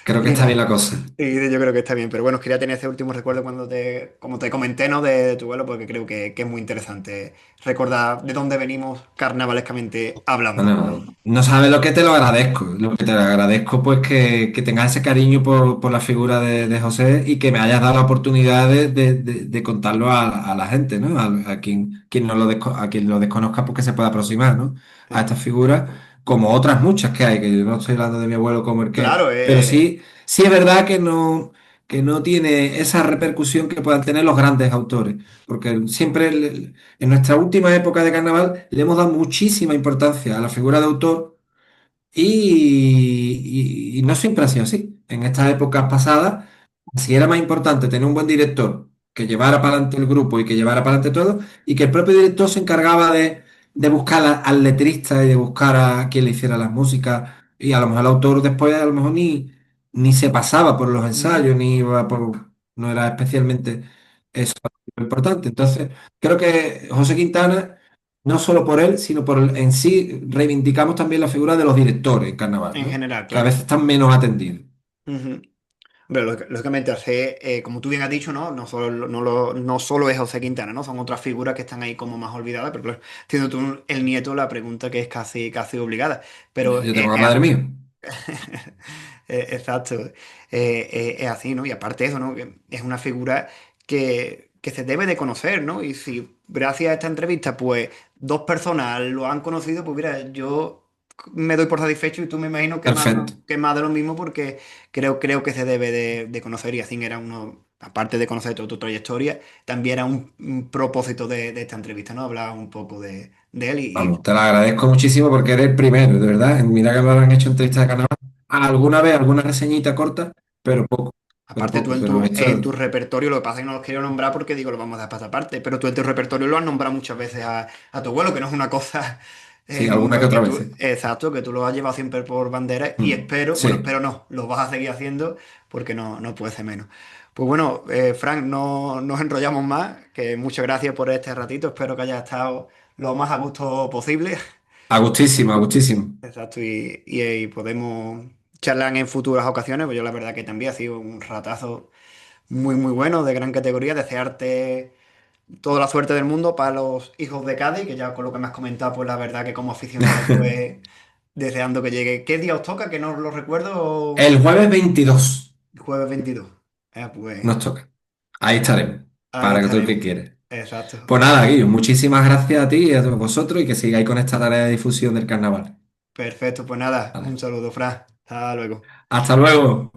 creo que Y está bien nada. la cosa. Sí, yo creo que está bien, pero bueno, quería tener ese último recuerdo como te comenté, ¿no? De tu vuelo, porque creo que es muy interesante recordar de dónde venimos carnavalescamente hablando. Bueno, no sabes lo que te lo agradezco. Lo que te agradezco, pues, que tengas ese cariño por la figura de José y que me hayas dado la oportunidad de contarlo a la gente, ¿no? A quien no a quien lo desconozca, pues que se pueda aproximar, ¿no? A Eh, esta figura, como otras muchas que hay, que yo no estoy hablando de mi abuelo como el que es. Claro, Pero sí, sí es verdad que no. que no tiene esa repercusión que puedan tener los grandes autores. Porque siempre en nuestra última época de carnaval le hemos dado muchísima importancia a la figura de autor y no siempre ha sido así. En estas épocas pasadas, si era más importante tener un buen director que llevara para adelante el grupo y que llevara para adelante todo, y que el propio director se encargaba de buscar al letrista y de buscar a quien le hiciera las músicas, y a lo mejor el autor después a lo mejor ni se pasaba por los Ujú. ensayos, ni iba por, no era especialmente eso lo importante. Entonces, creo que José Quintana no solo por él, sino por en sí, reivindicamos también la figura de los directores en carnaval, En ¿no? general, Que a claro. veces están menos atendidos. Ujú. Pero lógicamente, como tú bien has dicho, ¿no? No solo es José Quintana, ¿no? Son otras figuras que están ahí como más olvidadas, pero claro, tienes tú el nieto la pregunta que es casi obligada. Pero Yo tengo a madre mío. exacto, es así, ¿no? Y aparte de eso, ¿no? Que es una figura que se debe de conocer, ¿no? Y si gracias a esta entrevista, pues dos personas lo han conocido, pues mira, yo me doy por satisfecho y tú me imagino Perfecto. que más de lo mismo porque creo que se debe de conocer y así era uno, aparte de conocer toda tu trayectoria, también era un propósito de esta entrevista, ¿no? Hablar un poco de él y Vamos, te lo agradezco muchísimo porque eres el primero, de verdad. Mira que me han hecho entrevistas de carnaval. Alguna vez, alguna reseñita corta, pero aparte tú poco. Pero en esto, tu repertorio, lo que pasa es que no los quiero nombrar porque digo, lo vamos a dejar para aparte, pero tú en tu repertorio lo has nombrado muchas veces a tu abuelo, que no es una cosa sí, alguna que que otra tú, vez. Sí. exacto, que tú lo has llevado siempre por bandera y Mm, espero, bueno, sí. espero no, lo vas a seguir haciendo porque no puede ser menos. Pues bueno, Frank, no nos enrollamos más, que muchas gracias por este ratito, espero que hayas estado lo más a gusto posible. A gustísimo, a gustísimo. Exacto, y podemos charlar en futuras ocasiones, pues yo la verdad que también ha sido un ratazo muy bueno, de gran categoría. Desearte toda la suerte del mundo para los hijos de Cádiz, que ya con lo que me has comentado, pues la verdad que como aficionado, pues deseando que llegue. ¿Qué día os toca? Que no lo recuerdo. El jueves 22 Jueves 22. Pues nos toca. Ahí estaremos, ahí para que todo el que estaremos. quiera. Exacto. Pues nada, Guillo, muchísimas gracias a ti y a todos vosotros y que sigáis con esta tarea de difusión del carnaval. Perfecto, pues nada, un Vale. saludo, Fran. Hasta luego. Hasta luego.